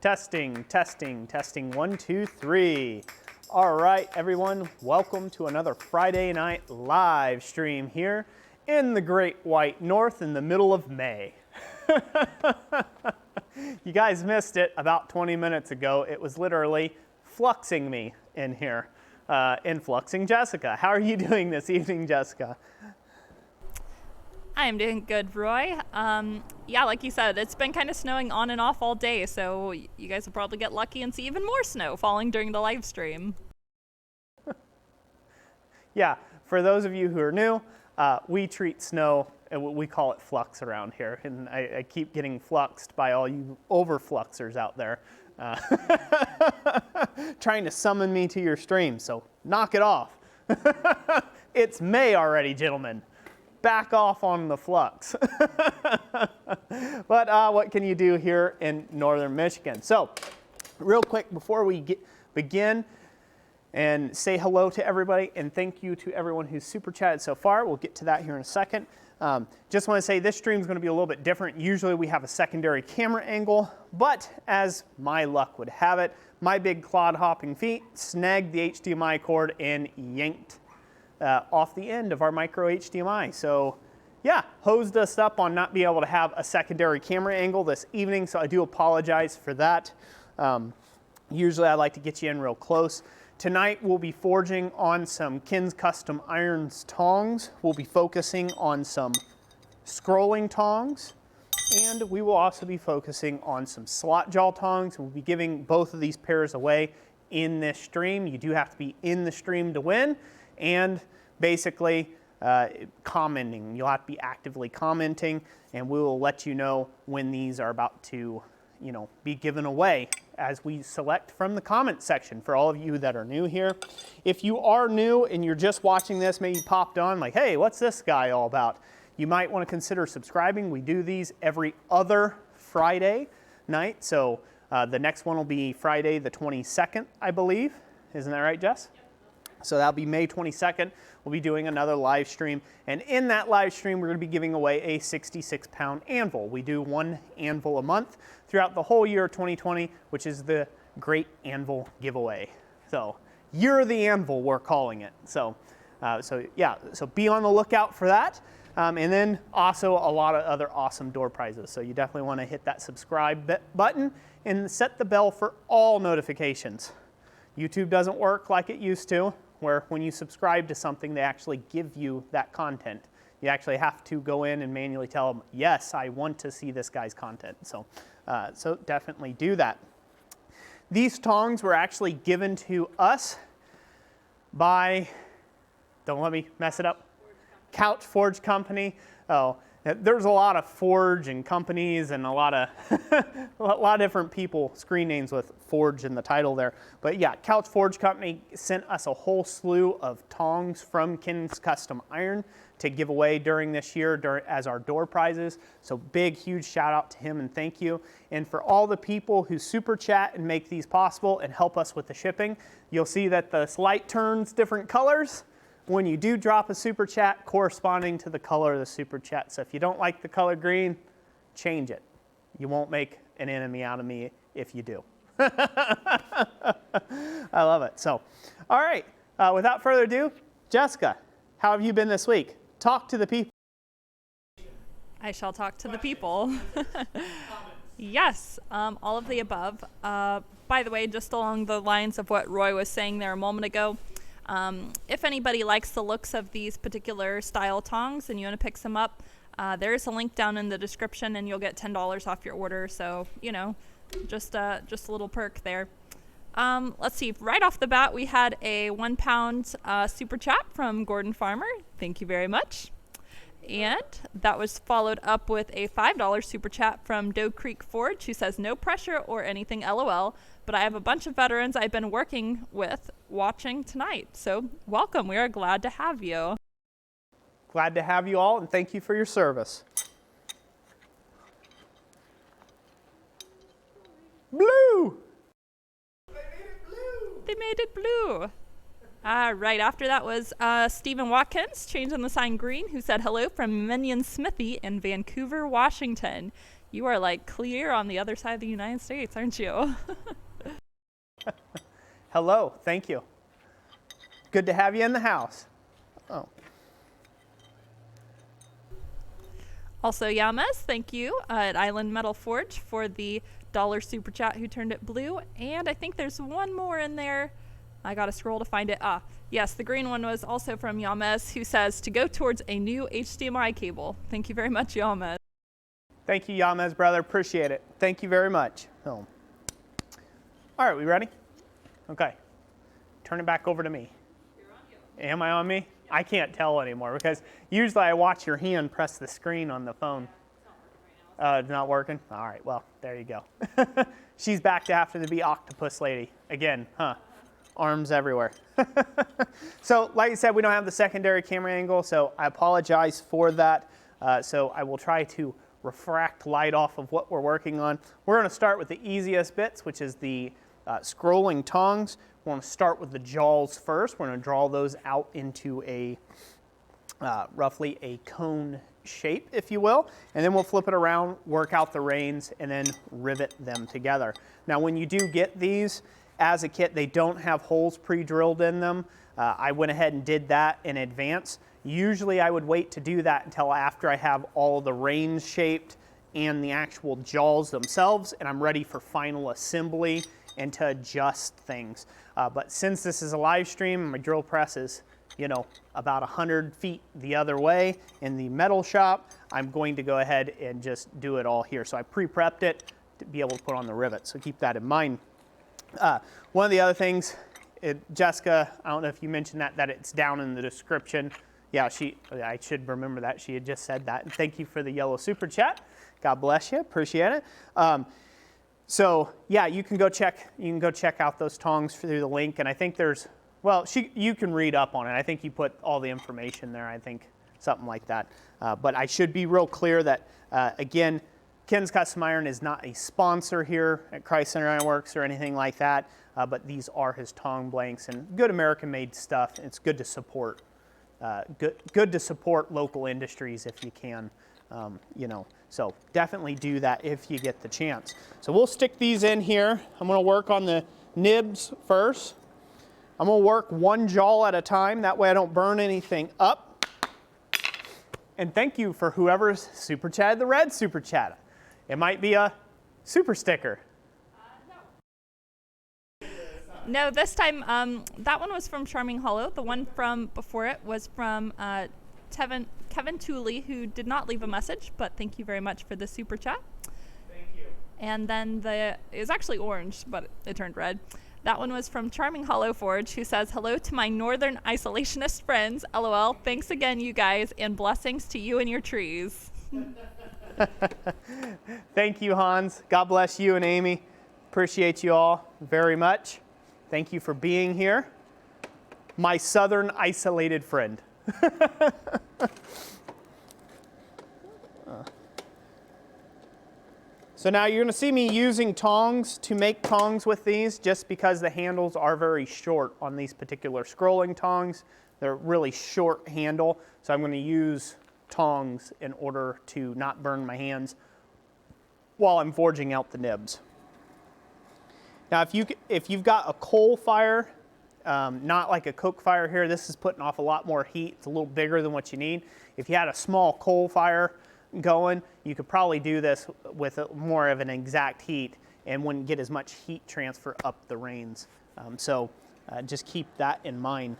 Testing, testing, testing, 1, 2, 3. All right, everyone, welcome to another Friday night live stream here in the Great White North in the middle of May. You guys missed it about 20 minutes ago. It was literally fluxing me in here, influxing Jessica. How are you doing this evening, Jessica? I am doing good, Roy. Yeah, like you said, it's been kind of snowing on and off all day, so you guys will probably get lucky and see even more snow falling during the live stream. Yeah, for those of you who are new, we treat snow, we call it flux around here, and I keep getting fluxed by all you overfluxers out there trying to summon me to your stream, so knock it off. It's May already, gentlemen. Back off on the flux. But what can you do here in northern Michigan? So real quick before we begin and say hello to everybody and thank you to everyone who's super chatted so far. We'll get to that here in a second. Just want to say this stream is going to be a little bit different. Usually we have a secondary camera angle, but as my luck would have it, my big clod hopping feet snagged the HDMI cord and yanked off the end of our micro HDMI. So yeah, hosed us up on not being able to have a secondary camera angle this evening, so I do apologize for that. Usually I like to get you in real close. Tonight we'll be forging on some Kin's Custom Irons tongs. We'll be focusing on some scrolling tongs, and we will also be focusing on some slot jaw tongs. We'll be giving both of these pairs away in this stream. You do have to be in the stream to win, and basically commenting. You'll have to be actively commenting, and we will let you know when these are about to, be given away as we select from the comment section for all of you that are new here. If you are new and you're just watching this, maybe you popped on like, hey, what's this guy all about? You might want to consider subscribing. We do these every other Friday night, so the next one will be Friday the 22nd, I believe. Isn't that right, Jess? So that'll be May 22nd. We'll be doing another live stream. And in that live stream, we're going to be giving away a 66-pound anvil. We do one anvil a month throughout the whole year of 2020, which is the Great Anvil Giveaway. So Year of the Anvil, we're calling it. So be on the lookout for that. And then also a lot of other awesome door prizes. So you definitely want to hit that subscribe button and set the bell for all notifications. YouTube doesn't work like it used to, where when you subscribe to something, they actually give you that content. You actually have to go in and manually tell them, yes, I want to see this guy's content. So definitely do that. These tongs were actually given to us by, don't let me mess it up, Couch Forge Company. Oh, there's a lot of Forge and companies and a lot of different people, screen names with Forge in the title there. But yeah, Couch Forge Company sent us a whole slew of tongs from Kin's Custom Iron to give away during this year as our door prizes. So big, huge shout out to him and thank you. And for all the people who super chat and make these possible and help us with the shipping, you'll see that the light turns different colors when you do drop a super chat corresponding to the color of the super chat. So if you don't like the color green, change it. You won't make an enemy out of me if you do. I love it. So, all right, without further ado, Jessica, how have you been this week? Talk to the people. I shall talk to the people. Yes, all of the above. By the way, just along the lines of what Roy was saying there a moment ago, if anybody likes the looks of these particular style tongs and you want to pick some up, there's a link down in the description and you'll get $10 off your order. So, just a little perk there. Let's see, right off the bat, we had a 1 pound super chat from Gordon Farmer. Thank you very much. And that was followed up with a $5 super chat from Doe Creek Forge, who says, no pressure or anything, LOL, but I have a bunch of veterans I've been working with watching tonight. So welcome. We are glad to have you. Glad to have you all, and thank you for your service. Blue! They made it blue. They made it blue. Right after that was Stephen Watkins, changing the sign green, who said hello from Minion Smithy in Vancouver, Washington. You are like clear on the other side of the United States, aren't you? Hello, thank you. Good to have you in the house. Oh. Also, Yamas, thank you at Island Metal Forge for the $1 super chat who turned it blue. And I think there's one more in there. I gotta scroll to find it. Ah, yes, the green one was also from Yamas, who says to go towards a new HDMI cable. Thank you very much, Yamas. Thank you, Yamez, brother. Appreciate it. Thank you very much. Oh. All right, we ready? Okay. Turn it back over to me. You're on you. Am I on me? Yeah. I can't tell anymore because usually I watch your hand press the screen on the phone. It's not working? All right, well, there you go. She's back to having to be octopus lady again, huh? Arms everywhere. So, like I said, we don't have the secondary camera angle, so I apologize for that. So I will try to refract light off of what we're working on. We're going to start with the easiest bits, which is the scrolling tongs. We want to start with the jaws first. We're going to draw those out into a roughly a cone shape, if you will, and then we'll flip it around, work out the reins, and then rivet them together. Now, when you do get these as a kit, they don't have holes pre-drilled in them. I went ahead and did that in advance. Usually I would wait to do that until after I have all the reins shaped and the actual jaws themselves, and I'm ready for final assembly and to adjust things. But since this is a live stream, my drill press is, you know, about 100 feet the other way in the metal shop, I'm going to go ahead and just do it all here. So I pre-prepped it to be able to put on the rivet, so keep that in mind. One of the other things, Jessica, I don't know if you mentioned that it's down in the description. Yeah, I should remember that. She had just said that. And thank you for the yellow super chat. God bless you. Appreciate it. So yeah, you can go check out those tongs through the link. And I think there's, well, you can read up on it. I think you put all the information there. I think something like that. But I should be real clear that again, Ken's Custom Iron is not a sponsor here at Christ Center Ironworks or anything like that. But these are his tong blanks and good American-made stuff. It's good to support. Good to support local industries if you can, you know. So definitely do that if you get the chance. So we'll stick these in here. I'm going to work on the nibs first. I'm going to work one jaw at a time. That way I don't burn anything up. And thank you for whoever's super chatted the red super chat. It might be a super sticker. No, this time that one was from Charming Hollow. The one from before it was from Kevin Tooley, who did not leave a message, but thank you very much for the super chat. Thank you. And then it was actually orange, but it turned red. That one was from Charming Hollow Forge, who says, hello to my northern isolationist friends. LOL. Thanks again, you guys, and blessings to you and your trees. Thank you, Hans. God bless you and Amy. Appreciate you all very much. Thank you for being here. My southern isolated friend. So now you're going to see me using tongs to make tongs with these just because the handles are very short on these particular scrolling tongs. They're really short handle, so I'm going to use tongs in order to not burn my hands while I'm forging out the nibs. Now if you've got a coal fire, not like a coke fire here, this is putting off a lot more heat. It's a little bigger than what you need. If you had a small coal fire going, you could probably do this with more of an exact heat and wouldn't get as much heat transfer up the reins. So just keep that in mind.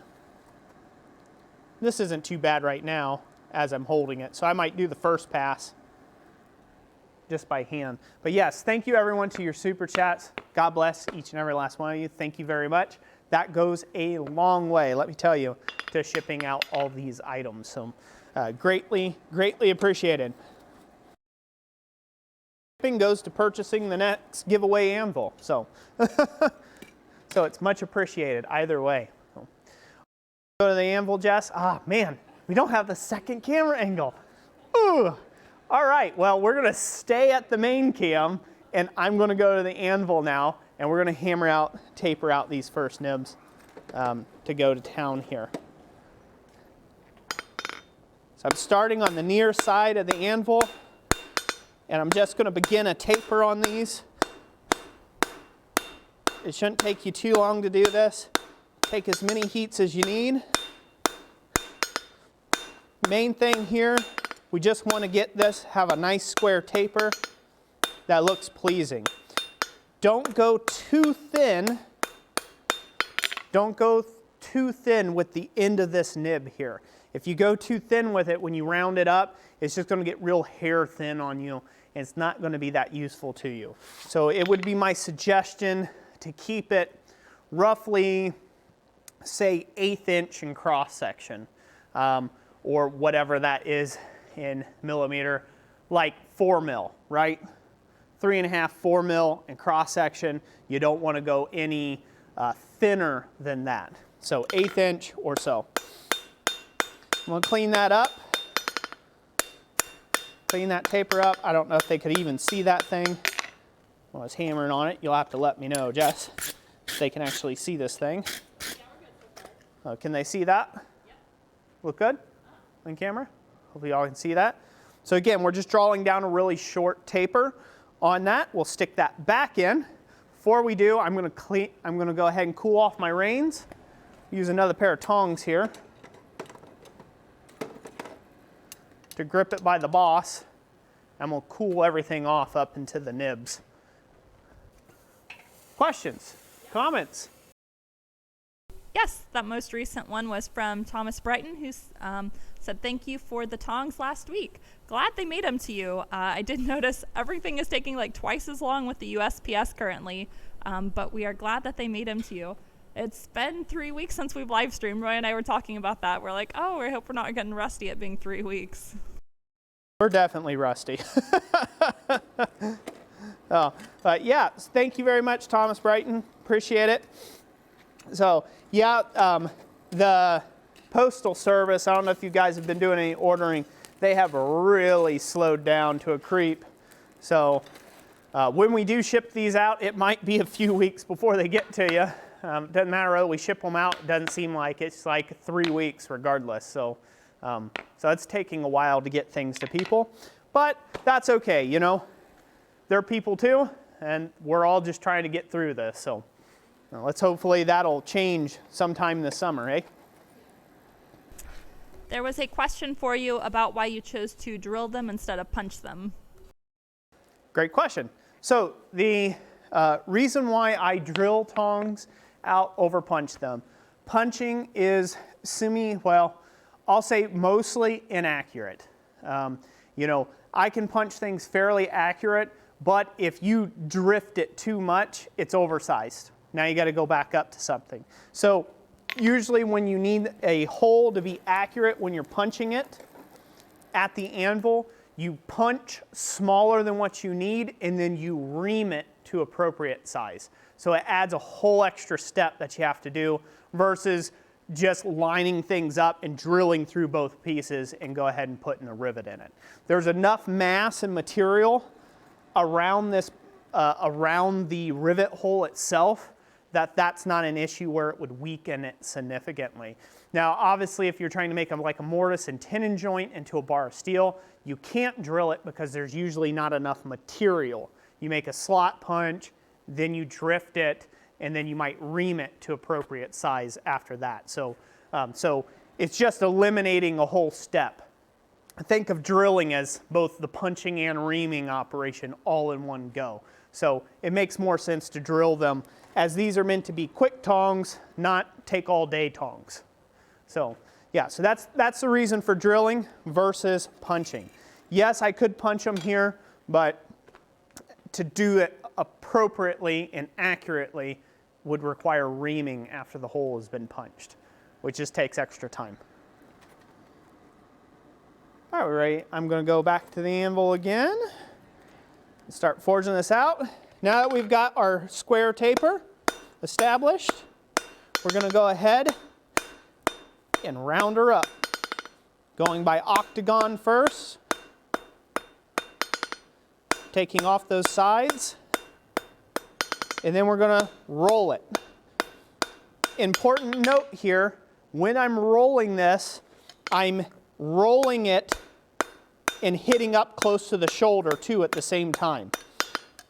This isn't too bad right now as I'm holding it, so I might do the first pass just by hand. But yes, thank you everyone to your super chats. God bless each and every last one of you. Thank you very much. That goes a long way, let me tell you, to shipping out all these items. So greatly, greatly appreciated. Shipping goes to purchasing the next giveaway anvil. So, so it's much appreciated either way. So, go to the anvil, Jess. Ah, man, we don't have the second camera angle. Ooh. All right, well, we're going to stay at the main cam, and I'm going to go to the anvil now, and we're going to taper out these first nibs to go to town here. So I'm starting on the near side of the anvil, And I'm just going to begin a taper on these. It shouldn't take you too long to do this. Take as many heats as you need. Main thing here, we just want to get this, have a nice square taper that looks pleasing. Don't go too thin. Don't go too thin with the end of this nib here. If you go too thin with it, when you round it up, it's just going to get real hair thin on you, and it's not going to be that useful to you. So it would be my suggestion to keep it roughly, say, 1/8 inch in cross section, or whatever that is in millimeter, like 4 mil, right? 3.5, 4 mil in cross section. You don't want to go any thinner than that. So 1/8 inch or so. I'm going to clean that up. Clean that taper up. I don't know if they could even see that thing when I was hammering on it. You'll have to let me know, Jess, if they can actually see this thing. Can they see that? Yep. Look good on camera? Hopefully y'all can see that. So again, we're just drawing down a really short taper on that. We'll stick that back in. Before we do, I'm going to go ahead and cool off my reins. Use another pair of tongs here to grip it by the boss, and we'll cool everything off up into the nibs. Questions? Comments? Yes, that most recent one was from Thomas Brighton, who said, thank you for the tongs last week. Glad they made them to you. I did notice everything is taking like twice as long with the USPS currently, but we are glad that they made them to you. It's been 3 weeks since we've live streamed. Roy and I were talking about that. We're like, oh, we hope we're not getting rusty at being 3 weeks. We're definitely rusty. But yeah, thank you very much, Thomas Brighton. Appreciate it. So yeah, the Postal Service, I don't know if you guys have been doing any ordering, they have really slowed down to a creep. So when we do ship these out, it might be a few weeks before they get to you. Doesn't matter whether we ship them out, it doesn't seem like it's like 3 weeks regardless. So it's taking a while to get things to people, but that's okay, you know. They're people too, and we're all just trying to get through this. So let's hopefully that'll change sometime this summer, eh? There was a question for you about why you chose to drill them instead of punch them. Great question. So the reason why I drill tongs out over punch them, punching is I'll say mostly inaccurate. You know, I can punch things fairly accurate, but if you drift it too much, it's oversized. Now you got to go back up to something. So usually when you need a hole to be accurate when you're punching it at the anvil, you punch smaller than what you need and then you ream it to appropriate size. So it adds a whole extra step that you have to do versus just lining things up and drilling through both pieces and go ahead and putting a rivet in it. There's enough mass and material around this, around the rivet hole itself, that's not an issue where it would weaken it significantly. Now, obviously, if you're trying to make like a mortise and tenon joint into a bar of steel, you can't drill it because there's usually not enough material. You make a slot punch, then you drift it, and then you might ream it to appropriate size after that. So it's just eliminating a whole step. Think of drilling as both the punching and reaming operation all in one go. So it makes more sense to drill them, as these are meant to be quick tongs, not take all day tongs. So yeah, so that's the reason for drilling versus punching. Yes, I could punch them here, but to do it appropriately and accurately would require reaming after the hole has been punched, which just takes extra time. All right, I'm going to go back to the anvil again and start forging this out. Now that we've got our square taper established, we're going to go ahead and round her up, going by octagon first, taking off those sides, and then we're going to roll it. Important note here, when I'm rolling this, I'm rolling it and hitting up close to the shoulder too at the same time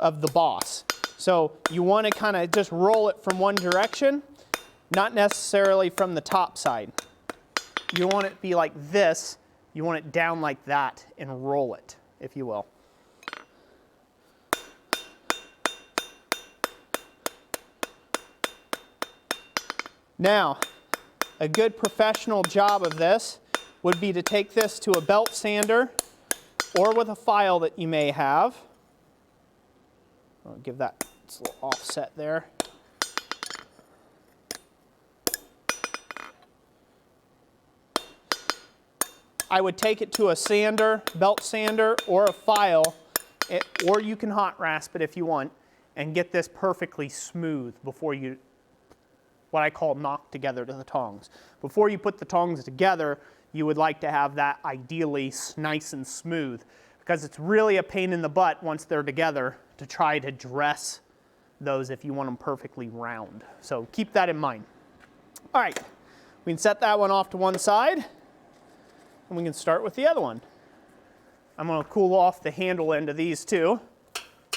of the boss. So you want to kind of just roll it from one direction, not necessarily from the top side. You want it to be like this, you want it down like that and roll it, if you will. Now, a good professional job of this would be to take this to a belt sander or with a file that you may have. I'll give that a little offset there. I would take it to a sander, belt sander, or a file, or you can hot rasp it if you want, and get this perfectly smooth before you, what I call knock together to the tongs. Before you put the tongs together, you would like to have that ideally nice and smooth, because it's really a pain in the butt once they're together to try to dress those if you want them perfectly round. So keep that in mind. All right, we can set that one off to one side, and we can start with the other one. I'm going to cool off the handle end of these too.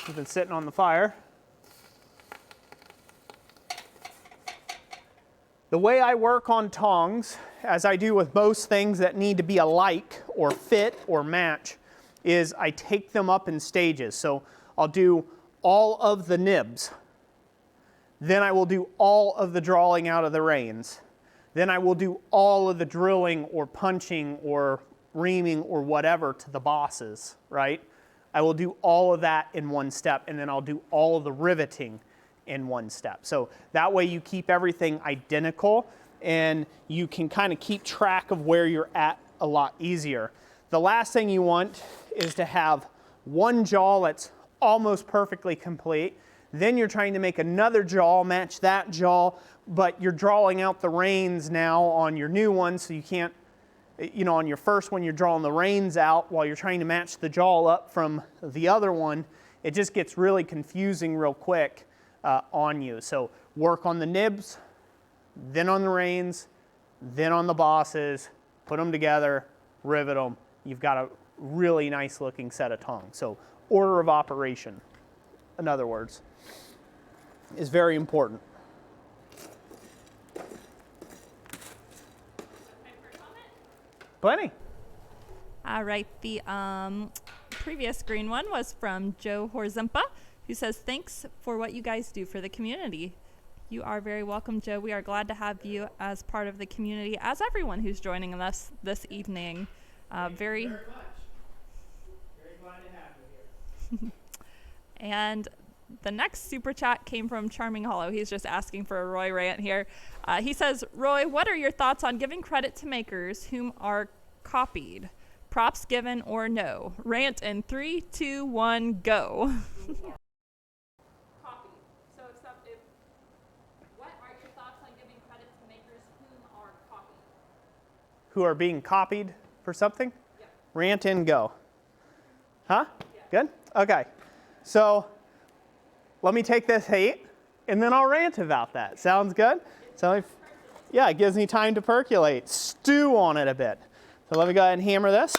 They've been sitting on the fire. The way I work on tongs, as I do with most things that need to be alike or fit or match, is I take them up in stages. So I'll do all of the nibs. Then I will do all of the drawing out of the reins. Then I will do all of the drilling or punching or reaming or whatever to the bosses, right? I will do all of that in one step, and then I'll do all of the riveting in one step. So that way you keep everything identical and you can kind of keep track of where you're at a lot easier. The last thing you want is to have one jaw that's almost perfectly complete. Then you're trying to make another jaw match that jaw, but you're drawing out the reins now on your new one, so you can't, you know, on your first one you're drawing the reins out while you're trying to match the jaw up from the other one. It just gets really confusing real quick on you. So work on the nibs, then on the reins, then on the bosses, put them together, rivet them. You've got a really nice looking set of tongs. So order of operation, in other words, is very important. Plenty. All right, the previous green one was from Joe Horzimpa, who says, thanks for what you guys do for the community. You are very welcome, Joe. We are glad to have you as part of the community, as everyone who's joining us this evening. Very much. Very glad to have you here. And the next super chat came from Charming Hollow. He's just asking for a Roy rant here. He says, Roy, what are your thoughts on giving credit to makers whom are copied? Props given or no? Rant in 3, 2, 1, go. Copied. So what are your thoughts on giving credit to makers whom are copied? Who are being copied for something? Yeah. Rant and go. Huh? Yeah. Good? Okay. So let me take this hate and then I'll rant about that. Sounds good? So yeah, it gives me time to percolate, stew on it a bit. So let me go ahead and hammer this.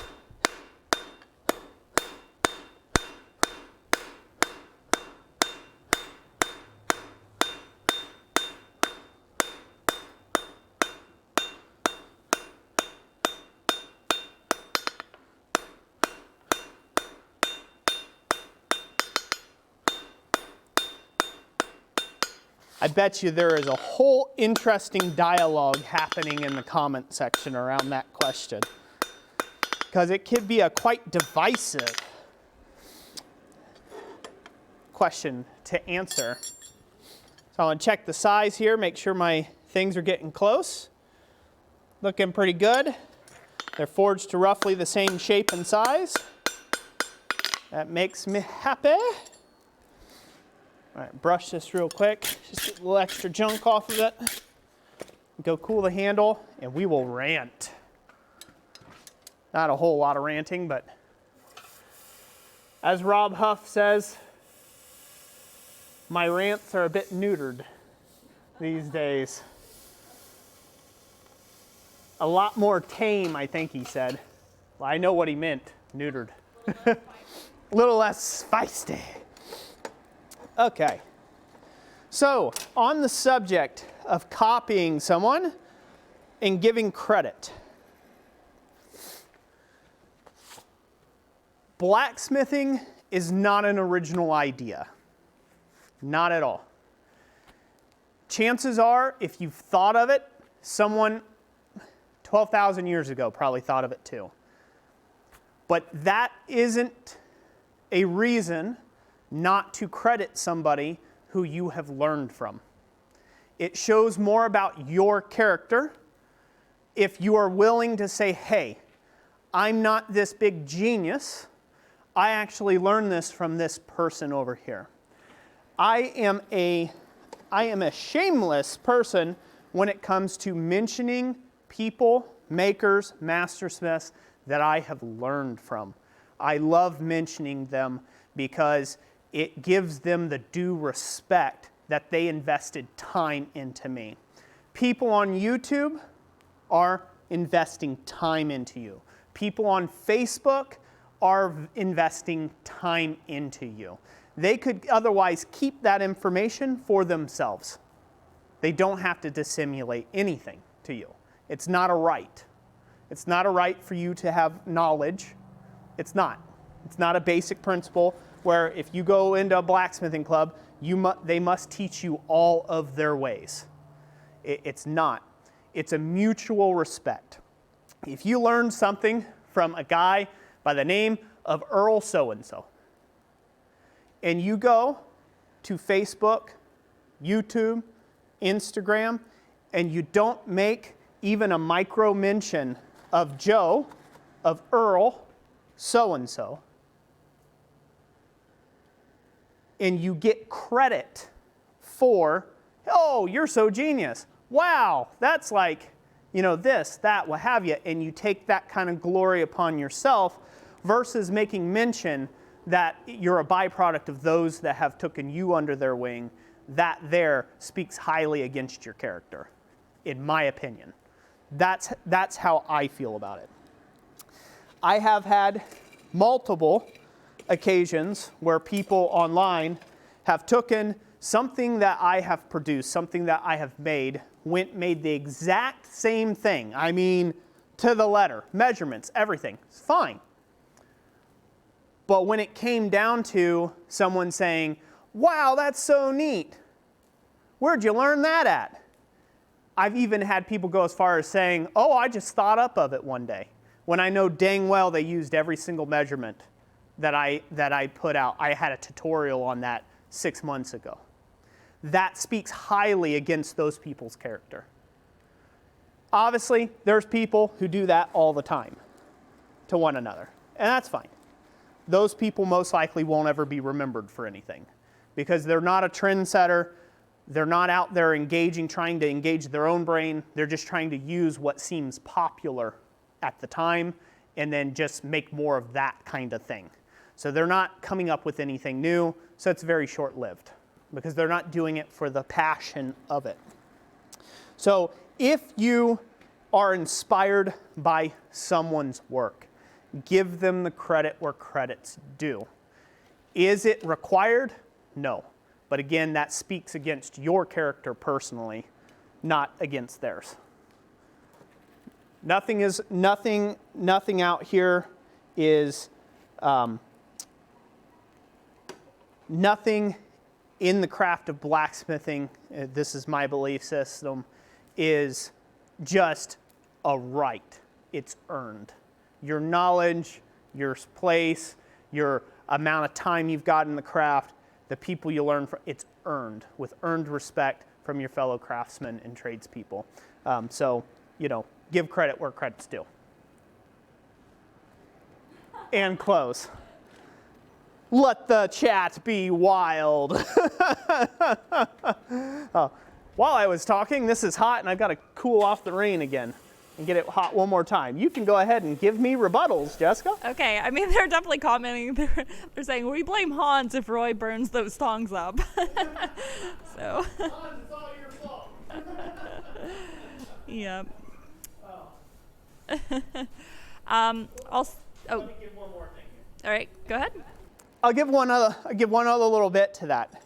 I bet you there is a whole interesting dialogue happening in the comment section around that question, because it could be a quite divisive question to answer. So I'm going to check the size here, make sure my things are getting close. Looking pretty good. They're forged to roughly the same shape and size. That makes me happy. All right, brush this real quick. Just get a little extra junk off of it. Go cool the handle, and we will rant. Not a whole lot of ranting, but as Rob Huff says, my rants are a bit neutered these days. A lot more tame, I think he said. Well, I know what he meant neutered. A little less feisty. Okay. So, on the subject of copying someone and giving credit. Blacksmithing is not an original idea. Not at all. Chances are, if you've thought of it, someone 12,000 years ago probably thought of it too. But that isn't a reason not to credit somebody who you have learned from. It shows more about your character if you are willing to say, hey, I'm not this big genius. I actually learned this from this person over here. I am a shameless person when it comes to mentioning people, makers, mastersmiths that I have learned from. I love mentioning them because it gives them the due respect that they invested time into me. People on YouTube are investing time into you. People on Facebook are investing time into you. They could otherwise keep that information for themselves. They don't have to dissimulate anything to you. It's not a right. It's not a right for you to have knowledge. It's not. It's not a basic principle where if you go into a blacksmithing club, they must teach you all of their ways. It's not. It's a mutual respect. If you learn something from a guy by the name of Earl so-and-so, and you go to Facebook, YouTube, Instagram, and you don't make even a micro mention of Joe, of Earl so-and-so, and you get credit for, oh, you're so genius. Wow, that's like, this, that, what have you, and you take that kind of glory upon yourself versus making mention that you're a byproduct of those that have taken you under their wing, that there speaks highly against your character, in my opinion. That's how I feel about it. I have had multiple occasions where people online have taken something that I have produced, something that I have made the exact same thing. I mean, to the letter, measurements, everything. It's fine. But when it came down to someone saying, wow, that's so neat. Where'd you learn that at? I've even had people go as far as saying, oh, I just thought up of it one day, when I know dang well they used every single measurement that I put out. I had a tutorial on that 6 months ago. That speaks highly against those people's character. Obviously, there's people who do that all the time to one another, and that's fine. Those people most likely won't ever be remembered for anything because they're not a trendsetter. They're not out there trying to engage their own brain. They're just trying to use what seems popular at the time and then just make more of that kind of thing. So they're not coming up with anything new, so it's very short-lived because they're not doing it for the passion of it. So if you are inspired by someone's work, give them the credit where credit's due. Is it required? No. But again, that speaks against your character personally, not against theirs. Nothing out here is nothing in the craft of blacksmithing, this is my belief system, is just a right. It's earned. Your knowledge, your place, your amount of time you've got in the craft, the people you learn from, it's earned with earned respect from your fellow craftsmen and tradespeople. So, give credit where credit's due. And close. Let the chat be wild. While I was talking, this is hot and I've got to cool off the rain again and get it hot one more time. You can go ahead and give me rebuttals, Jessica. Okay, I mean, they're definitely commenting. They're saying, we blame Hans if Roy burns those tongs up. So. Hans, it's all your fault. Yep. Oh. Let me give one more thing here. All right, go ahead. I'll give one other little bit to that.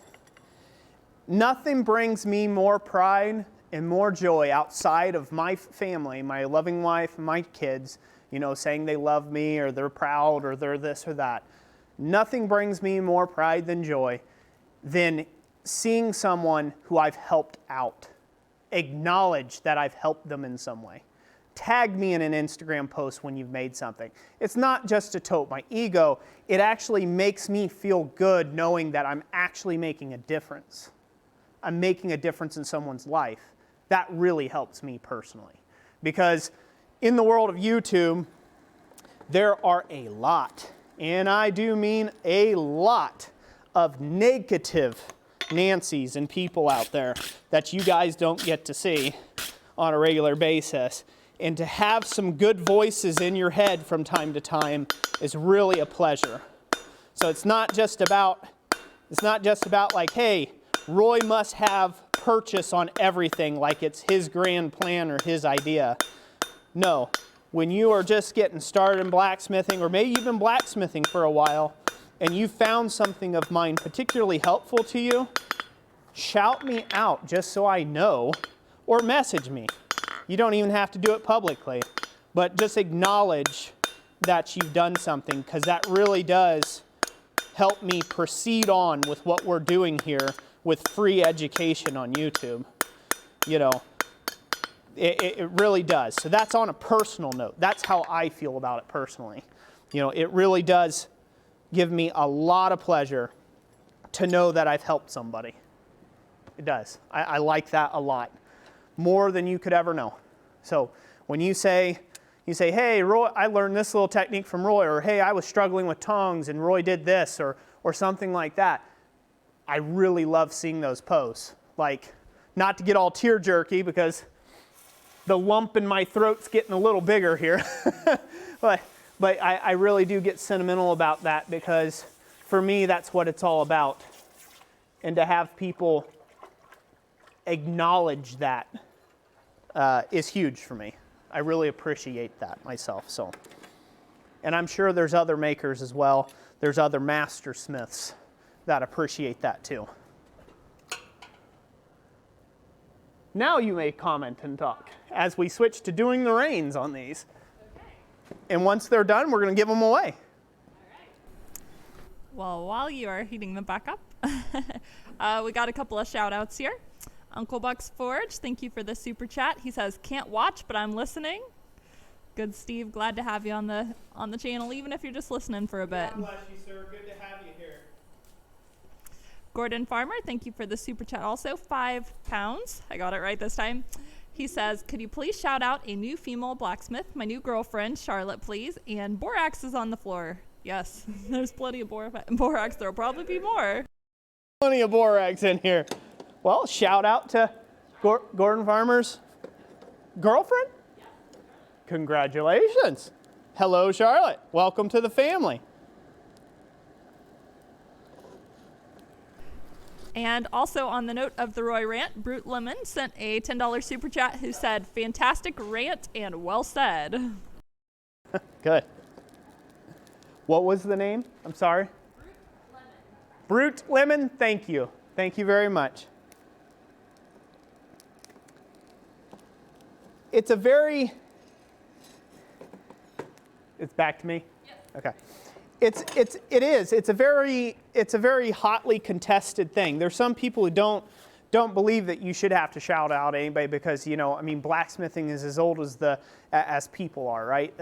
Nothing brings me more pride and more joy outside of my family, my loving wife, my kids, saying they love me or they're proud or they're this or that. Nothing brings me more pride than joy than seeing someone who I've helped out, acknowledge that I've helped them in some way. Tag me in an Instagram post when you've made something. It's not just to tote my ego, it actually makes me feel good knowing that I'm actually making a difference. I'm making a difference in someone's life. That really helps me personally. Because in the world of YouTube, there are a lot, and I do mean a lot, of negative Nancys and people out there that you guys don't get to see on a regular basis. And to have some good voices in your head from time to time is really a pleasure. So it's not just about like, hey, Roy must have purchase on everything like it's his grand plan or his idea. No, when you are just getting started in blacksmithing, or maybe you've been blacksmithing for a while, and you found something of mine particularly helpful to you, shout me out just so I know, or message me. You don't even have to do it publicly, but just acknowledge that you've done something, because that really does help me proceed on with what we're doing here with free education on YouTube. It really does. So that's on a personal note. That's how I feel about it personally. It really does give me a lot of pleasure to know that I've helped somebody. It does. I like that a lot. More than you could ever know. So when you say, hey, Roy, I learned this little technique from Roy, or hey, I was struggling with tongs and Roy did this, or something like that. I really love seeing those posts. Like, not to get all tear jerky because the lump in my throat's getting a little bigger here. but I really do get sentimental about that, because for me, that's what it's all about. And to have people acknowledge that is huge for me. I really appreciate that myself. So, and I'm sure there's other makers as well. There's other master smiths that appreciate that too. Now you may comment and talk as we switch to doing the reins on these. Okay. And once they're done, we're going to give them away. All right. Well, while you are heating them back up, we got a couple of shout outs here. Uncle Buck's Forge, thank you for the super chat. He says, can't watch, but I'm listening. Good, Steve. Glad to have you on the channel, even if you're just listening for a bit. God bless you, sir. Good to have you here. Gordon Farmer, thank you for the super chat also. £5. I got it right this time. He says, could you please shout out a new female blacksmith, my new girlfriend, Charlotte, please? And borax is on the floor. Yes, there's plenty of borax. There'll probably be more. Plenty of borax in here. Well, shout out to Gordon Farmer's girlfriend. Yeah. Congratulations. Hello, Charlotte. Welcome to the family. And also on the note of the Roy rant, Brute Lemon sent a $10 super chat who said, fantastic rant and well said. Good. What was the name? I'm sorry. Brute Lemon. Brute Lemon, thank you. Thank you very much. It's back to me? Yes. Okay. It's a very hotly contested thing. There's some people who don't believe that you should have to shout out anybody because, blacksmithing is as old as people are, right?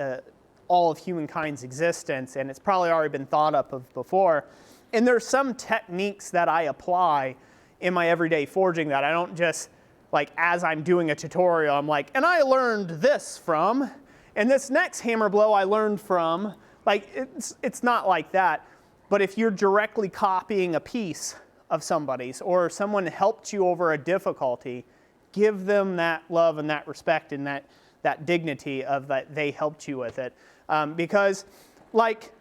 All of humankind's existence, and it's probably already been thought up of before. And there's some techniques that I apply in my everyday forging that I don't just, like, as I'm doing a tutorial, I'm like, and I learned this from, and this next hammer blow I learned from. Like, it's not like that. But if you're directly copying a piece of somebody's, or someone helped you over a difficulty, give them that love and that respect and that dignity of that they helped you with it. Because, like,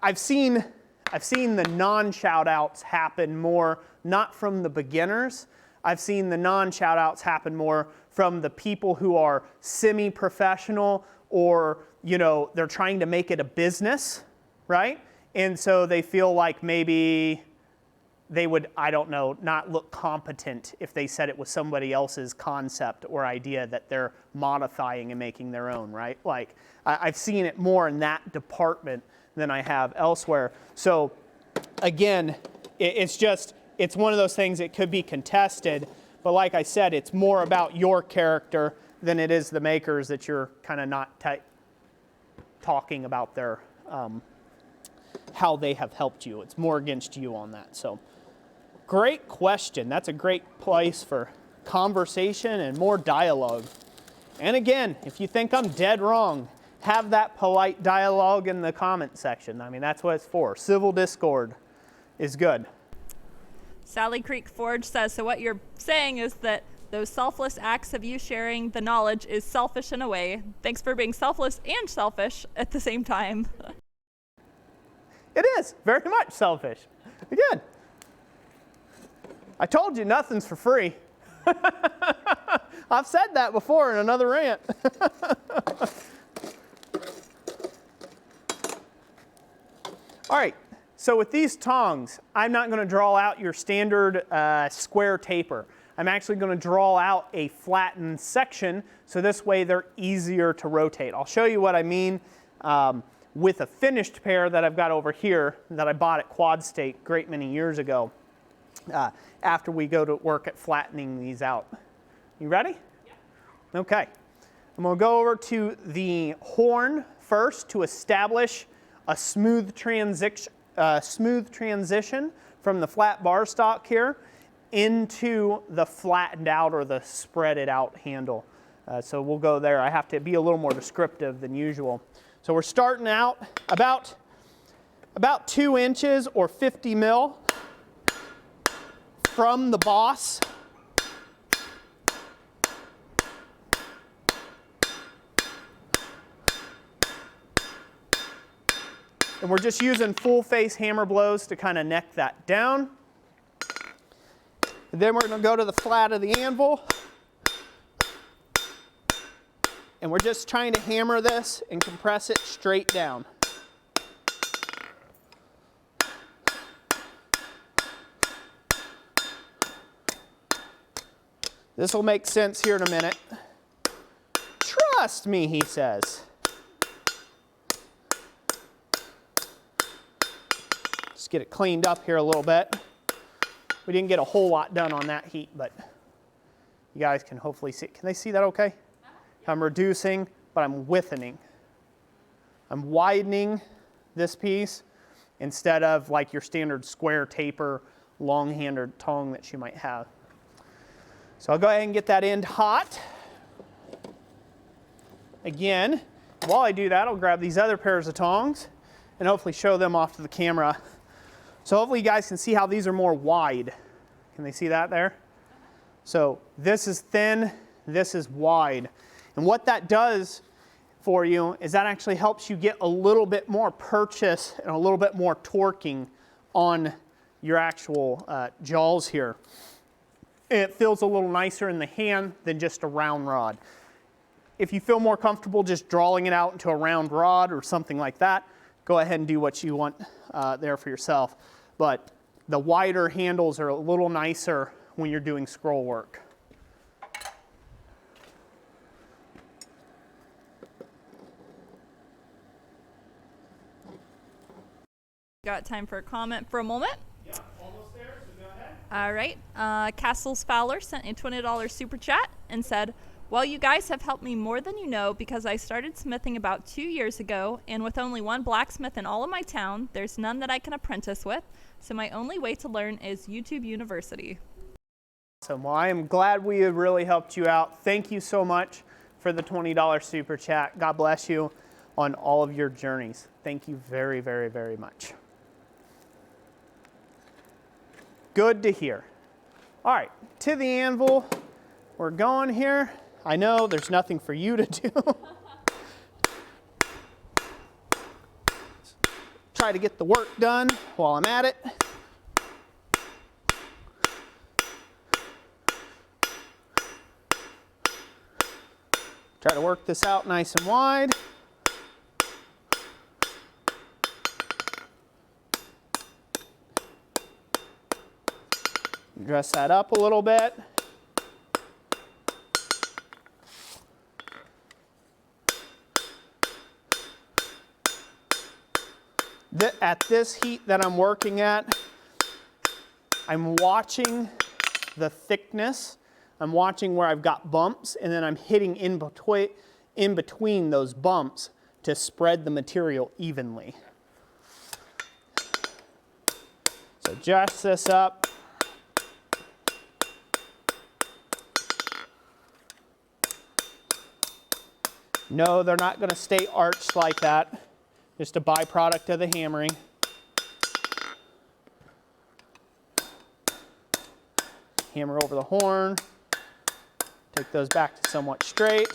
I've seen the non-shout-outs happen more, not from the beginners. I've seen the non-shout-outs happen more from the people who are semi-professional or, you know, they're trying to make it a business, right? And so they feel like maybe they would, I don't know, not look competent if they said it was somebody else's concept or idea that they're modifying and making their own, right? Like, I've seen it more in that department than I have elsewhere. So, again, it's one of those things that could be contested, but like I said, it's more about your character than it is the makers that you're kind of not talking about their, how they have helped you. It's more against you on that, so. Great question. That's a great place for conversation and more dialogue. And again, if you think I'm dead wrong, have that polite dialogue in the comment section. I mean, that's what it's for. Civil discord is good. Sally Creek Forge says, so what you're saying is that those selfless acts of you sharing the knowledge is selfish in a way. Thanks for being selfless and selfish at the same time. It is very much selfish. Again, I told you nothing's for free. I've said that before in another rant. All right, so with these tongs, I'm not going to draw out your standard square taper. I'm actually going to draw out a flattened section, so this way they're easier to rotate. I'll show you what I mean with a finished pair that I've got over here that I bought at Quad State a great many years ago. After we go to work at flattening these out. You ready? Yeah. Okay. I'm going to go over to the horn first to establish a smooth transition from the flat bar stock here into the flattened out or the spreaded out handle. So we'll go there. I have to be a little more descriptive than usual. So we're starting out about 2 inches or 50 mil from the boss. And we're just using full face hammer blows to kind of neck that down. And then we're going to go to the flat of the anvil. And we're just trying to hammer this and compress it straight down. This will make sense here in a minute. Trust me, he says. Just get it cleaned up here a little bit. We didn't get a whole lot done on that heat, but you guys can hopefully see. Can they see that okay? I'm reducing, but I'm widthening. I'm widening this piece instead of like your standard square taper, long-handed tong that you might have. So I'll go ahead and get that end hot. Again, while I do that, I'll grab these other pairs of tongs and hopefully show them off to the camera. So hopefully you guys can see how these are more wide. Can they see that there? So this is thin, this is wide. And what that does for you is that actually helps you get a little bit more purchase and a little bit more torquing on your actual jaws here. It feels a little nicer in the hand than just a round rod. If you feel more comfortable just drawing it out into a round rod or something like that, go ahead and do what you want there for yourself. But the wider handles are a little nicer when you're doing scroll work. Got time for a comment for a moment? Yeah, almost there, so go ahead. All right. Castles Fowler sent a $20 super chat and said, well, you guys have helped me more than you know because I started smithing about 2 years ago, and with only one blacksmith in all of my town, there's none that I can apprentice with, so my only way to learn is YouTube University. Awesome. Well, I am glad we have really helped you out. Thank you so much for the $20 super chat. God bless you on all of your journeys. Thank you very, very, very much. Good to hear. All right, to the anvil. We're going here. I know there's nothing for you to do. Try to get the work done while I'm at it. Try to work this out nice and wide. Dress that up a little bit. At this heat that I'm working at, I'm watching the thickness. I'm watching where I've got bumps, and then I'm hitting in between those bumps to spread the material evenly. So adjust this up. No, they're not going to stay arched like that. Just a byproduct of the hammering. Hammer over the horn. Take those back to somewhat straight.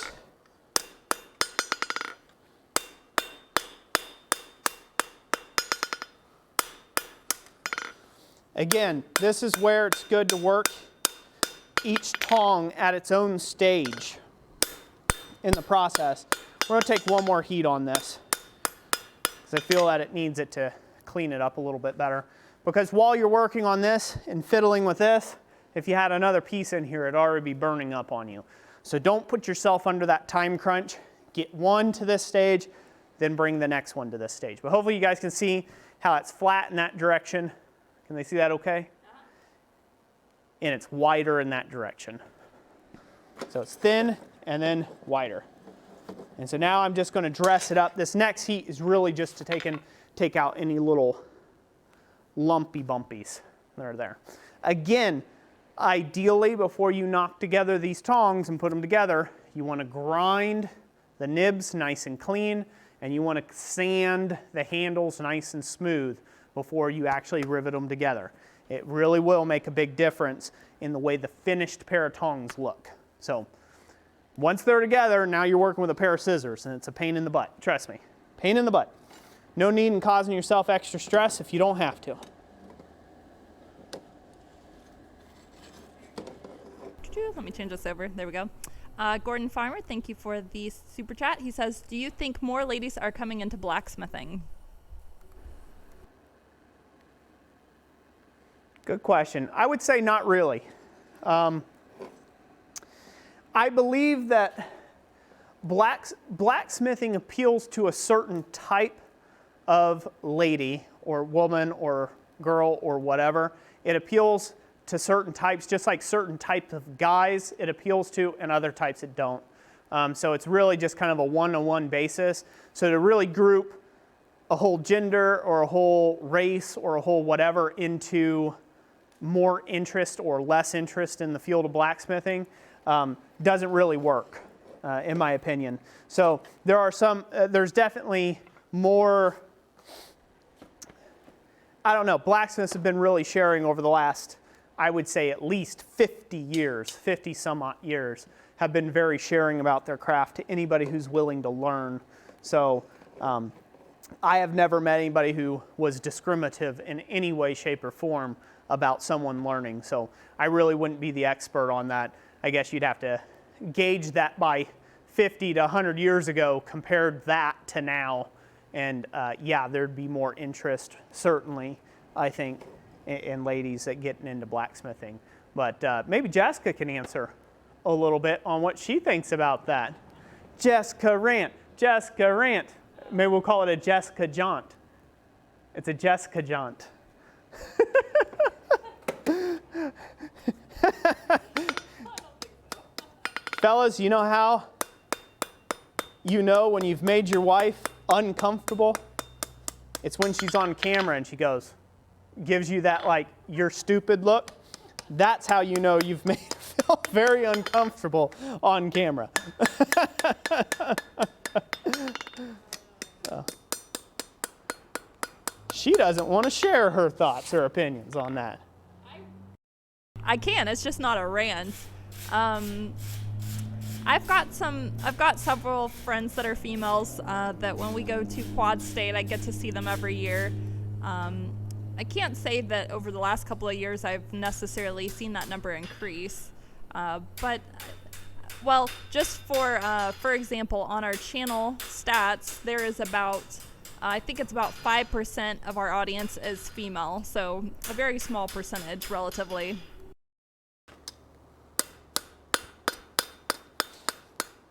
Again, this is where it's good to work each tong at its own stage in the process. We're going to take one more heat on this, because I feel that it needs it to clean it up a little bit better. Because while you're working on this and fiddling with this, if you had another piece in here, it'd already be burning up on you. So don't put yourself under that time crunch. Get one to this stage, then bring the next one to this stage. But hopefully you guys can see how it's flat in that direction. Can they see that okay? And it's wider in that direction. So it's thin and then wider. And so now I'm just going to dress it up. This next heat is really just to take out any little lumpy bumpies that are there. Again, ideally, before you knock together these tongs and put them together, you want to grind the nibs nice and clean, and you want to sand the handles nice and smooth before you actually rivet them together. It really will make a big difference in the way the finished pair of tongs look. So once they're together, now you're working with a pair of scissors, and it's a pain in the butt. Trust me, pain in the butt. No need in causing yourself extra stress if you don't have to. Let me change this over. There we go. Gordon Farmer, thank you for the super chat. He says, do you think more ladies are coming into blacksmithing? Good question. I would say not really. I believe that blacksmithing appeals to a certain type of lady or woman or girl or whatever. It appeals to certain types, just like certain types of guys it appeals to, and other types it don't. So it's really just kind of a one-to-one basis. So to really group a whole gender or a whole race or a whole whatever into more interest or less interest in the field of blacksmithing doesn't really work, in my opinion. So there are some, there's definitely more, I don't know, blacksmiths have been really sharing over the last, I would say at least 50 years, 50 some odd years, have been very sharing about their craft to anybody who's willing to learn. So I have never met anybody who was discriminative in any way, shape, or form about someone learning. So I really wouldn't be the expert on that. I guess you'd have to gauge that by 50 to 100 years ago, compared that to now. And yeah, there'd be more interest, certainly, I think, in ladies that getting into blacksmithing. But maybe Jessica can answer a little bit on what she thinks about that. Jessica Rant. Jessica Rant. Maybe we'll call it a Jessica Jaunt. It's a Jessica Jaunt. Fellas, you know how you know when you've made your wife uncomfortable? It's when she's on camera and she gives you that like, you're stupid look. That's how you know you've made her feel very uncomfortable on camera. She doesn't want to share her thoughts or opinions on that. I can. It's just not a rant. I've got several friends that are females that when we go to Quad State, I get to see them every year. I can't say that over the last couple of years I've necessarily seen that number increase, but Well, just for example, on our channel stats, there is about, I think it's about 5% of our audience is female, so a very small percentage relatively.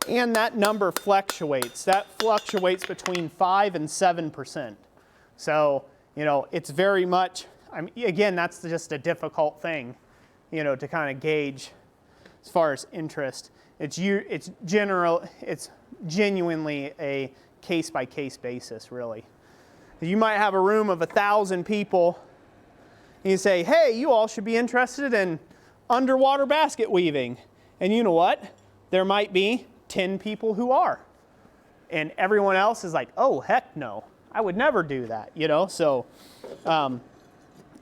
And that number fluctuates. That fluctuates between 5 and 7%. So, you know, it's very much, I mean, again, that's just a difficult thing, you know, to kind of gauge as far as interest. It's genuinely a case-by-case basis, really. You might have a room of 1,000 people, and you say, hey, you all should be interested in underwater basket weaving. And you know what? There might be 10 people who are. And everyone else is like, oh, heck no. I would never do that, you know? So,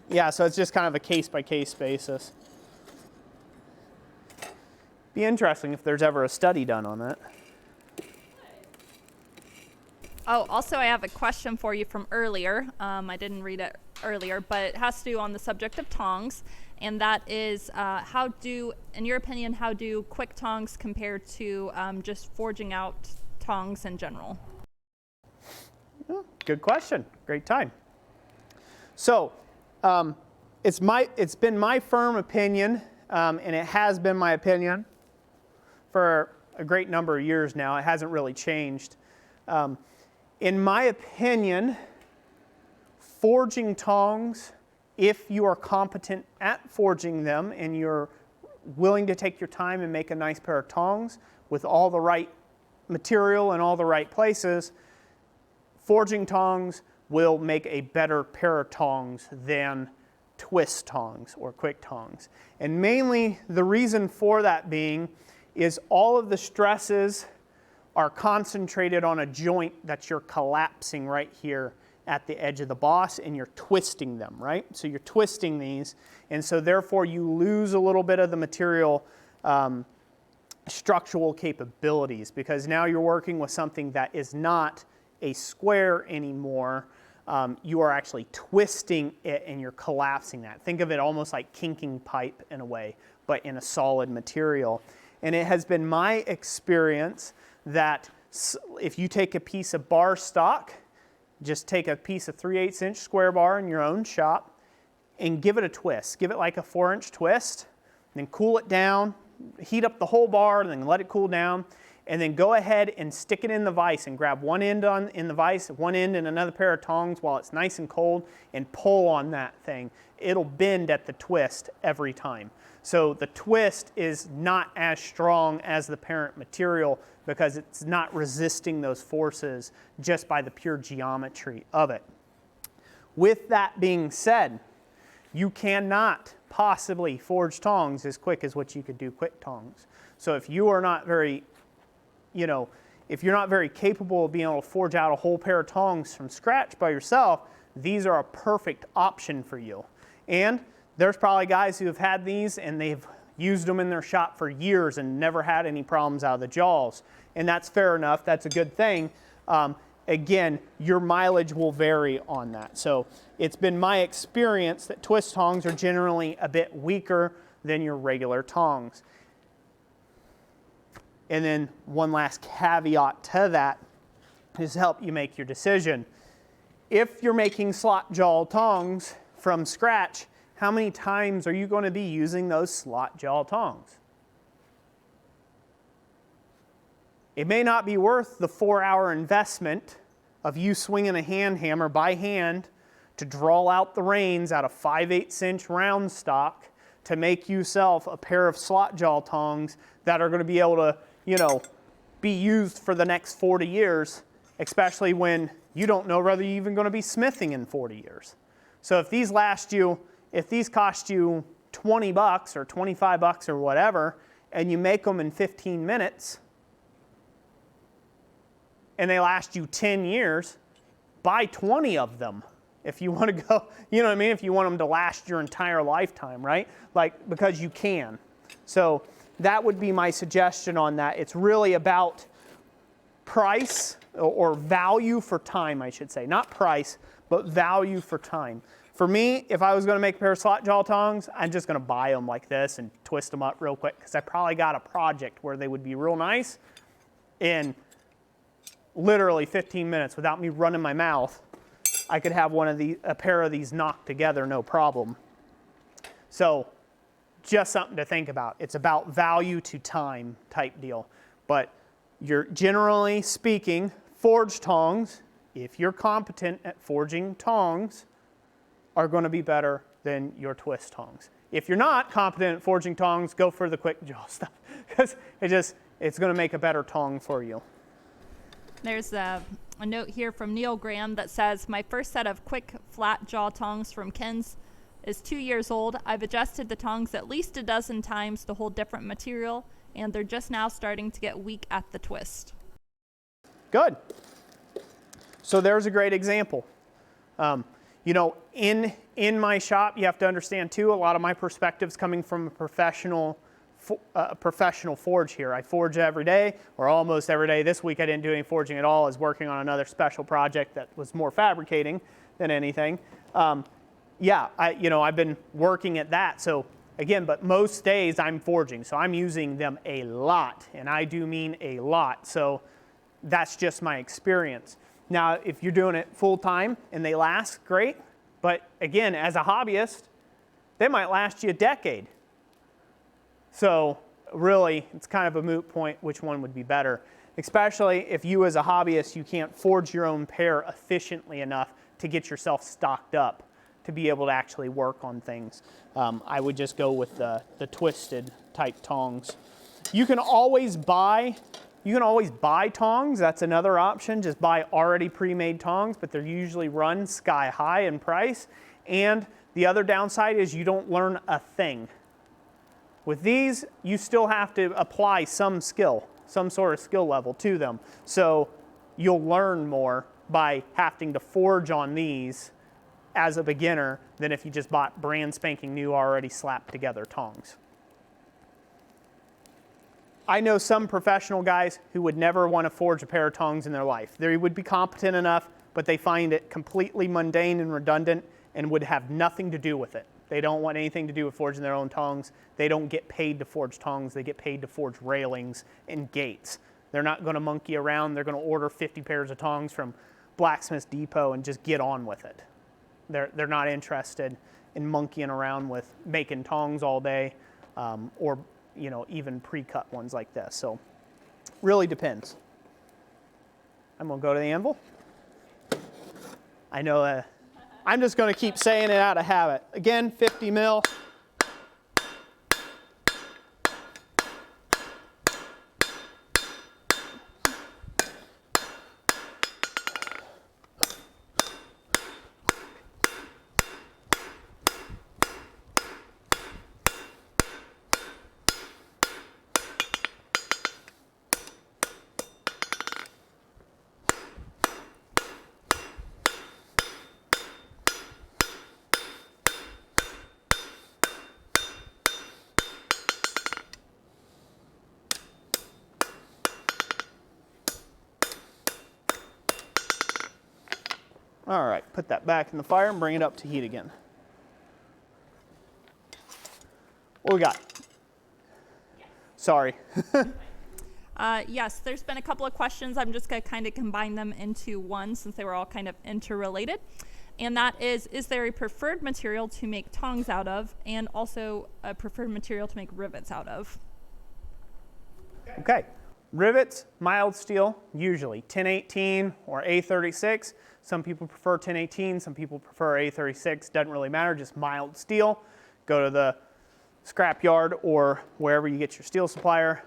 yeah, so it's just kind of a case-by-case basis. Be interesting if there's ever a study done on that. Oh, also I have a question for you from earlier. I didn't read it earlier, but it has to do on the subject of tongs. And that is, in your opinion, how do quick tongs compare to just forging out tongs in general? Good question. Great time. So, it's been my firm opinion, and it has been my opinion for a great number of years now. It hasn't really changed. In my opinion, forging tongs, if you are competent at forging them and you're willing to take your time and make a nice pair of tongs with all the right material in all the right places, forging tongs will make a better pair of tongs than twist tongs or quick tongs. And mainly the reason for that being is all of the stresses are concentrated on a joint that you're collapsing right here at the edge of the boss, and you're twisting them, right? So you're twisting these, and so therefore you lose a little bit of the material structural capabilities, because now you're working with something that is not a square anymore. You are actually twisting it and you're collapsing that. Think of it almost like kinking pipe in a way, but in a solid material. And it has been my experience that if you take a piece of bar stock, just take a piece of 3/8 inch square bar in your own shop and give it a twist. Give it like a 4-inch twist, then cool it down, heat up the whole bar, and then let it cool down, and then go ahead and stick it in the vise and grab one end in the vise, one end in another pair of tongs while it's nice and cold, and pull on that thing. It'll bend at the twist every time. So the twist is not as strong as the parent material because it's not resisting those forces just by the pure geometry of it. With that being said, you cannot possibly forge tongs as quick as what you could do quick tongs. So if you are not very, if you're not very capable of being able to forge out a whole pair of tongs from scratch by yourself, these are a perfect option for you. And there's probably guys who have had these and they've used them in their shop for years and never had any problems out of the jaws. And that's fair enough. That's a good thing. Again, your mileage will vary on that. So it's been my experience that twist tongs are generally a bit weaker than your regular tongs. And then one last caveat to that is to help you make your decision. If you're making slot jaw tongs from scratch, how many times are you going to be using those slot jaw tongs? It may not be worth the 4-hour investment of you swinging a hand hammer by hand to draw out the reins out of 5/8 inch round stock to make yourself a pair of slot jaw tongs that are going to be able to, be used for the next 40 years, especially when you don't know whether you're even going to be smithing in 40 years. So if these cost you $20 or $25 or whatever, and you make them in 15 minutes, and they last you 10 years, buy 20 of them if you want to go, if you want them to last your entire lifetime, right? Because you can. So that would be my suggestion on that. It's really about price or value for time, I should say. Not price, but value for time. For me, if I was going to make a pair of slot jaw tongs, I'm just going to buy them like this and twist them up real quick, because I probably got a project where they would be real nice in literally 15 minutes without me running my mouth. I could have a pair of these knocked together, no problem. So just something to think about. It's about value to time type deal. But you're generally speaking, forged tongs, if you're competent at forging tongs, are going to be better than your twist tongs. If you're not competent at forging tongs, go for the quick jaw stuff, because it's going to make a better tong for you. There's a note here from Neil Graham that says, my first set of quick flat jaw tongs from Ken's is 2 years old. I've adjusted the tongs at least a dozen times to hold different material, and they're just now starting to get weak at the twist. Good. So there's a great example. You know, in my shop, you have to understand too, a lot of my perspective's coming from a professional forge here. I forge every day, or almost every day. This week I didn't do any forging at all. I was working on another special project that was more fabricating than anything. Yeah, I've been working at that. So again, but most days I'm forging, so I'm using them a lot, and I do mean a lot. So that's just my experience. Now, if you're doing it full time and they last, great. But again, as a hobbyist, they might last you a decade. So really, it's kind of a moot point which one would be better, especially if you as a hobbyist, you can't forge your own pair efficiently enough to get yourself stocked up to be able to actually work on things. I would just go with the twisted type tongs. You can always buy tongs. That's another option. Just buy already pre-made tongs, but they're usually run sky high in price. And the other downside is you don't learn a thing. With these, you still have to apply some skill, some sort of skill level to them. So you'll learn more by having to forge on these as a beginner than if you just bought brand spanking new, already slapped together tongs. I know some professional guys who would never want to forge a pair of tongs in their life. They would be competent enough, but they find it completely mundane and redundant and would have nothing to do with it. They don't want anything to do with forging their own tongs. They don't get paid to forge tongs. They get paid to forge railings and gates. They're not going to monkey around. They're going to order 50 pairs of tongs from Blacksmith Depot and just get on with it. They're not interested in monkeying around with making tongs all day, or even pre-cut ones like this. So really depends. I'm going to go to the anvil. I know I'm just going to keep saying it out of habit. Again, 50 mil. All right, put that back in the fire and bring it up to heat again. What we got? Sorry. Yes, there's been a couple of questions. I'm just going to kind of combine them into one since they were all kind of interrelated. And that is there a preferred material to make tongs out of, and also a preferred material to make rivets out of? Okay. Rivets, mild steel, usually 1018 or A36. Some people prefer 1018, some people prefer A36. Doesn't really matter, just mild steel. Go to the scrap yard or wherever you get your steel supplier,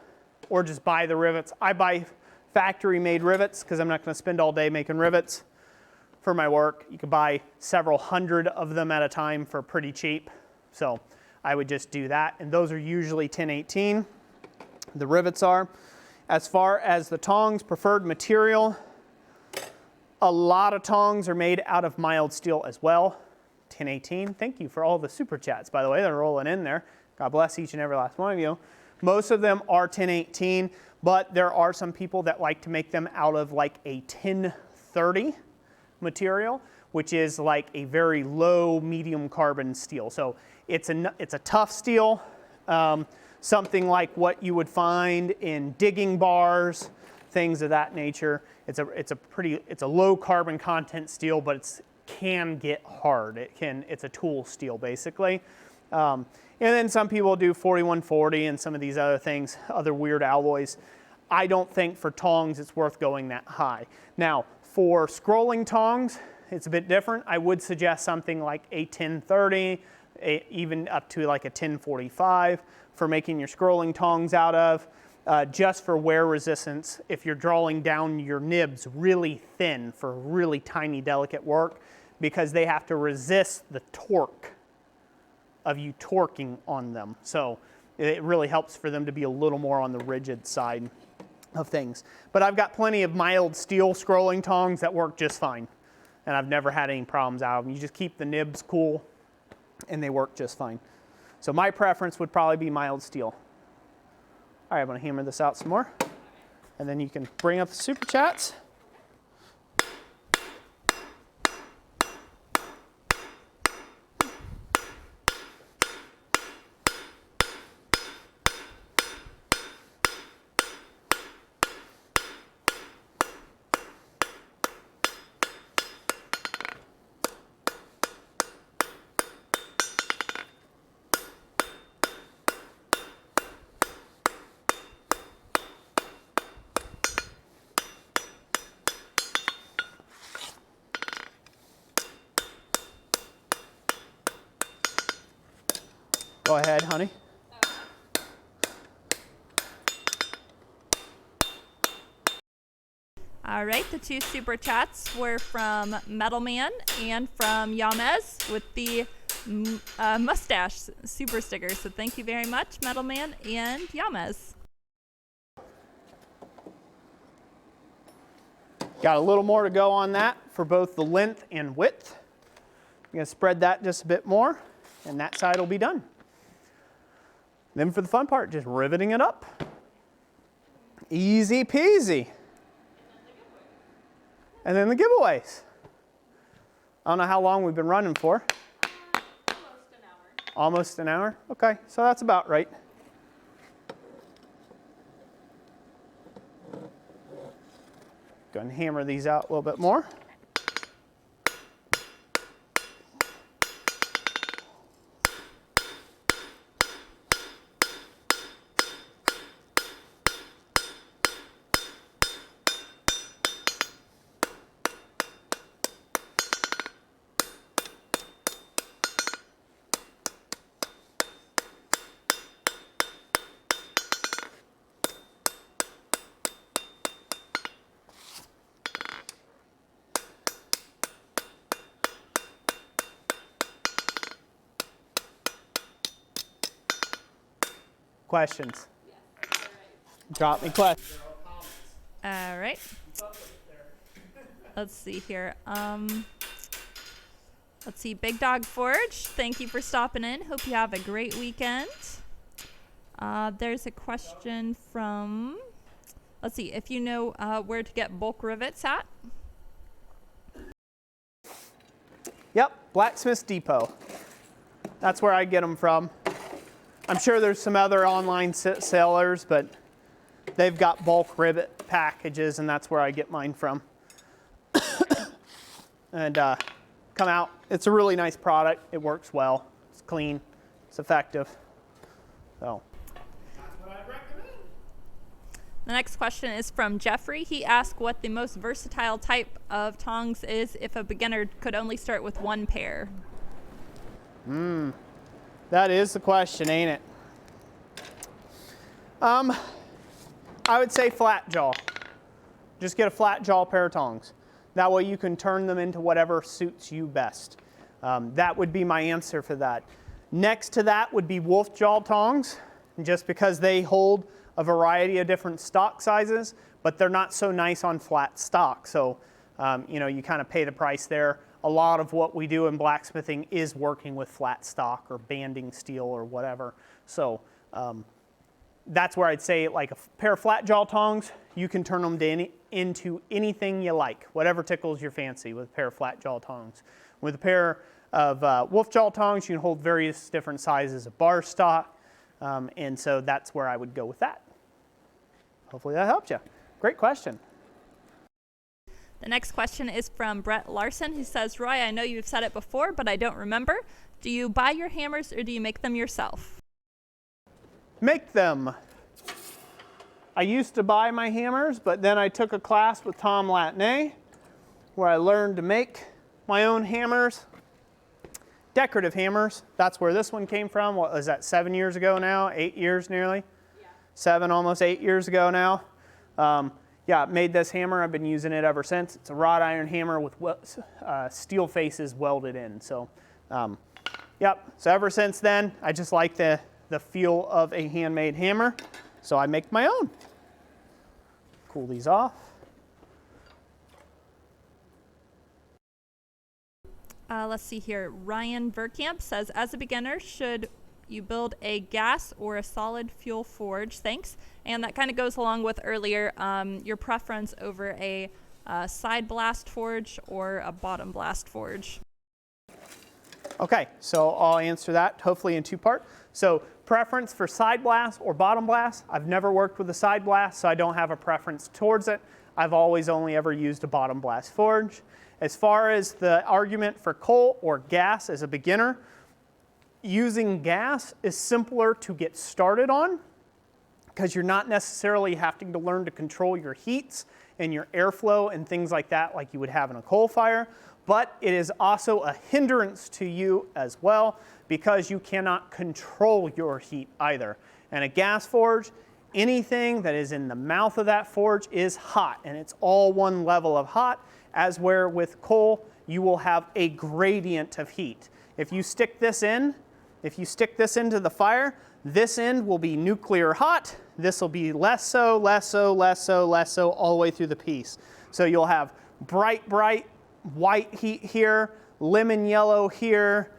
or just buy the rivets. I buy factory-made rivets because I'm not going to spend all day making rivets for my work. You can buy several hundred of them at a time for pretty cheap. So I would just do that, and those are usually 1018. The rivets are. As far as the tongs, preferred material, a lot of tongs are made out of mild steel as well. 1018. Thank you for all the super chats, by the way, that are rolling in there. God bless each and every last one of you. Most of them are 1018, but there are some people that like to make them out of like a 1030 material, which is like a very low medium carbon steel. So it's a tough steel, something like what you would find in digging bars, things of that nature. It's a low carbon content steel, but it can get hard. It's a tool steel basically. And then some people do 4140 and some of these other things, other weird alloys. I don't think for tongs it's worth going that high. Now, for scrolling tongs, it's a bit different. I would suggest something like a 1030, even up to like a 1045 for making your scrolling tongs out of, just for wear resistance. If you're drawing down your nibs really thin for really tiny, delicate work, because they have to resist the torque of you torquing on them. So it really helps for them to be a little more on the rigid side of things. But I've got plenty of mild steel scrolling tongs that work just fine. And I've never had any problems out of them. You just keep the nibs cool and they work just fine. So my preference would probably be mild steel. All right, I'm gonna hammer this out some more. And then you can bring up the super chats. Go ahead, honey. All right, the two super chats were from Metalman and from Yamez with the mustache super sticker. So thank you very much, Metalman and Yamez. Got a little more to go on that for both the length and width. I'm gonna spread that just a bit more, and that side will be done. Then for the fun part, just riveting it up. Easy peasy. And then the giveaways. I don't know how long we've been running for. Almost an hour. Almost an hour? Okay, so that's about right. Go ahead and hammer these out a little bit more. Questions? Yes. Drop me questions. All right. Let's see here. Let's see. Big Dog Forge, thank you for stopping in. Hope you have a great weekend. There's a question from, let's see, if you know where to get bulk rivets at. Yep, Blacksmith Depot. That's where I get them from. I'm sure there's some other online sellers, but they've got bulk rivet packages, and that's where I get mine from. And come out. It's a really nice product. It works well. It's clean. It's effective. So that's what I'd recommend. The next question is from Jeffrey. He asked what the most versatile type of tongs is if a beginner could only start with one pair. That is the question, ain't it? I would say flat jaw. Just get a flat jaw pair of tongs. That way you can turn them into whatever suits you best. That would be my answer for that. Next to that would be wolf jaw tongs, just because they hold a variety of different stock sizes, but they're not so nice on flat stock. So, you know, you kind of pay the price there. A lot of what we do in blacksmithing is working with flat stock or banding steel or whatever. So that's where I'd say, like a pair of flat jaw tongs, you can turn them to into anything you like, whatever tickles your fancy with a pair of flat jaw tongs. With a pair of wolf jaw tongs, you can hold various different sizes of bar stock, and so that's where I would go with that. Hopefully that helped you. Great question. The next question is from Brett Larson, who says, Roy, I know you've said it before, but I don't remember. Do you buy your hammers or do you make them yourself? Make them. I used to buy my hammers, but then I took a class with Tom Latney where I learned to make my own hammers, decorative hammers. That's where this one came from. What was that, 7 years ago now? 8 years nearly? Yeah. 7, almost 8 years ago now. Yeah, made this hammer. I've been using it ever since. It's a wrought iron hammer with steel faces welded in. So, yep. So ever since then, I just like the feel of a handmade hammer. So I make my own. Cool these off. Let's see here. Ryan Verkamp says, as a beginner, should you build a gas or a solid fuel forge? Thanks. And that kind of goes along with earlier, your preference over a side blast forge or a bottom blast forge. Okay, so I'll answer that hopefully in 2 parts. So preference for side blast or bottom blast. I've never worked with a side blast, so I don't have a preference towards it. I've always only ever used a bottom blast forge. As far as the argument for coal or gas as a beginner, using gas is simpler to get started on because you're not necessarily having to learn to control your heats and your airflow and things like that like you would have in a coal fire. But it is also a hindrance to you as well because you cannot control your heat either. And a gas forge, anything that is in the mouth of that forge is hot, and it's all one level of hot, as where with coal, you will have a gradient of heat. If you stick this into the fire, this end will be nuclear hot, this will be less so, less so, less so, less so, all the way through the piece. So you'll have bright white heat here, lemon yellow here,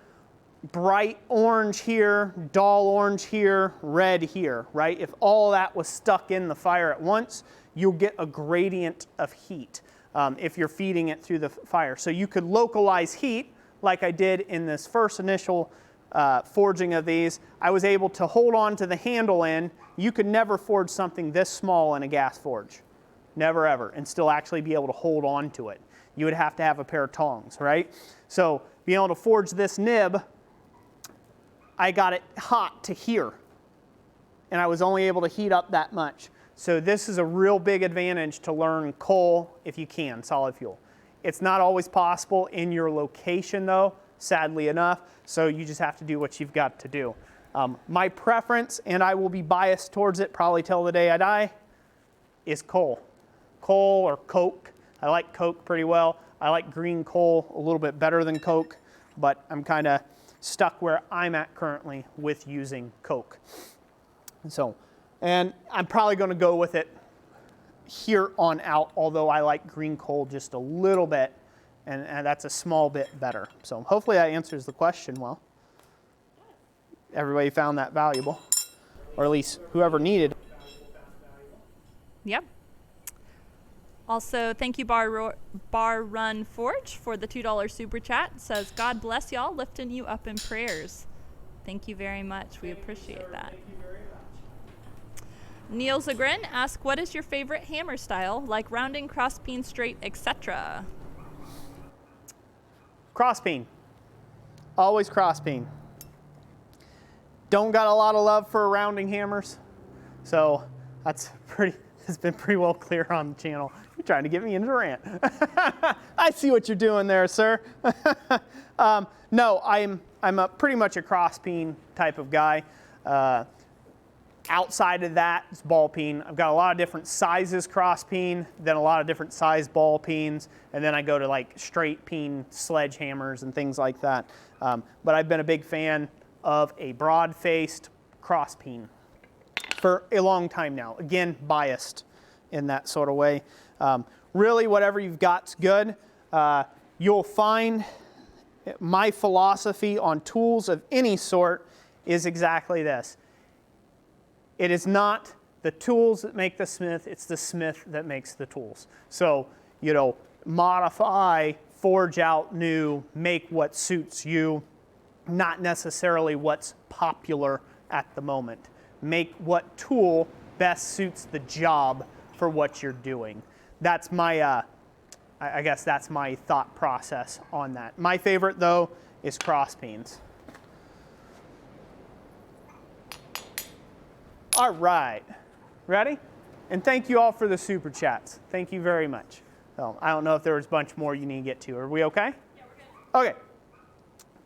bright orange here, dull orange here, red here, right? If all that was stuck in the fire at once, you'll get a gradient of heat if you're feeding it through the fire. So you could localize heat like I did in this first initial forging of these. I was able to hold on to the handle end. You could never forge something this small in a gas forge. Never ever, and still actually be able to hold on to it. You would have to have a pair of tongs, right? So being able to forge this nib, I got it hot to here, and I was only able to heat up that much. So this is a real big advantage to learn coal if you can, solid fuel. It's not always possible in your location though, sadly enough, so you just have to do what you've got to do. My preference, and I will be biased towards it probably till the day I die, is coal. Coal or coke. I like coke pretty well. I like green coal a little bit better than coke, but I'm kind of stuck where I'm at currently with using coke. And I'm probably going to go with it here on out, although I like green coal just a little bit, and that's a small bit better. So hopefully that answers the question well. Everybody found that valuable, or at least whoever needed. Yep. Also, thank you Bar Run Forge for the $2 super chat. It says, God bless y'all, lifting you up in prayers. Thank you very much. We appreciate that. Thank you very much. Neil Zagrin asks, what is your favorite hammer style, like rounding, cross peen, straight, etc.? Cross peen. Always cross peen. Don't got a lot of love for rounding hammers, so it's been pretty well clear on the channel. You're trying to get me into a rant. I see what you're doing there, sir. No, I'm pretty much a cross peen type of guy. Outside of that, it's ball peen. I've got a lot of different sizes cross peen, then a lot of different size ball peens, and then I go to like straight peen sledgehammers and things like that. But I've been a big fan of a broad-faced cross peen for a long time now. Again, biased in that sort of way. Really, whatever you've got's good. You'll find my philosophy on tools of any sort is exactly this. It is not the tools that make the smith, it's the smith that makes the tools. So, you know, modify, forge out new, make what suits you, not necessarily what's popular at the moment. Make what tool best suits the job for what you're doing. That's my, I guess that's my thought process on that. My favorite though is cross peenes. All right, ready? And thank you all for the super chats. Thank you very much. So I don't know if there was a bunch more you need to get to. Are we okay? Yeah, we're good. Okay.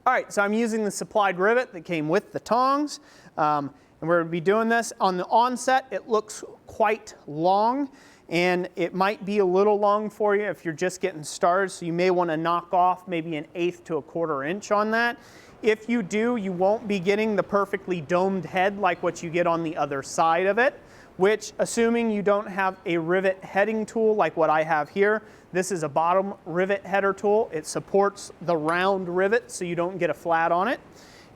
All right, so I'm using the supplied rivet that came with the tongs. And we're gonna be doing this. On the onset, it looks quite long, and it might be a little long for you if you're just getting started, so you may wanna knock off maybe 1/8 to 1/4 inch on that. If you do, you won't be getting the perfectly domed head like what you get on the other side of it, which, assuming you don't have a rivet heading tool like what I have here, this is a bottom rivet header tool. It supports the round rivet so you don't get a flat on it.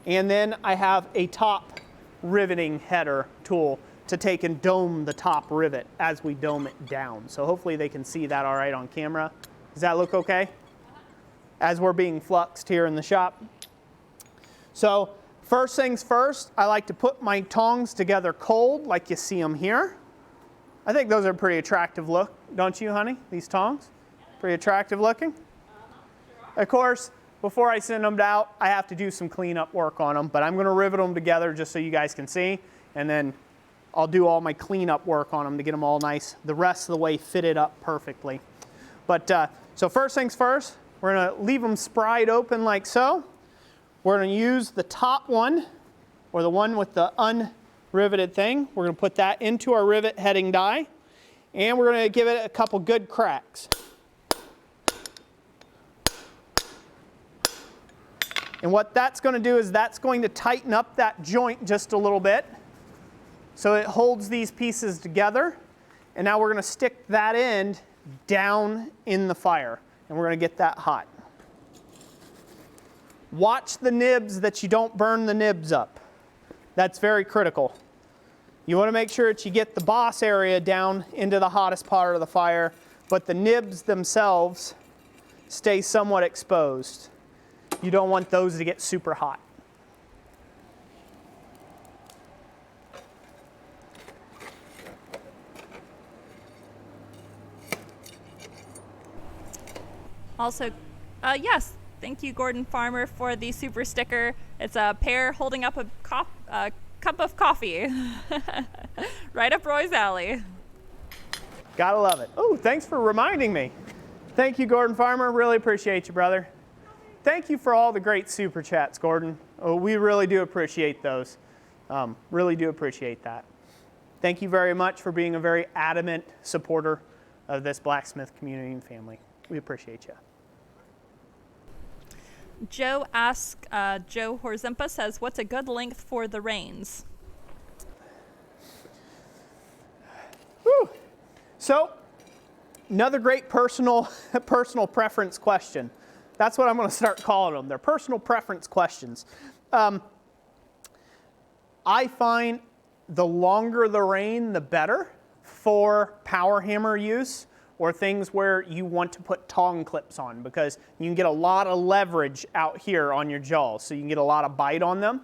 And then I have a top riveting header tool to take and dome the top rivet as we dome it down. So hopefully they can see that all right on camera. Does that look okay? As we're being fluxed here in the shop. So first things first, I like to put my tongs together cold like you see them here. I think those are pretty attractive look, don't you, honey? These tongs? Pretty attractive looking? Of course, before I send them out, I have to do some cleanup work on them, but I'm going to rivet them together just so you guys can see, and then I'll do all my cleanup work on them to get them all nice, the rest of the way fitted up perfectly. But so first things first, we're going to leave them spried open like so. We're going to use the top one, or the one with the unriveted thing. We're going to put that into our rivet heading die, and we're going to give it a couple good cracks. And what that's going to do is that's going to tighten up that joint just a little bit, so it holds these pieces together. And now we're going to stick that end down in the fire, and we're going to get that hot. Watch the nibs that you don't burn the nibs up. That's very critical. You want to make sure that you get the boss area down into the hottest part of the fire, but the nibs themselves stay somewhat exposed. You don't want those to get super hot. Also, yes, thank you, Gordon Farmer, for the super sticker. It's a pear holding up a cup of coffee. Right up Roy's alley. Gotta love it. Oh, thanks for reminding me. Thank you, Gordon Farmer. Really appreciate you, brother. Thank you for all the great super chats, Gordon. Oh, we really do appreciate those. Really do appreciate that. Thank you very much for being a very adamant supporter of this blacksmith community and family. We appreciate you. Joe asks, Joe Horzimpa says, what's a good length for the reins? Whew. So, another great personal preference question. That's what I'm going to start calling them. They're personal preference questions. I find the longer the rein, the better for power hammer use, or things where you want to put tong clips on, because you can get a lot of leverage out here on your jaws, so you can get a lot of bite on them.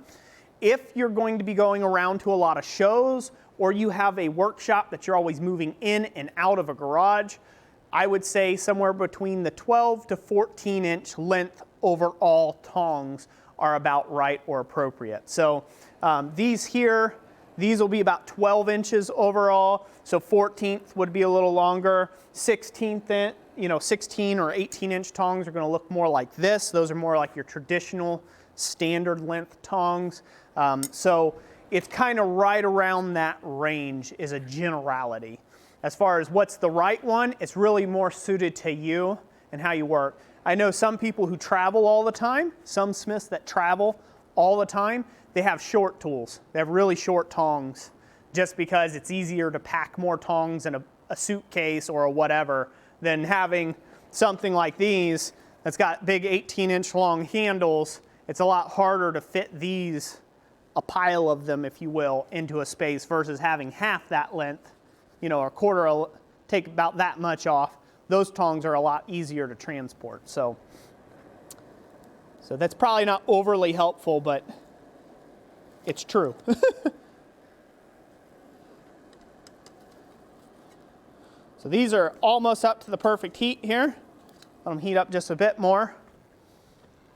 If you're going to be going around to a lot of shows, or you have a workshop that you're always moving in and out of a garage, I would say somewhere between the 12 to 14 inch length overall tongs are about right or appropriate. So these here, these will be about 12 inches overall, so 14th would be a little longer. 16th, 16 or 18 inch tongs are going to look more like this. Those are more like your traditional standard length tongs. So it's kind of right around that range is a generality. As far as what's the right one, it's really more suited to you and how you work. I know some people who travel all the time, some smiths that travel all the time, they have short tools. They have really short tongs just because it's easier to pack more tongs in a suitcase or a whatever than having something like these that's got big 18-inch long handles. It's a lot harder to fit these a pile of them, if you will, into a space versus having half that length, you know, a quarter, take about that much off. Those tongs are a lot easier to transport. So that's probably not overly helpful, but it's true. So these are almost up to the perfect heat here. Let them heat up just a bit more.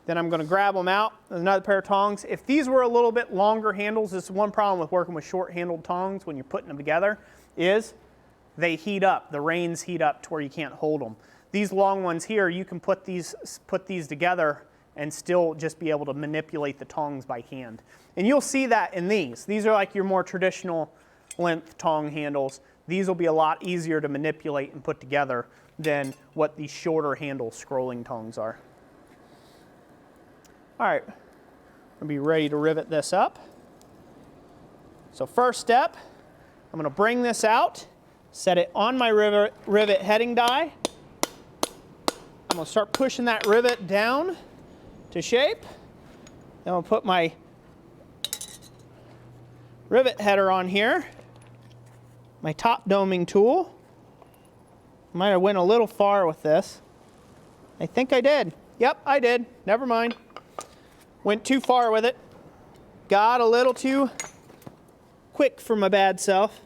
Then I'm going to grab them out with another pair of tongs. If these were a little bit longer handles, this is one problem with working with short-handled tongs when you're putting them together, is they heat up. The reins heat up to where you can't hold them. These long ones here, you can put these together and still just be able to manipulate the tongs by hand. And you'll see that in these. These are like your more traditional length tong handles. These will be a lot easier to manipulate and put together than what these shorter handle scrolling tongs are. All right, I'll be ready to rivet this up. So first step, I'm going to bring this out, set it on my rivet heading die. I'm going to start pushing that rivet down to shape. Then I'll put my rivet header on here, my top doming tool. Might have went a little far with this. I think I did. Yep, I did. Never mind. Went too far with it. Got a little too quick for my bad self.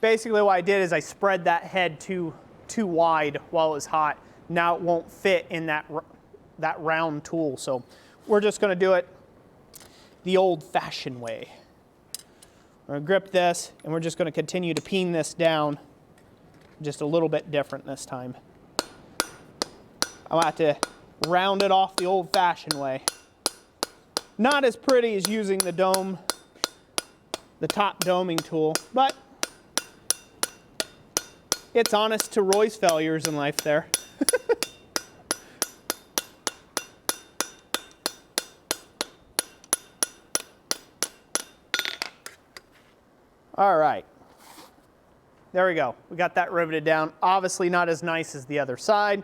Basically what I did is I spread that head too wide while it was hot. Now it won't fit in that round tool. So we're just going to do it the old-fashioned way. We're going to grip this and we're just going to continue to peen this down just a little bit different this time. I'll have to round it off the old-fashioned way. Not as pretty as using the top doming tool, but it's honest to Roy's failures in life there. All right, there we go. We got that riveted down. Obviously not as nice as the other side,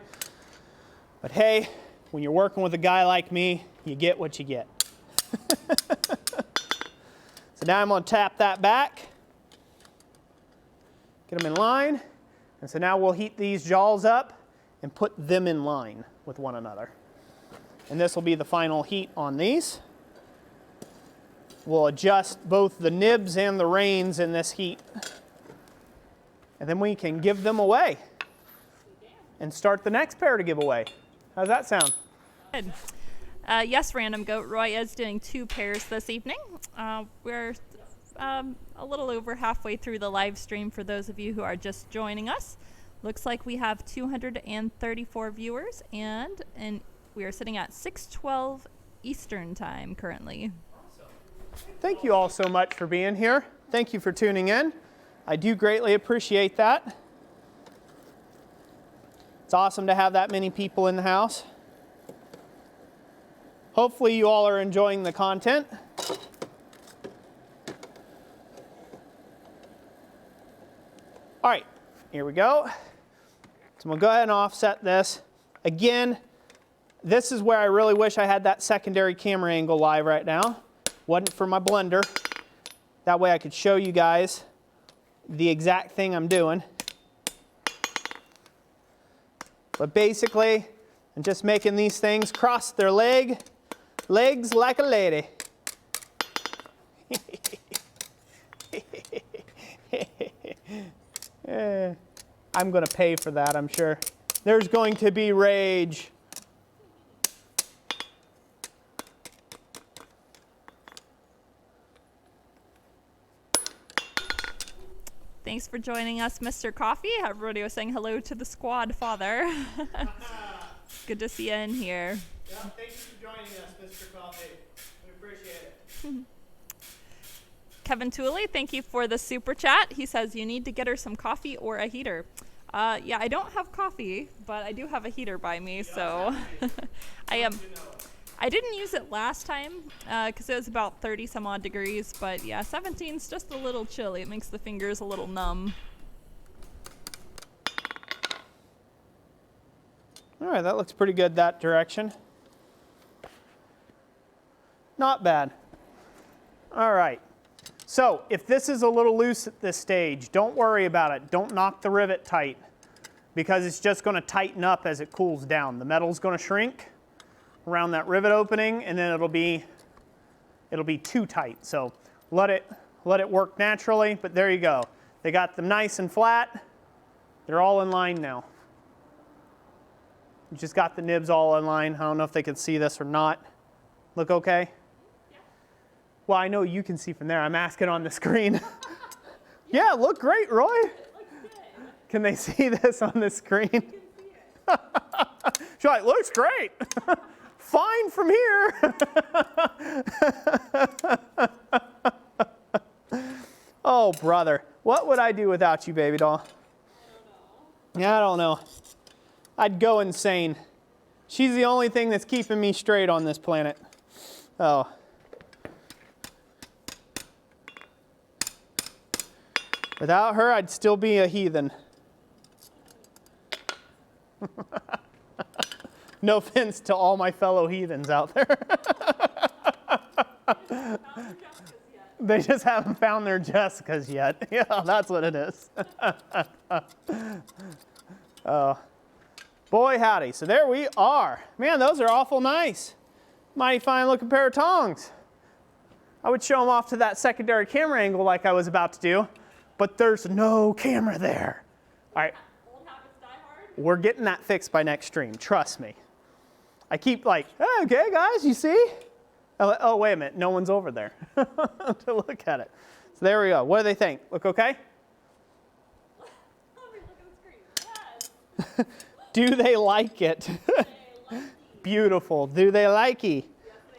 but hey, when you're working with a guy like me, you get what you get. So now I'm going to tap that back, get them in line, and so now we'll heat these jaws up and put them in line with one another. And this will be the final heat on these. We'll adjust both the nibs and the reins in this heat. And then we can give them away and start the next pair to give away. How's that sound? Good. Yes, Random Goat, Roy is doing 2 pairs this evening. We're a little over halfway through the live stream for those of you who are just joining us. Looks like we have 234 viewers, and we are sitting at 6:12 Eastern time currently. Thank you all so much for being here. Thank you for tuning in. I do greatly appreciate that. It's awesome to have that many people in the house. Hopefully you all are enjoying the content. All right, here we go. So I'm going to go ahead and offset this. Again, this is where I really wish I had that secondary camera angle live right now. Wasn't for my blender. That way I could show you guys the exact thing I'm doing. But basically, I'm just making these things cross their legs like a lady. I'm going to pay for that, I'm sure. There's going to be rage. Thanks for joining us, Mr. Coffee. Everybody was saying hello to the squad father. Good to see you in here. Yeah, thank you for joining us, Mr. Coffee. We appreciate it. Kevin Tooley, thank you for the super chat. He says you need to get her some coffee or a heater. Yeah, I don't have coffee, but I do have a heater by me, so I didn't use it last time because it was about 30 some odd degrees, but yeah, 17 is just a little chilly. It makes the fingers a little numb. All right, that looks pretty good that direction. not bad. All right. So if this is a little loose at this stage, don't worry about it. Don't knock the rivet tight because it's just going to tighten up as it cools down. The metal's going to shrink around that rivet opening, and then it'll be too tight. So let it work naturally, but there you go. They got them nice and flat. They're all in line now. You just got the nibs all in line. I don't know if they can see this or not. Look okay? Yeah. Well, I know you can see from there. I'm asking on the screen. Yeah, look great, Roy. It looks good. Can they see this on the screen? You can see it. She's like, looks great. Fine from here. Oh, brother. What would I do without you, baby doll? I don't know. Yeah, I don't know. I'd go insane. She's the only thing that's keeping me straight on this planet. Oh. Without her, I'd still be a heathen. No offense to all my fellow heathens out there. They just haven't found their Jessicas yet. Yeah, that's what it is. Oh, boy howdy. So there we are. Man, those are awful nice. Mighty fine looking pair of tongs. I would show them off to that secondary camera angle like I was about to do, but there's no camera there. All right. Old habits die hard. We're getting that fixed by next stream. Trust me. I keep like, hey, okay, guys, you see? Oh, wait a minute. No one's over there to look at it. So there we go. What do they think? Look okay? Let me look at the screen. Yes. Do they like it? Beautiful. Do they likey?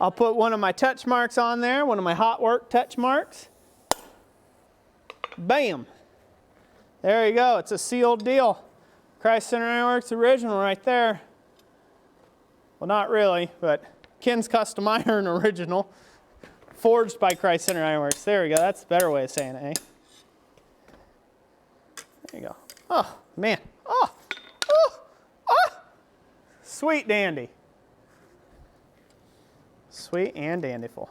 I'll put one of my touch marks on there, one of my hot work touch marks. Bam. There you go. It's a sealed deal. Christ Center Ironworks original right there. Well, not really, but Ken's Custom Iron original. Forged by Christ Center Ironworks. There we go. That's a better way of saying it, eh? There you go. Oh, man. Oh. Sweet dandy. Sweet and dandyful.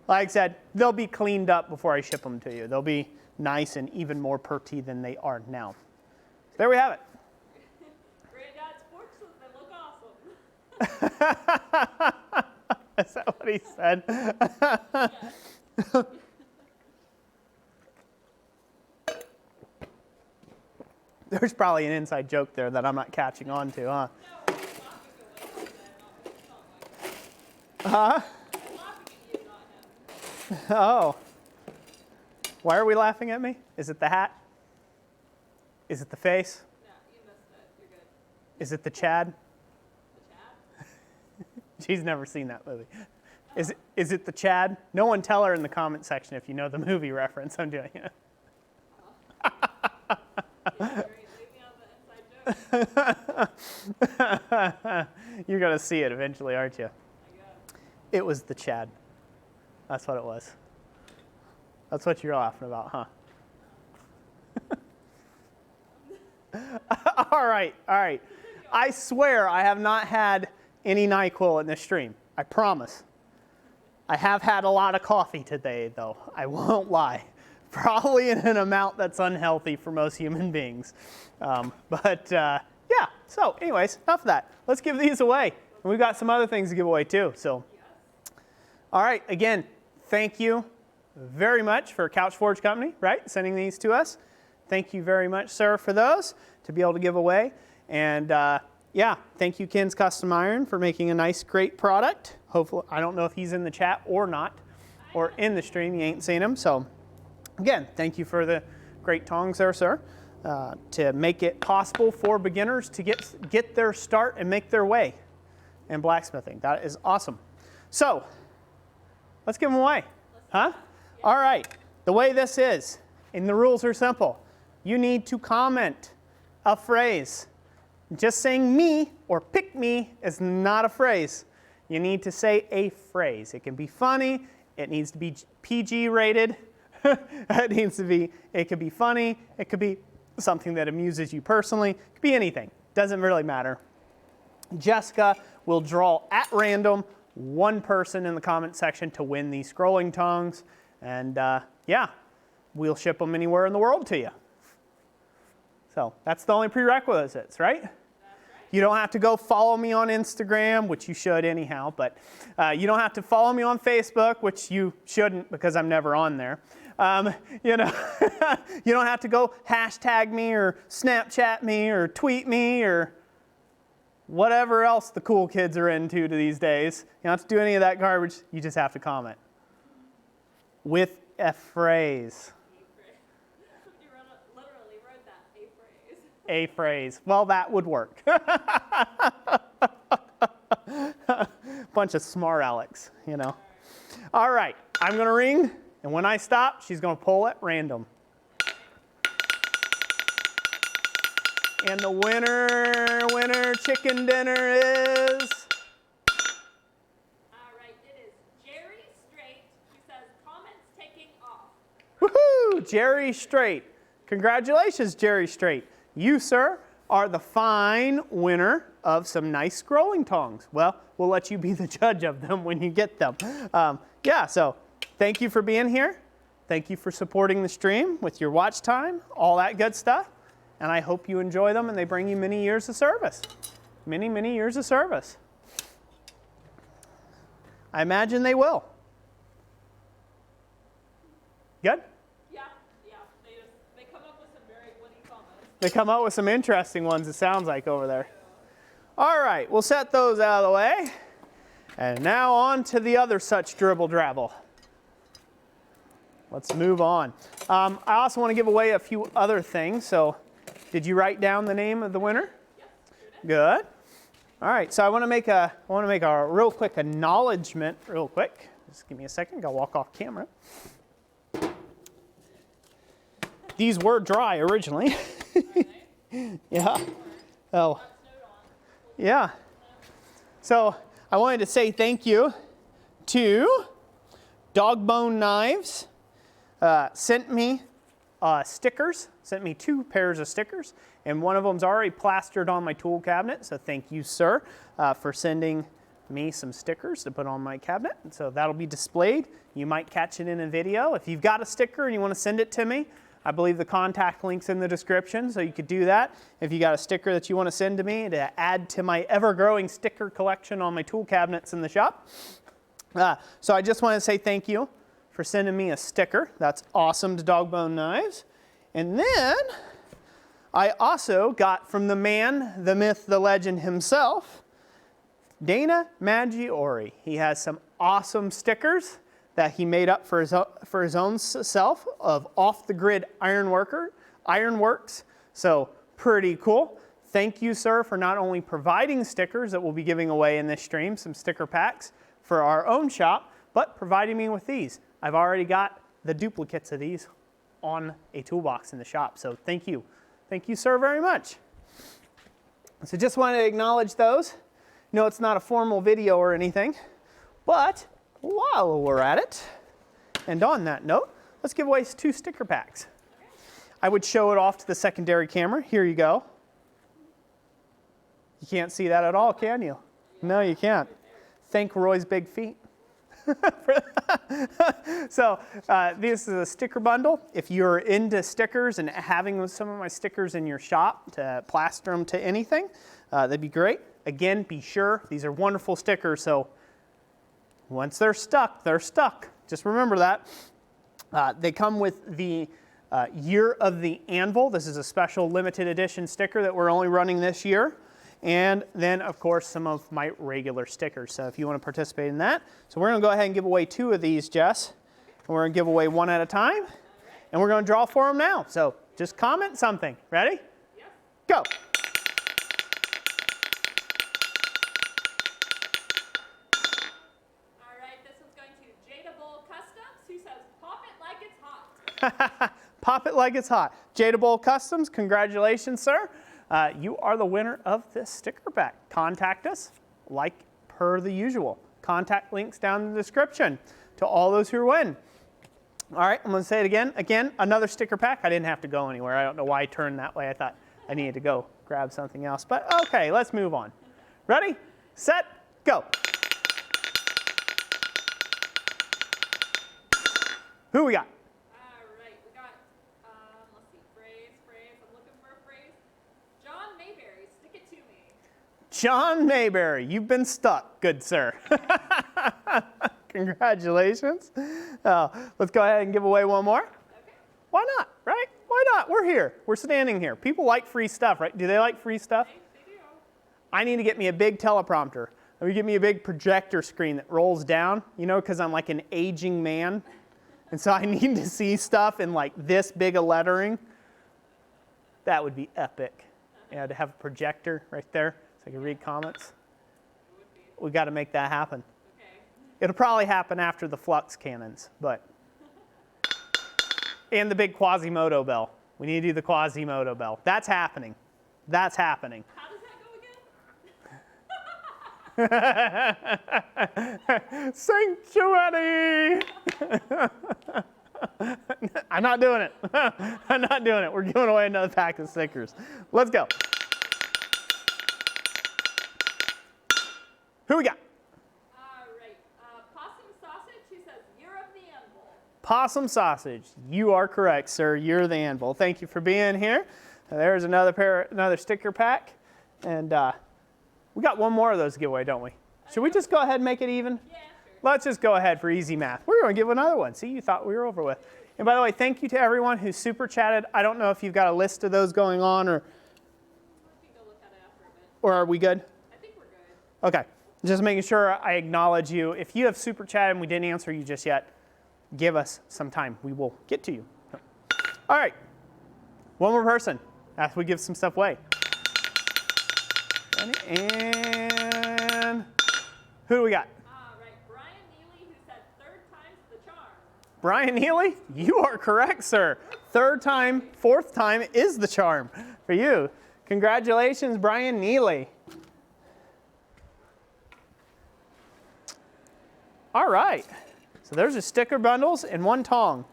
Like I said, they'll be cleaned up before I ship them to you. They'll be nice and even more pretty than they are now. There we have it. Granddad's forks, they look awesome. Is that what he said? Yes. There's probably an inside joke there that I'm not catching on to, huh? Huh? Oh. Why are we laughing at me? Is it the hat? Is it the face? No, you missed it. You're good. Is it the Chad? The chat? She's never seen that movie. Is it the Chad? No one tell her in the comment section if you know the movie reference I'm doing it. You're going to see it eventually, aren't you? It was the Chad. That's what it was. That's what you're laughing about, huh? All right. I swear I have not had any NyQuil in this stream. I promise. I have had a lot of coffee today, though. I won't lie. Probably in an amount that's unhealthy for most human beings. Yeah, so anyways, enough of that. Let's give these away. And we've got some other things to give away too. So, all right, again, thank you very much for Couch Forge Company, right, sending these to us. Thank you very much, sir, for those to be able to give away. And yeah, thank you, Ken's Custom Iron, for making a nice, great product. Hopefully, I don't know if he's in the chat or not, or in the stream. You ain't seen him. So, again, thank you for the great tongs there, sir, to make it possible for beginners to get their start and make their way in blacksmithing. That is awesome. So, let's give them away. Huh? All right. The way this is, and the rules are simple. You need to comment a phrase. Just saying me or pick me is not a phrase. You need to say a phrase. It can be funny. It needs to be PG rated. It could be funny. It could be something that amuses you personally. It could be anything. Doesn't really matter. Jessica will draw at random one person in the comment section to win these scrolling tongs. And yeah, we'll ship them anywhere in the world to you. So that's the only prerequisites, right? You don't have to go follow me on Instagram, which you should anyhow, but you don't have to follow me on Facebook, which you shouldn't because I'm never on there. You know, you don't have to go hashtag me or Snapchat me or tweet me or whatever else the cool kids are into these days. You don't have to do any of that garbage. You just have to comment with a phrase. You literally wrote that, a phrase. A phrase. Well, that would work. Bunch of smart Alex, you know. All right, I'm going to ring, and when I stop, she's going to pull at random. And the winner chicken dinner is... All right, it is Jerry Straight, who says, comments taking off. Woohoo! Jerry Straight. Congratulations, Jerry Straight. You, sir, are the fine winner of some nice scrolling tongs. Well, we'll let you be the judge of them when you get them. Yeah, so thank you for being here. Thank you for supporting the stream with your watch time, all that good stuff. And I hope you enjoy them and they bring you many years of service. Many, many years of service. I imagine they will. Good? Yeah. They come up with some very witty comments. They come up with some interesting ones, it sounds like, over there. All right, we'll set those out of the way. And now on to the other such dribble drabble. Let's move on. I also want to give away a few other things. So did you write down the name of the winner? Yes, sure did. Good. All right, so I want to make a real quick acknowledgement real quick. Just give me a second, gotta walk off camera. These were dry originally. Yeah. Oh. Yeah. So I wanted to say thank you to Dogbone Knives. Sent me stickers, sent me 2 pairs of stickers, and one of them's already plastered on my tool cabinet. So thank you, sir, for sending me some stickers to put on my cabinet. And so that'll be displayed. You might catch it in a video. If you've got a sticker and you want to send it to me, I believe the contact link's in the description, so you could do that. If you got a sticker that you want to send to me to add to my ever-growing sticker collection on my tool cabinets in the shop. So I just want to say thank you for sending me a sticker. That's awesome, to Dogbone Knives. And then I also got from the man, the myth, the legend himself, Dana Maggiore. He has some awesome stickers that he made up for his own self of off-the-grid Ironworks. So pretty cool. Thank you, sir, for not only providing stickers that we'll be giving away in this stream, some sticker packs for our own shop, but providing me with these. I've already got the duplicates of these on a toolbox in the shop. So thank you. Thank you, sir, very much. So just wanted to acknowledge those. No, it's not a formal video or anything, but while we're at it, and on that note, let's give away 2 sticker packs. I would show it off to the secondary camera. Here you go. You can't see that at all, can you? No, you can't. Thank Roy's big feet. So this is a sticker bundle. If you're into stickers and having some of my stickers in your shop to plaster them to anything, that'd be great. Again, be sure, these are wonderful stickers, so once they're stuck, they're stuck. Just remember that. They come with the Year of the Anvil. This is a special limited edition sticker that we're only running this year. And then, of course, some of my regular stickers. So if you want to participate in that. So we're going to go ahead and give away 2 of these, Jess. And we're going to give away 1 at a time. And we're going to draw for them now. So just comment something. Ready? Yep. Go. All right, this one's going to Jada Bowl Customs, who says, pop it like it's hot. Pop it like it's hot. Jada Bowl Customs, congratulations, sir. You are the winner of this sticker pack. Contact us like per the usual. Contact links down in the description to all those who win. All right, I'm going to say it again. Again, another sticker pack. I didn't have to go anywhere. I don't know why I turned that way. I thought I needed to go grab something else. But okay, let's move on. Ready, set, go. Who we got? All right, we got, let's see, phrase. I'm looking for a phrase. John Mayberry, stick it to me. John Mayberry, you've been stuck, good sir. Congratulations. Let's go ahead and give away one more. Okay. Why not, right? Why not? We're here. We're standing here. People like free stuff, right? Do they like free stuff? They do. I need to get me a big teleprompter. Let me get me a big projector screen that rolls down, you know, because I'm like an aging man. And so I need to see stuff in like this big a lettering. That would be epic. Yeah, to have a projector right there so I can read comments. We got to make that happen. Okay. It'll probably happen after the flux cannons, but. And the big Quasimodo bell. We need to do the Quasimodo bell. That's happening. That's happening. How does that go again? Sanctuary! I'm not doing it. I'm not doing it. We're giving away another pack of stickers. Let's go. Who we got? All right. Possum Sausage, who says, "You're of the anvil." Possum Sausage. You are correct, sir. You're the anvil. Thank you for being here. There's another sticker pack. And we got one more of those to give away, don't we? Should we just go ahead and make it even? Yeah, sure. Let's just go ahead for easy math. We're going to give another one. See, you thought we were over with. And by the way, thank you to everyone who super chatted. I don't know if you've got a list of those going on We can go look at it after a bit. or are we good? I think we're good. Okay. Just making sure I acknowledge you. If you have super chatted and we didn't answer you just yet, give us some time. We will get to you. All right. One more person after we give some stuff away. And who do we got? All right. Brian Neely, who said, "Third time's the charm." Brian Neely, you are correct, sir. Third time, fourth time is the charm for you. Congratulations, Brian Neely. All right. So there's your sticker bundles and one tong.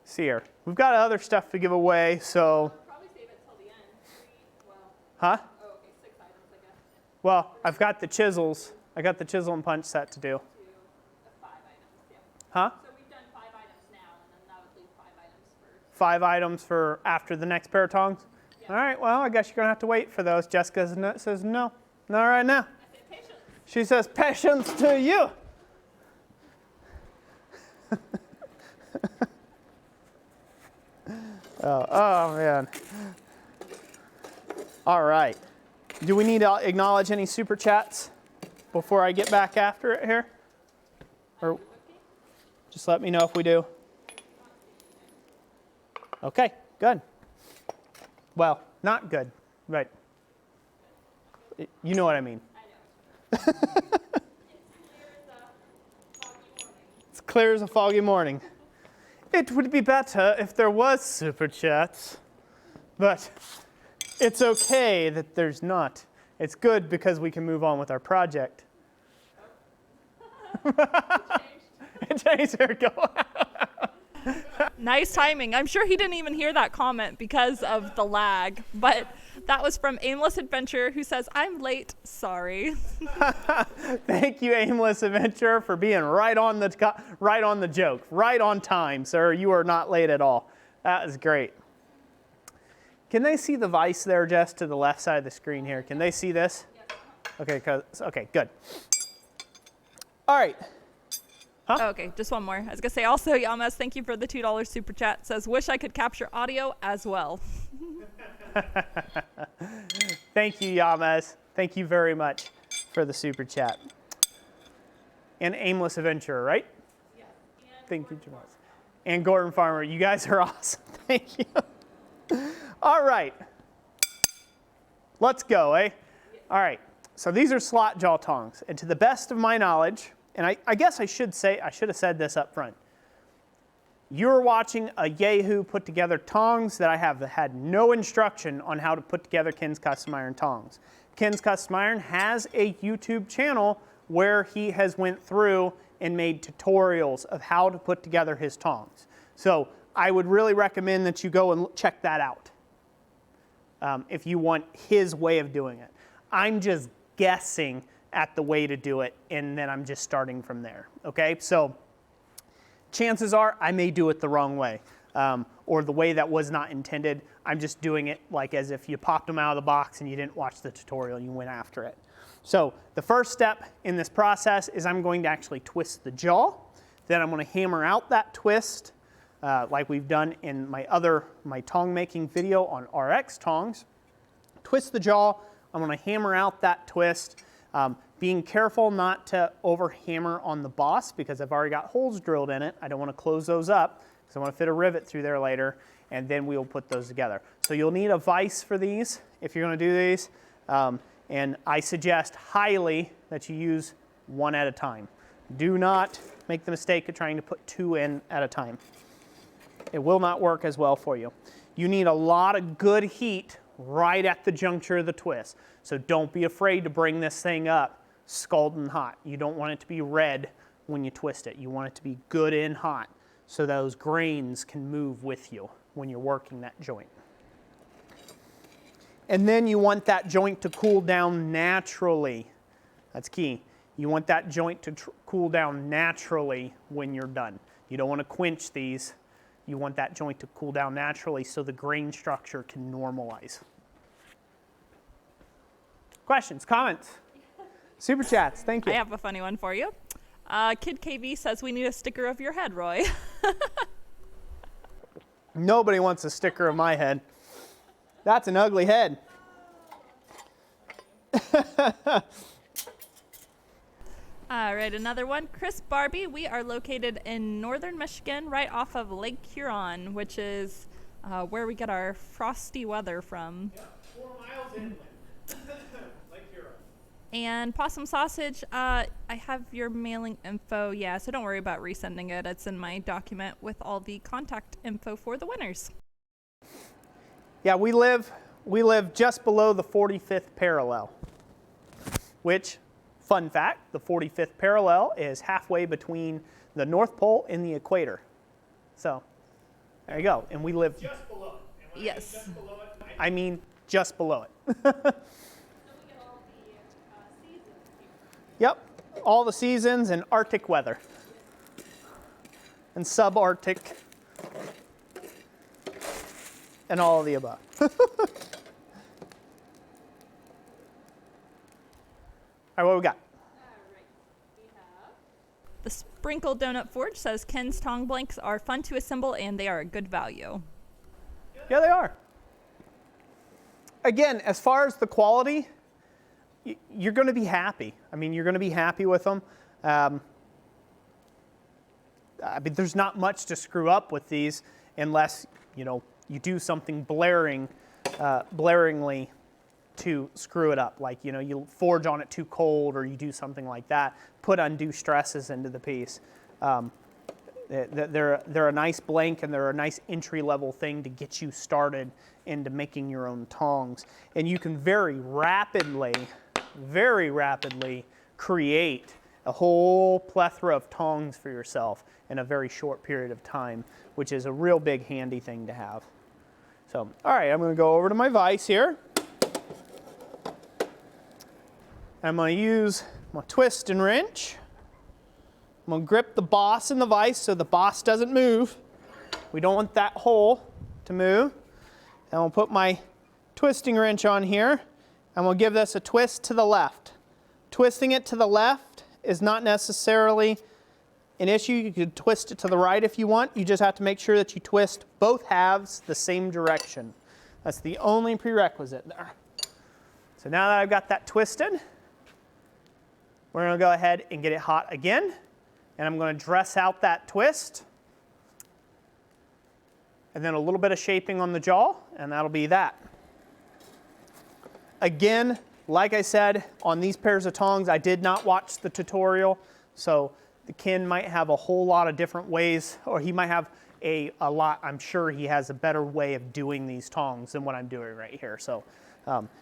See here. We've got other stuff to give away, so. Probably save it till the end. Huh? Oh, okay, 6 items, I guess. Well, I've got the chisels. I got the chisel and punch set to do. 5 items, yeah. Huh? So we've done 5 items now, and then that would leave 5 items for. 5 items for after the next pair of tongs? Yeah. All right, well, I guess you're going to have to wait for those. Jessica says no. Not right now. I say patience. She says, patience to you. oh, man. All right. Do we need to acknowledge any super chats before I get back after it here? Or just let me know if we do. Okay, good. Well, not good, but you know what I mean. It's clear as a foggy morning. It would be better if there was super chats, but it's okay that there's not. It's good because we can move on with our project. It changed. There we go. Nice timing. I'm sure he didn't even hear that comment because of the lag, but that was from Aimless Adventure, who says, "I'm late, sorry." Thank you, Aimless Adventure, for being right on the joke, right on time, sir. You are not late at all. That is great. Can they see the vise there, Jess, to the left side of the screen here? Can they see this? Okay, good. All right. Huh? Oh, okay, just one more. I was going to say also, Yamas, thank you for the $2 super chat. Says, "Wish I could capture audio as well." Thank you, Yamas. Thank you very much for the super chat. And Aimless Adventurer, right? Yes. Thank you, Jamal. And Gordon Farmer, you guys are awesome. Thank you. All right. Let's go, eh? All right. So these are slot jaw tongs. And to the best of my knowledge, and I guess I should have said this up front. You're watching a Yahoo put together tongs that I have had no instruction on how to put together Ken's Custom Iron tongs. Ken's Custom Iron has a YouTube channel where he has went through and made tutorials of how to put together his tongs. So I would really recommend that you go and check that out if you want his way of doing it. I'm just guessing at the way to do it, and then I'm just starting from there, okay? So chances are I may do it the wrong way, or the way that was not intended. I'm just doing it like as if you popped them out of the box and you didn't watch the tutorial and you went after it. So the first step in this process is I'm going to actually twist the jaw. Then I'm going to hammer out that twist like we've done in my tong making video on RX tongs. Twist the jaw. I'm going to hammer out that twist. Being careful not to over hammer on the boss because I've already got holes drilled in it. I don't want to close those up because I want to fit a rivet through there later, and then we'll put those together. So you'll need a vise for these if you're going to do these, and I suggest highly that you use one at a time. Do not make the mistake of trying to put two in at a time. It will not work as well for you. You need a lot of good heat right at the juncture of the twist. So don't be afraid to bring this thing up scalding hot. You don't want it to be red when you twist it. You want it to be good and hot so those grains can move with you when you're working that joint. And then you want that joint to cool down naturally. That's key. You want that joint to cool down naturally when you're done. You don't want to quench these. You want that joint to cool down naturally so the grain structure can normalize. Questions, comments? Super chats, thank you. I have a funny one for you. Kid KV says we need a sticker of your head, Roy. Nobody wants a sticker of my head. That's an ugly head. All right, another one. Chris Barbie, we are located in northern Michigan, right off of Lake Huron, which is where we get our frosty weather from. Yeah, 4 miles inland. Lake Huron. And Possum Sausage, I have your mailing info, yeah, so don't worry about resending it. It's in my document with all the contact info for the winners. Yeah, we live just below the 45th parallel, which, fun fact, the 45th parallel is halfway between the North Pole and the equator. So, there you go. And we live just below it. And when yes. I mean just below it, I mean just below it. Yep, all the seasons and Arctic weather and subarctic and all of the above. All right, what we got? The Sprinkle Donut Forge says Ken's Tong blanks are fun to assemble and they are a good value. Yeah, they are. Again, as far as the quality, you're going to be happy. I mean, you're going to be happy with them. I mean, there's not much to screw up with these unless, you do something blaringly to screw it up. Like, you forge on it too cold or you do something like that. Put undue stresses into the piece. They're a nice blank and they're a nice entry-level thing to get you started into making your own tongs. And you can very rapidly create a whole plethora of tongs for yourself in a very short period of time, which is a real big handy thing to have. So, all right, I'm going to go over to my vise here. I'm going to use my twist and wrench. I'm going to grip the boss in the vise so the boss doesn't move. We don't want that hole to move. And I'll put my twisting wrench on here. And we'll give this a twist to the left. Twisting it to the left is not necessarily an issue. You could twist it to the right if you want. You just have to make sure that you twist both halves the same direction. That's the only prerequisite there. So now that I've got that twisted, we're going to go ahead and get it hot again. And I'm going to dress out that twist. And then a little bit of shaping on the jaw, and that'll be that. Again, like I said, on these pairs of tongs, I did not watch the tutorial, so the Ken might have a whole lot of different ways, or he might have I'm sure he has a better way of doing these tongs than what I'm doing right here. So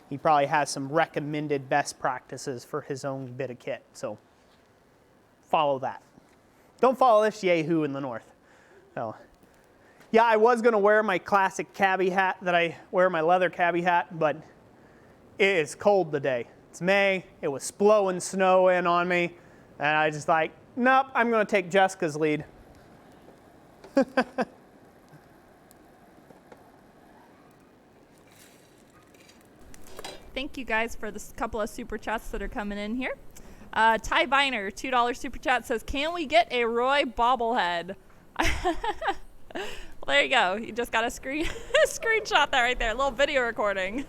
he probably has some recommended best practices for his own bit of kit, so follow that. Don't follow this yahoo in the north. So, yeah, I was going to wear my classic cabbie hat that I wear, my leather cabbie hat, but it is cold today. It's May, it was blowing snow in on me, and I just like, nope, I'm going to take Jessica's lead. Thank you guys for this couple of super chats that are coming in here. Ty Viner, $2 super chat says, "Can we get a Roy bobblehead?" Well, there you go. You just got a screenshot that right there. A little video recording.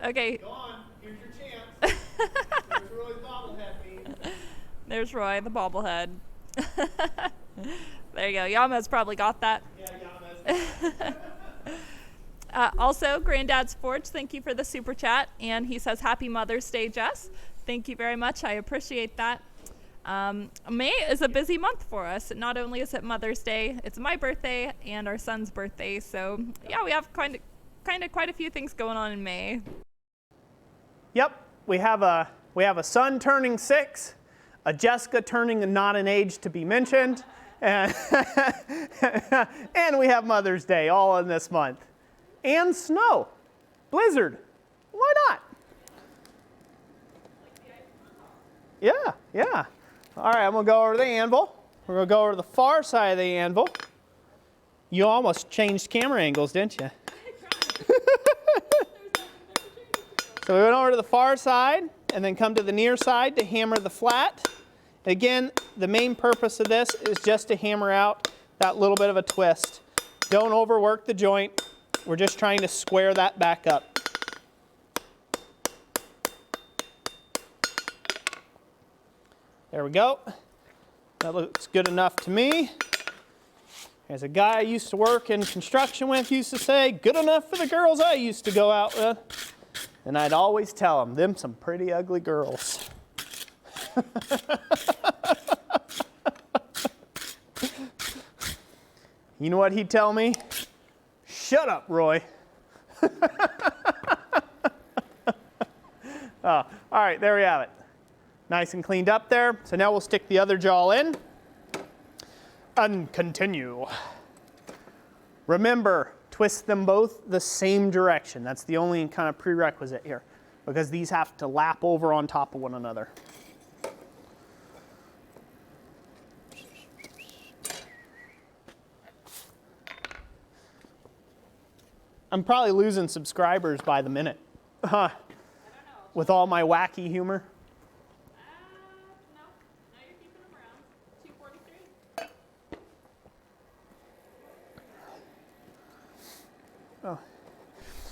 Okay. Go on. Here's your chance. There's Roy's bobblehead meme. There's Roy, the bobblehead. There you go. Yama's probably got that. Yeah, Yama's. Also, Granddad's Forge, thank you for the super chat. And he says, "Happy Mother's Day, Jess." Thank you very much. I appreciate that. May is a busy month for us. Not only is it Mother's Day, it's my birthday and our son's birthday. So yeah, we have quite a few things going on in May. Yep, we have a son turning 6, a Jessica turning a not an age to be mentioned, and, and we have Mother's Day all in this month. And snow, blizzard, why not? Yeah. All right, I'm gonna go over to the anvil. We're gonna go over to the far side of the anvil. You almost changed camera angles, didn't you? So we went over to the far side and then come to the near side to hammer the flat. Again, the main purpose of this is just to hammer out that little bit of a twist. Don't overwork the joint. We're just trying to square that back up. There we go. That looks good enough to me. As a guy I used to work in construction with used to say, "Good enough for the girls I used to go out with." And I'd always tell them some pretty ugly girls. You know what he'd tell me? "Shut up, Roy." Oh, all right, there we have it. Nice and cleaned up there. So now we'll stick the other jaw in and continue. Remember, twist them both the same direction. That's the only kind of prerequisite here, because these have to lap over on top of one another. I'm probably losing subscribers by the minute. With all my wacky humor. No, you're keeping them around. 243. Oh.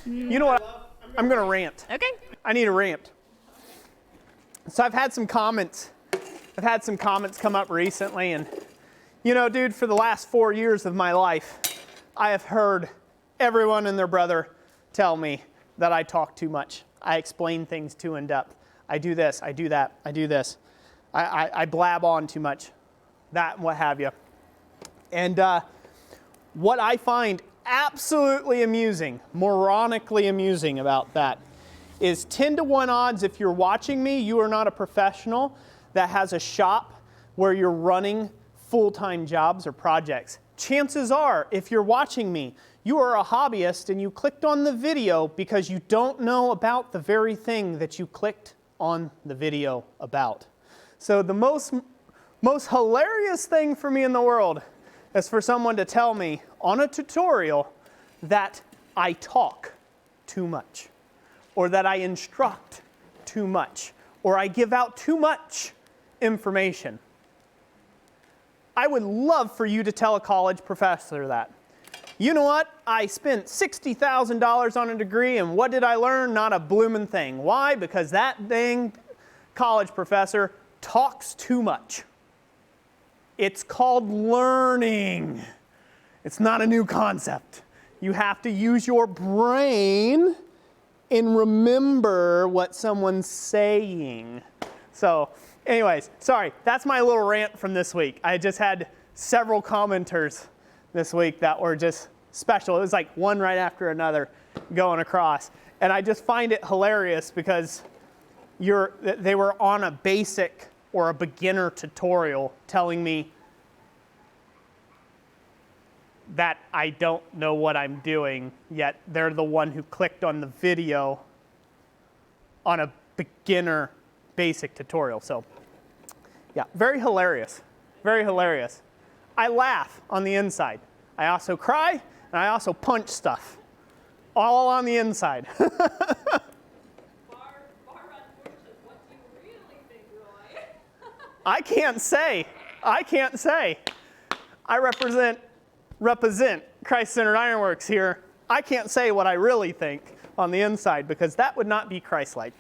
You know what? I'm going to rant. Okay. I need a rant. So I've had some comments. I've had some comments come up recently, and you know, dude, for the last 4 years of my life, I have heard everyone and their brother tell me that I talk too much. I explain things too in depth. I do this, I do that, I do this. I blab on too much, that and what have you. And what I find absolutely amusing, moronically amusing about that is 10 to 1 odds if you're watching me, you are not a professional that has a shop where you're running full-time jobs or projects. Chances are, if you're watching me, you are a hobbyist and you clicked on the video because you don't know about the very thing that you clicked on the video about. So the most hilarious thing for me in the world is for someone to tell me on a tutorial that I talk too much, or that I instruct too much, or I give out too much information. I would love for you to tell a college professor that. You know what? I spent $60,000 on a degree, and what did I learn? Not a bloomin' thing. Why? Because that dang college professor talks too much. It's called learning. It's not a new concept. You have to use your brain and remember what someone's saying. So, anyways, sorry, that's my little rant from this week. I just had several commenters this week that were just special. It was like one right after another going across. And I just find it hilarious because they were on a basic or a beginner tutorial telling me that I don't know what I'm doing, yet they're the one who clicked on the video on a beginner basic tutorial. So Yeah, very hilarious. Very hilarious. I laugh on the inside. I also cry, and I also punch stuff. All on the inside. Far unfortunate. What do you really think, Roy? I can't say. I can't say. I represent Christ-centered Ironworks here. I can't say what I really think on the inside because that would not be Christ-like.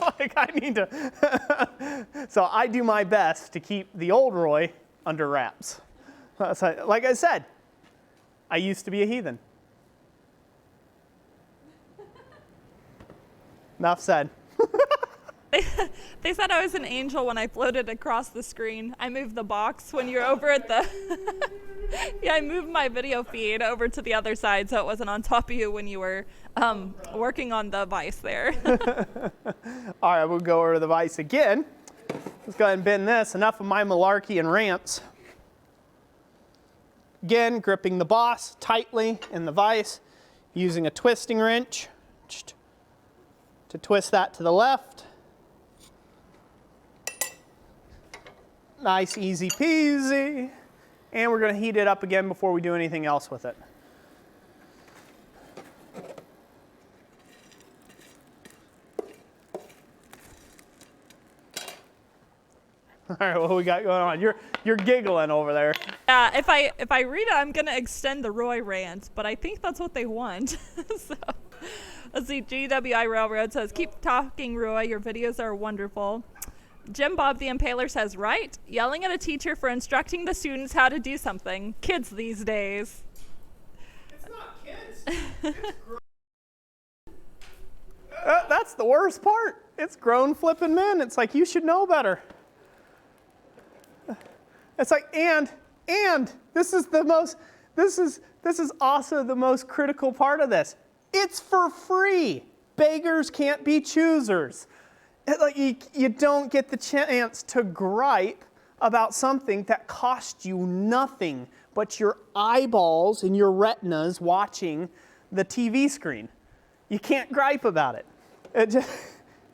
Like I need to. So I do my best to keep the old Roy under wraps. So, like I said, I used to be a heathen. Enough said. They said I was an angel when I floated across the screen. I moved the box when you're over at the... Yeah, I moved my video feed over to the other side so it wasn't on top of you when you were working on the vise there. All right, we'll go over to the vise again. Let's go ahead and bend this. Enough of my malarkey and rants. Again, gripping the boss tightly in the vise, using a twisting wrench to twist that to the left. Nice, easy peasy. And we're going to heat it up again before we do anything else with it. All right, what we got going on? You're giggling over there. Yeah, if I read it, I'm going to extend the Roy rant, but I think that's what they want. So, let's see. GWI Railroad says, keep talking, Roy. Your videos are wonderful. Jim Bob the Impaler says, right? Yelling at a teacher for instructing the students how to do something. Kids these days. It's not kids. It's grown. That's the worst part. It's grown flipping men. It's like, you should know better. It's like, and this is also the most critical part of this. It's for free. Beggars can't be choosers. Like you don't get the chance to gripe about something that costs you nothing but your eyeballs and your retinas watching the TV screen. You can't gripe about it.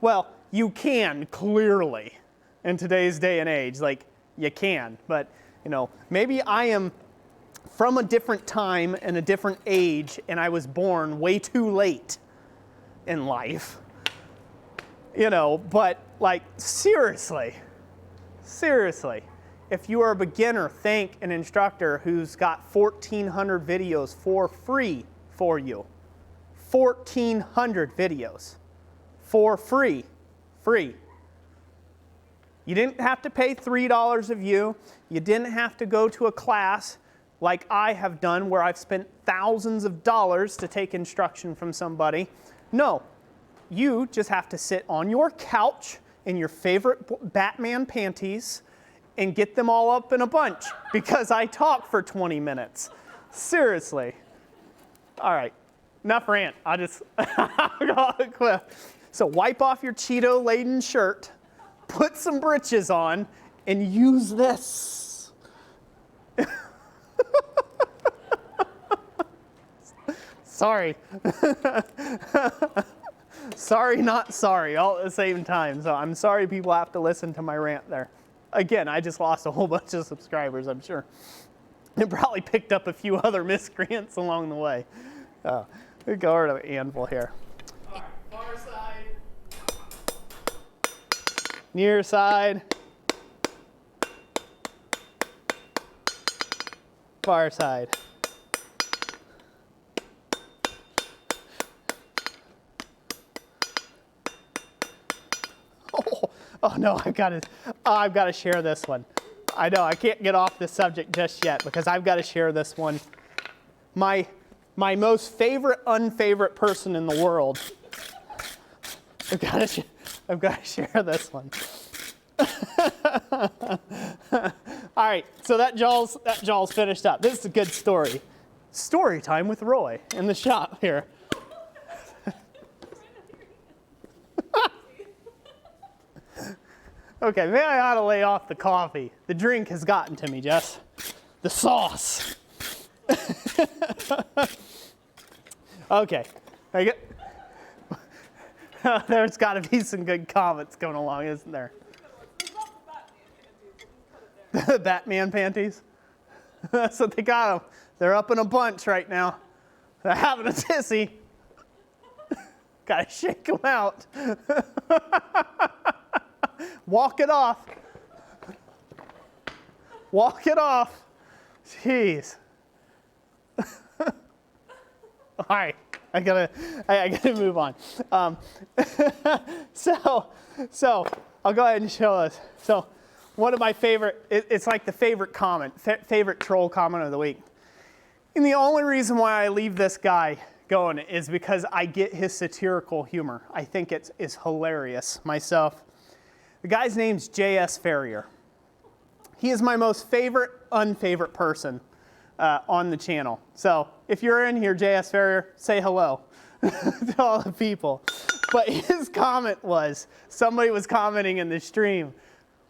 Well, you can, clearly, in today's day and age. Like, you can, but, you know, maybe I am from a different time and a different age, and I was born way too late in life. You know, but like, seriously, if you are a beginner, thank an instructor who's got 1,400 videos for free for you. 1,400 videos for free. You didn't have to pay $3 a view. You didn't have to go to a class like I have done where I've spent thousands of dollars to take instruction from somebody. No. You just have to sit on your couch in your favorite Batman panties and get them all up in a bunch because I talk for 20 minutes. Seriously. All right, enough rant. I just So wipe off your Cheeto-laden shirt, put some britches on, and use this. Sorry. Sorry, not sorry, all at the same time. So I'm sorry people have to listen to my rant there. Again, I just lost a whole bunch of subscribers, I'm sure. And probably picked up a few other miscreants along the way. We go over to the anvil here. All right, far side. Near side. Far side. Oh no, I've got to share this one. I know I can't get off this subject just yet because I've got to share this one. My most unfavorite person in the world. I've got to share this one. All right, so that jaw's finished up. This is a good story. Story time with Roy in the shop here. Okay, maybe I ought to lay off the coffee. The drink has gotten to me, Jess. The sauce. Okay. There's got to be some good comments going along, isn't there? The Batman panties. That's what they got them. They're up in a bunch right now. They're having a tissy. Gotta shake them out. Walk it off. Walk it off. Jeez. All right, I gotta move on. So I'll go ahead and show this. So one of my favorite, it's like the favorite comment, favorite troll comment of the week. And the only reason why I leave this guy going is because I get his satirical humor. I think it's hilarious myself. The guy's name's J.S. Ferrier. He is my most unfavorite person on the channel. So if you're in here, J.S. Ferrier, say hello to all the people. But his comment was, somebody was commenting in the stream,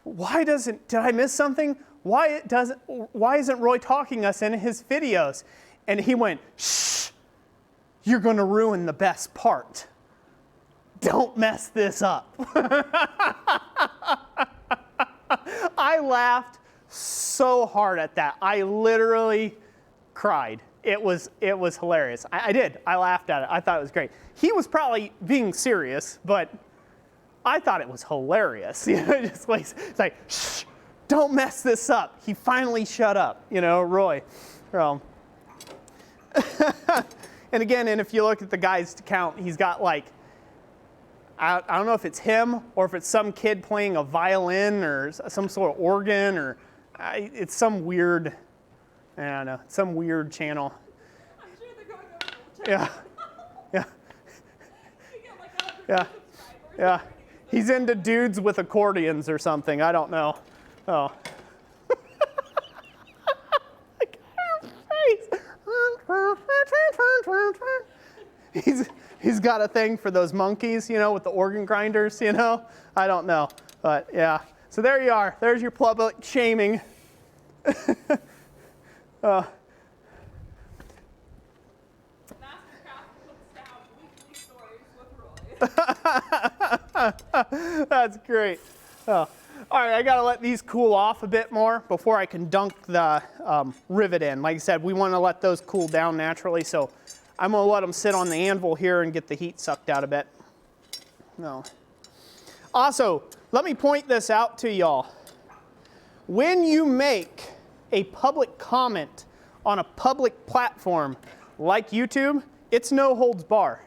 did I miss something? Why isn't Roy talking us in his videos? And he went, shh, you're gonna ruin the best part. Don't mess this up. I laughed so hard at that. I literally cried. It was hilarious. I did. I laughed at it. I thought it was great. He was probably being serious, but I thought it was hilarious. It's like, shh, don't mess this up. He finally shut up, Roy. And again, and if you look at the guy's account, he's got like, I don't know if it's him or if it's some kid playing a violin or some sort of organ or it's some weird, I don't know, some weird channel. I'm sure they're going over the Yeah. Yeah. He's into dudes with accordions or something. I don't know. Oh. He's got a thing for those monkeys, with the organ grinders, I don't know. But yeah. So there you are. There's your public shaming. That's great. Oh. All right, I gotta let these cool off a bit more before I can dunk the rivet in. Like I said, we want to let those cool down naturally, so I'm gonna let them sit on the anvil here and get the heat sucked out a bit. No. Also, let me point this out to y'all. When you make a public comment on a public platform like YouTube, it's no holds bar.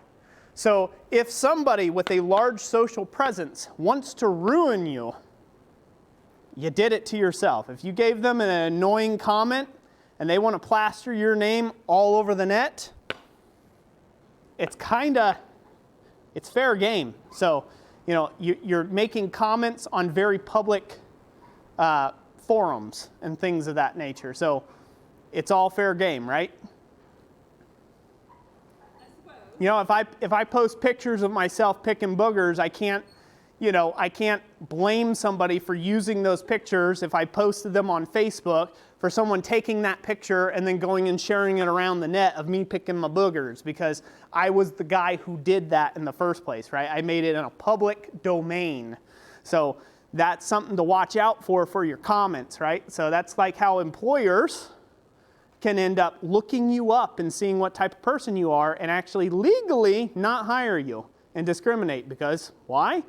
So if somebody with a large social presence wants to ruin you, you did it to yourself. If you gave them an annoying comment and they want to plaster your name all over the net, it's fair game. So, you're making comments on very public forums and things of that nature. So it's all fair game, right? If I post pictures of myself picking boogers, I can't blame somebody for using those pictures if I posted them on Facebook for someone taking that picture and then going and sharing it around the net of me picking my boogers, because I was the guy who did that in the first place, right? I made it in a public domain. So that's something to watch out for your comments, right? So that's like how employers can end up looking you up and seeing what type of person you are and actually legally not hire you and discriminate, because why?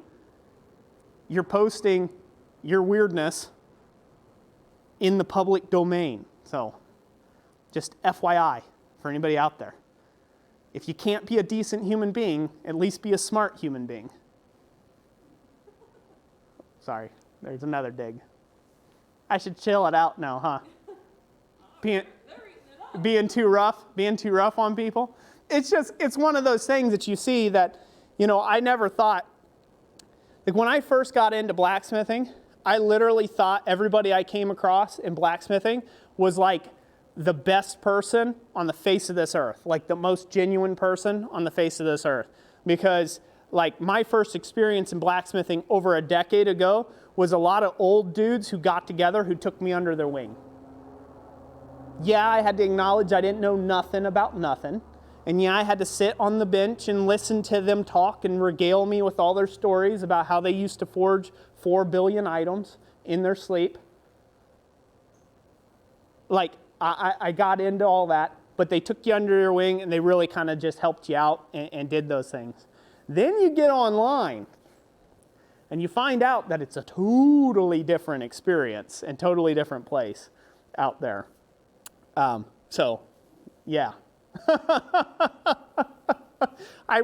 You're posting your weirdness in the public domain. So just FYI for anybody out there. If you can't be a decent human being, at least be a smart human being. Sorry, there's another dig. I should chill it out now, huh? Being too rough on people. It's one of those things that you see that, I never thought. Like when I first got into blacksmithing, I literally thought everybody I came across in blacksmithing was like the best person on the face of this earth, like the most genuine person on the face of this earth. Because like my first experience in blacksmithing over a decade ago was a lot of old dudes who got together who took me under their wing. Yeah, I had to acknowledge I didn't know nothing about nothing. And yeah, I had to sit on the bench and listen to them talk and regale me with all their stories about how they used to forge 4 billion items in their sleep. like, I got into all that, but they took you under your wing and they really kind of just helped you out and did those things. Then you get online and you find out that it's a totally different experience and totally different place out there. So, yeah. I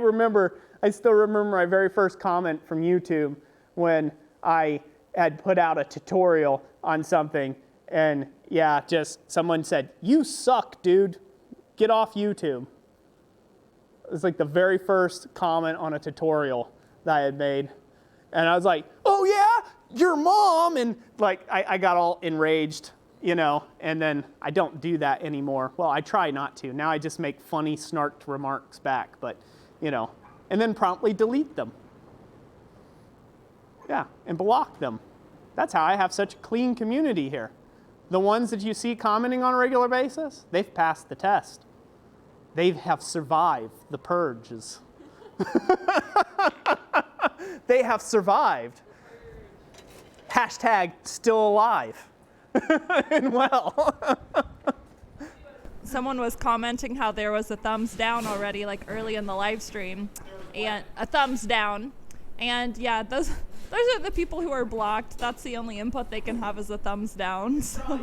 still remember my very first comment from YouTube when I had put out a tutorial on something, and yeah, just someone said, "You suck, dude. Get off YouTube." It was like the very first comment on a tutorial that I had made. And I was like, "Oh yeah, your mom," and like I got all enraged, you know, and then I don't do that anymore. Well, I try not to. Now I just make funny, snarked remarks back, but, you know, and then promptly delete them. Yeah, and block them. That's how I have such a clean community here. The ones that you see commenting on a regular basis, they've passed the test. They have survived the purges. They have survived. Hashtag still alive. And well. Someone was commenting how there was a thumbs down already, like early in the live stream, and a thumbs down. And yeah, those are the people who are blocked. That's the only input they can have is a thumbs down. So.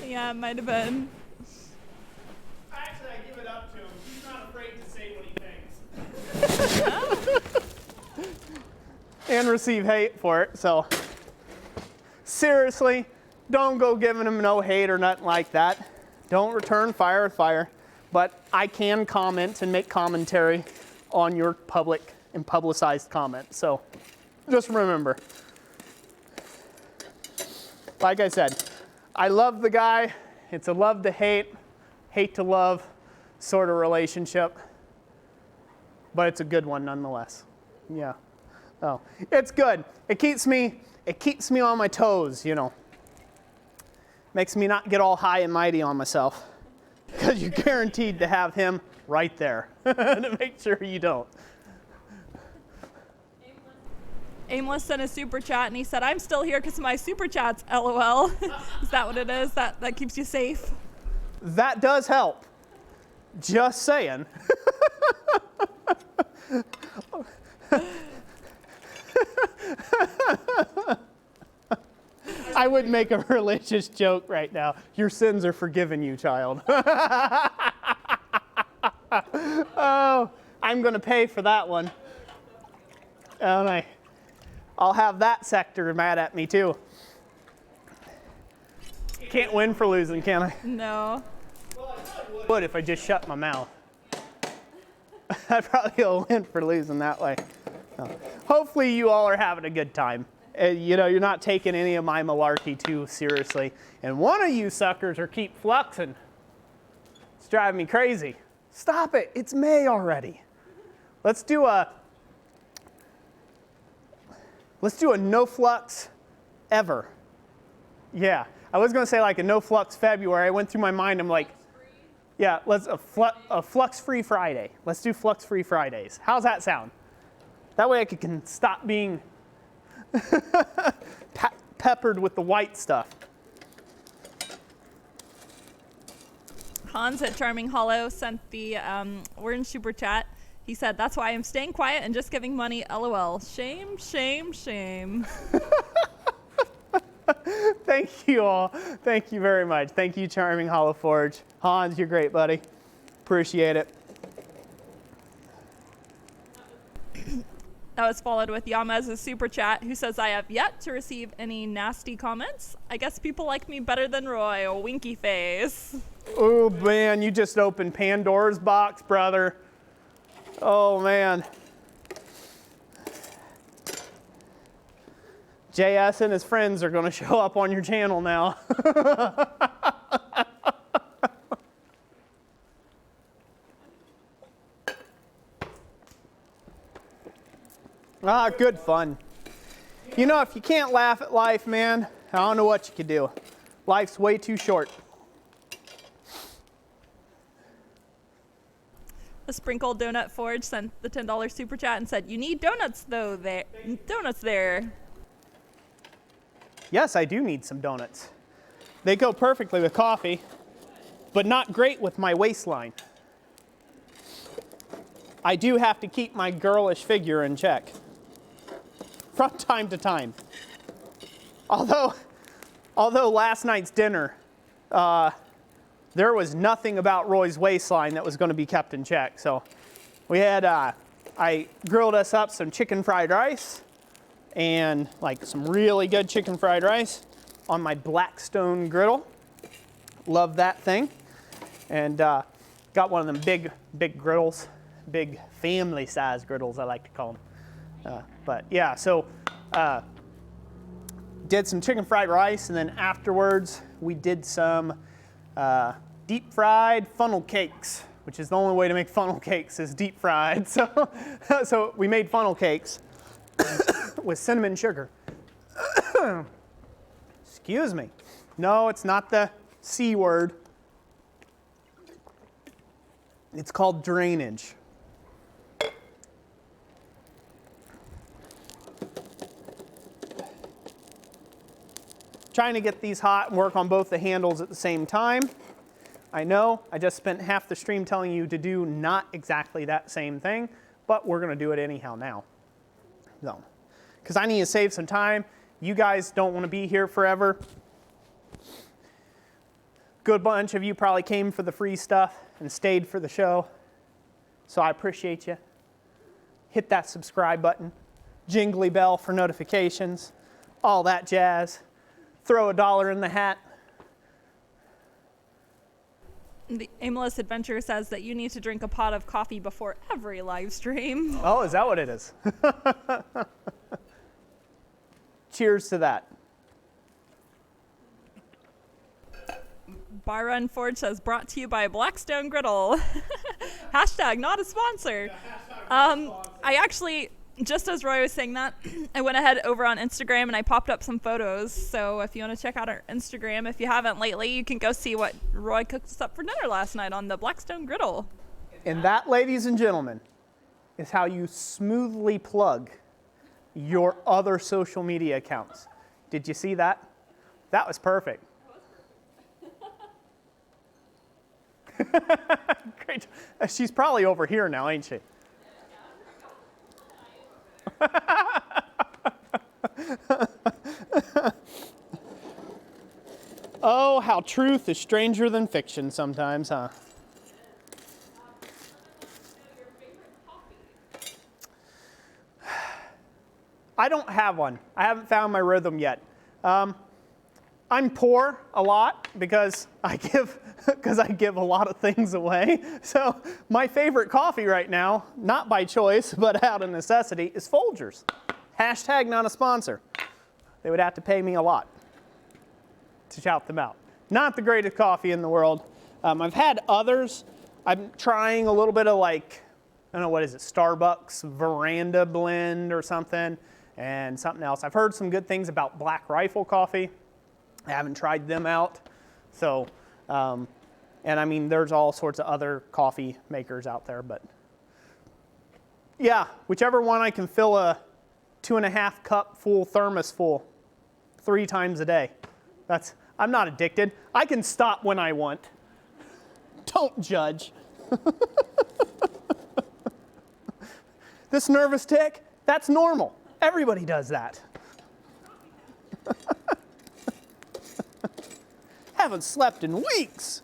Yeah, it might have been. Actually, I give it up to him. He's not afraid to say what he thinks. And receive hate for it, so. Seriously, don't go giving him no hate or nothing like that. Don't return fire with fire. But I can comment and make commentary on your public and publicized comments. So just remember. Like I said, I love the guy. It's a love to hate, hate to love sort of relationship. But it's a good one nonetheless. Yeah. Oh, it's good. It keeps me on my toes, you know. Makes me not get all high and mighty on myself. Because you're guaranteed to have him right there to make sure you don't. Aimless sent a super chat and he said, "I'm still here because my super chats, LOL." Is that what it is? That keeps you safe? That does help. Just saying. I would make a religious joke right now. Your sins are forgiven you, child. Oh, I'm going to pay for that one. And I'll have that sector mad at me too. Can't win for losing, can I? No. Would if I just shut my mouth. I probably will win for losing that way. No. Hopefully you all are having a good time. You know, you're not taking any of my malarkey too seriously. And one of you suckers are keep fluxing. It's driving me crazy. Stop it. It's May already. Let's do a no flux ever. Yeah. I was going to say like a no flux February. I went through my mind. I'm like, yeah, let's a flux free Friday. Let's do flux free Fridays. How's that sound? That way I can stop being peppered with the white stuff. Hans at Charming Hollow sent the orange super chat. He said, "That's why I'm staying quiet and just giving money, LOL. Shame, shame, shame." Thank you all. Thank you very much. Thank you, Charming Hollow Forge. Hans, you're great, buddy. Appreciate it. That was followed with Yamez's super chat, who says, "I have yet to receive any nasty comments. I guess people like me better than Roy, a winky face." Oh, man, you just opened Pandora's box, brother. Oh, man. JS and his friends are going to show up on your channel now. Ah, good fun. You know, if you can't laugh at life, man, I don't know what you could do. Life's way too short. The Sprinkled Donut Forge sent the $10 super chat and said, "You need donuts though there. Donuts there." Yes, I do need some donuts. They go perfectly with coffee, but not great with my waistline. I do have to keep my girlish figure in check from time to time. Although last night's dinner, there was nothing about Roy's waistline that was going to be kept in check. So we had, I grilled us up some chicken fried rice and like some really good chicken fried rice on my Blackstone griddle. Love that thing. And got one of them big griddles, big family size griddles I like to call them. But yeah, so did some chicken fried rice, and then afterwards we did some deep fried funnel cakes, which is the only way to make funnel cakes is deep fried. So, so we made funnel cakes with cinnamon sugar. Excuse me. No, it's not the C word. It's called drainage. Trying to get these hot and work on both the handles at the same time. I know I just spent half the stream telling you to do not exactly that same thing, but we're going to do it anyhow now. So, because I need to save some time. You guys don't want to be here forever. Good bunch of you probably came for the free stuff and stayed for the show. So I appreciate you. Hit that subscribe button, jingly bell for notifications, all that jazz. Throw $1 in the hat. The Aimless Adventure says that you need to drink a pot of coffee before every live stream. Oh, is that what it is? Cheers to that. Byron Ford says, brought to you by Blackstone Griddle. Hashtag not a sponsor. I actually, just as Roy was saying that, I went ahead over on Instagram and I popped up some photos. So if you want to check out our Instagram, if you haven't lately, you can go see what Roy cooked us up for dinner last night on the Blackstone Griddle. And that, ladies and gentlemen, is how you smoothly plug your other social media accounts. Did you see that? That was perfect. Great. She's probably over here now, ain't she? Oh, how truth is stranger than fiction sometimes, huh? I don't have one. I haven't found my rhythm yet. I'm poor a lot because I give a lot of things away. So my favorite coffee right now, not by choice, but out of necessity, is Folgers. Hashtag not a sponsor. They would have to pay me a lot to shout them out. Not the greatest coffee in the world. I've had others. I'm trying a little bit of like, I don't know, what is it, Starbucks Veranda Blend or something, and something else. I've heard some good things about Black Rifle coffee. I haven't tried them out. So, and I mean, there's all sorts of other coffee makers out there, but yeah, whichever one I can fill a 2.5 cup full thermos full 3 times a day. I'm not addicted. I can stop when I want. Don't judge. This nervous tick, that's normal. Everybody does that. Haven't slept in weeks.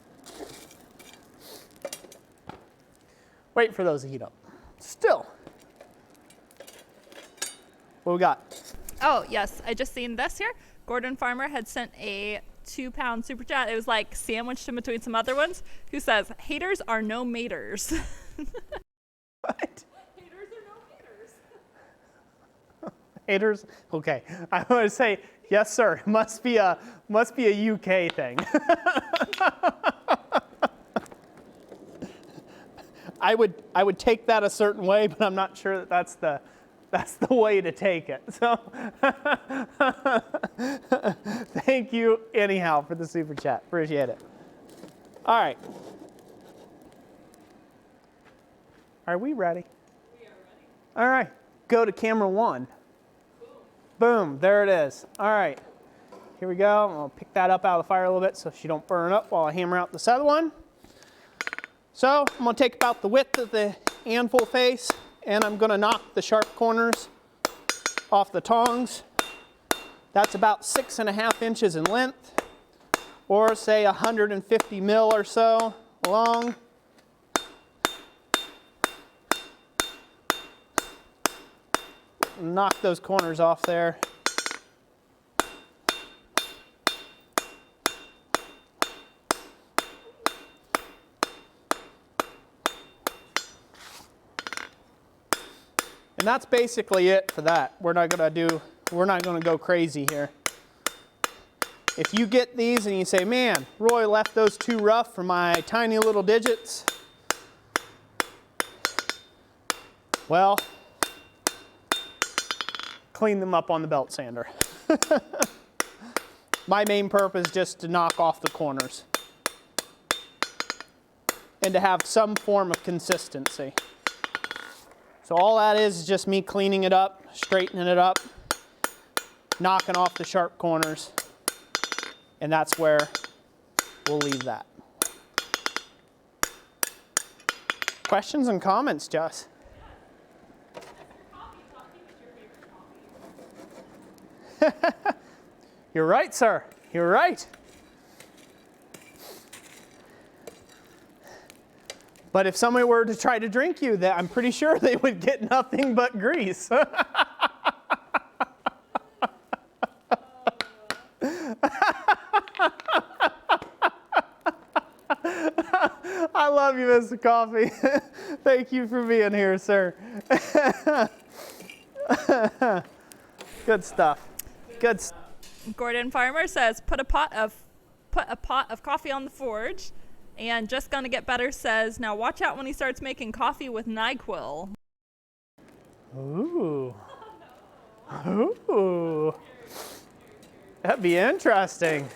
Wait for those to heat up. Still. What we got? Oh, yes. I just seen this here. Gordon Farmer had sent a 2-pound super chat. It was like sandwiched in between some other ones. Who says, haters are no maters. What? Haters are no haters. Haters? Okay. I want to say, yes, sir. It must be a UK thing. I would take that a certain way, but I'm not sure that that's the way to take it. So thank you anyhow for the super chat. Appreciate it. All right. Are we ready? We are ready. All right. Go to camera 1. Boom. There it is. All right. here we go. I'm gonna pick that up out of the fire a little bit so she don't burn up while I hammer out this other one. So I'm gonna take about the width of the anvil face, and I'm gonna knock the sharp corners off the tongs. That's about 6.5 inches in length, or say 150 mil or so long. Knock those corners off there. And that's basically it for that. We're not gonna go crazy here. If you get these and you say, man, Roy left those too rough for my tiny little digits, well, clean them up on the belt sander. My main purpose is just to knock off the corners and to have some form of consistency. So all that is just me cleaning it up, straightening it up, knocking off the sharp corners, and that's where we'll leave that. Questions and comments, Jess? You're right, sir. You're right. But if somebody were to try to drink you, I'm pretty sure they would get nothing but grease. I love you, Mr. Coffee. Thank you for being here, sir. Good stuff. Good. Gordon Farmer says, put a pot of coffee on the forge. And Just Gonna Get Better says, now watch out when he starts making coffee with NyQuil. Ooh. Ooh. That'd be interesting.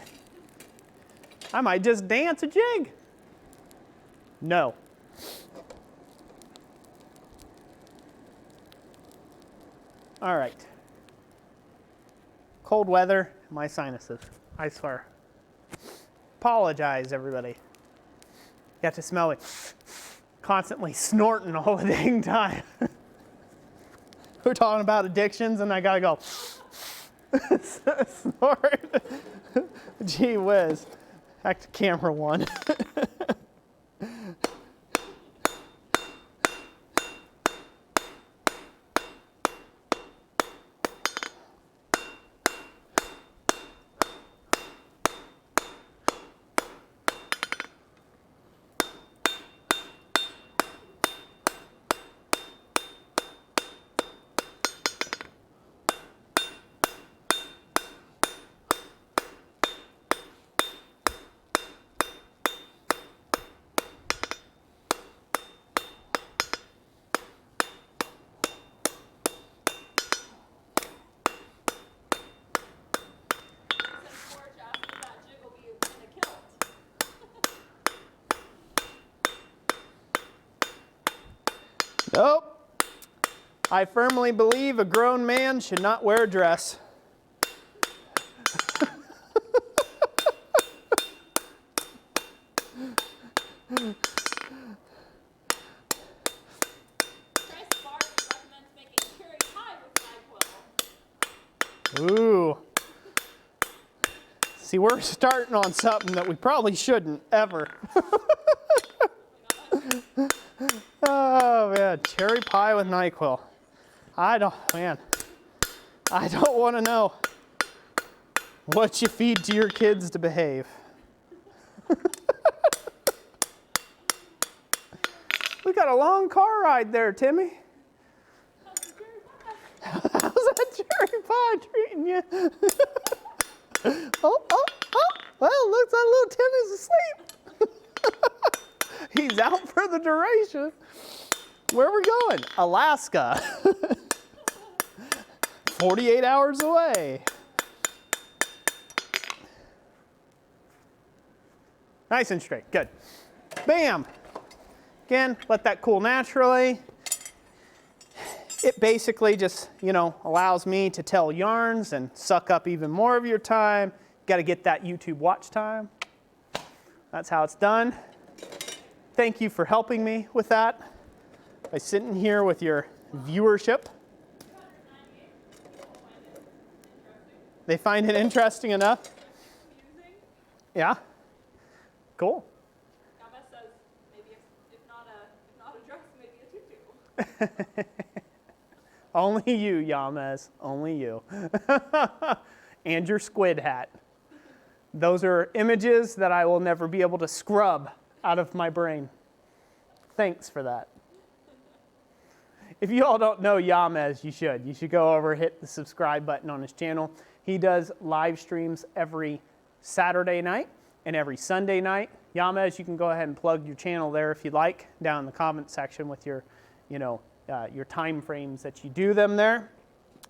I might just dance a jig. No. All right. Cold weather, my sinuses, I swear. Apologize, everybody. You have to smell it constantly snorting all the dang time. We're talking about addictions and I gotta go snort. Gee whiz. Back to camera one. Nope. I firmly believe a grown man should not wear a dress. Ooh. See, we're starting on something that we probably shouldn't ever. Oh man, cherry pie with NyQuil. I don't want to know what you feed to your kids to behave. We got a long car ride there, Timmy. How's that cherry pie treating you? Oh, well, looks like little Timmy's asleep. He's out for the duration. Where are we going? Alaska. 48 hours away. Nice and straight, good. Bam. Again, let that cool naturally. It basically just, allows me to tell yarns and suck up even more of your time, got to get that YouTube watch time. That's how it's done. Thank you for helping me with that by sitting here with your viewership. They find it interesting enough? Yeah. Cool. Yama says maybe if not a dress, maybe a tutu. Only you, Yamez. Only you. And your squid hat. Those are images that I will never be able to scrub out of my brain. Thanks for that. If you all don't know Yamez, you should. You should go over, hit the subscribe button on his channel. He does live streams every Saturday night and every Sunday night. Yamez, you can go ahead and plug your channel there if you'd like, down in the comment section with your, your time frames that you do them there.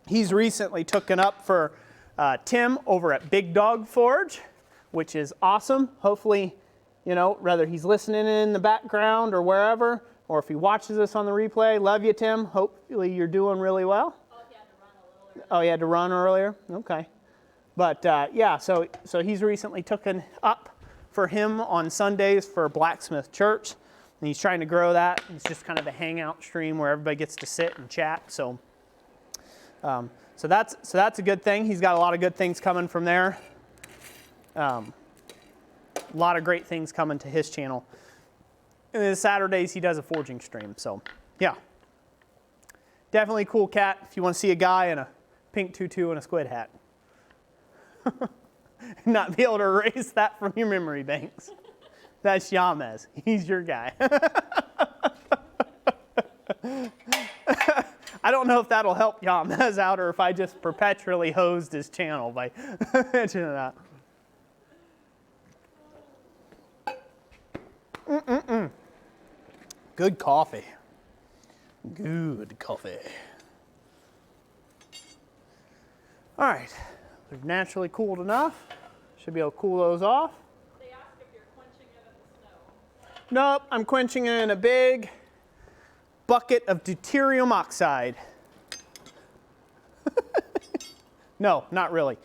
He's recently taken up for Tim over at Big Dog Forge, which is awesome. Hopefully, whether he's listening in the background or wherever, or if he watches us on the replay, love you, Tim. Hopefully you're doing really well. Oh, you had to run earlier? Okay. But yeah, so he's recently taken up for him on Sundays for Blacksmith Church, and he's trying to grow that. It's just kind of a hangout stream where everybody gets to sit and chat. So that's a good thing. He's got a lot of good things coming from there. A lot of great things coming to his channel. And then Saturdays he does a forging stream. So yeah, definitely a cool cat if you want to see a guy in a pink tutu and a squid hat. Not be able to erase that from your memory banks. That's Yamez. He's your guy. I don't know if that'll help Yamez out or if I just perpetually hosed his channel by mentioning that. Good coffee. Good coffee. All right, they're naturally cooled enough. Should be able to cool those off. They ask if you're quenching it in the snow. Nope, I'm quenching it in a big bucket of deuterium oxide. No, not really.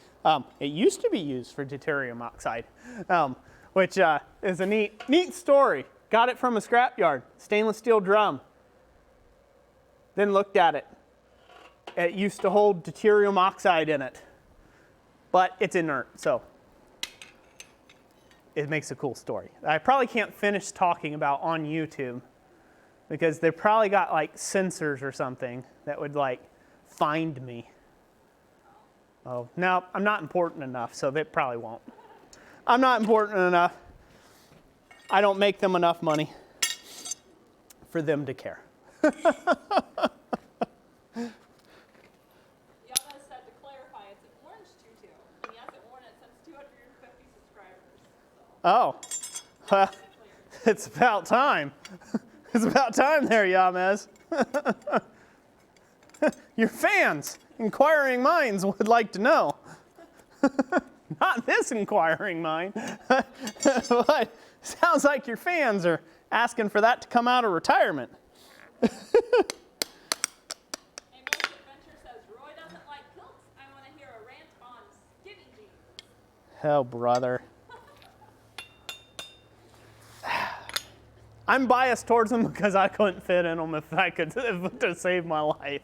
It used to be used for deuterium oxide, which is a neat story. Got it from a scrapyard, stainless steel drum. Then looked at it. It used to hold deuterium oxide in it, but it's inert, so it makes a cool story. I probably can't finish talking about on YouTube because they probably got like sensors or something that would like find me. Oh, no, I'm not important enough, so they probably won't. I'm not important enough. I don't make them enough money for them to care. Yama said to clarify, it's an orange tutu, and he hasn't worn it since 250 subscribers. Oh, well, it's about time. It's about time there, Yamez. Your fans, inquiring minds would like to know. Not this inquiring mind, but sounds like your fans are asking for that to come out of retirement. Amos Adventure says, Roy doesn't like kilts. I want to hear a rant on skinny jeans. Oh, brother. I'm biased towards them because I couldn't fit in them if I could to save my life.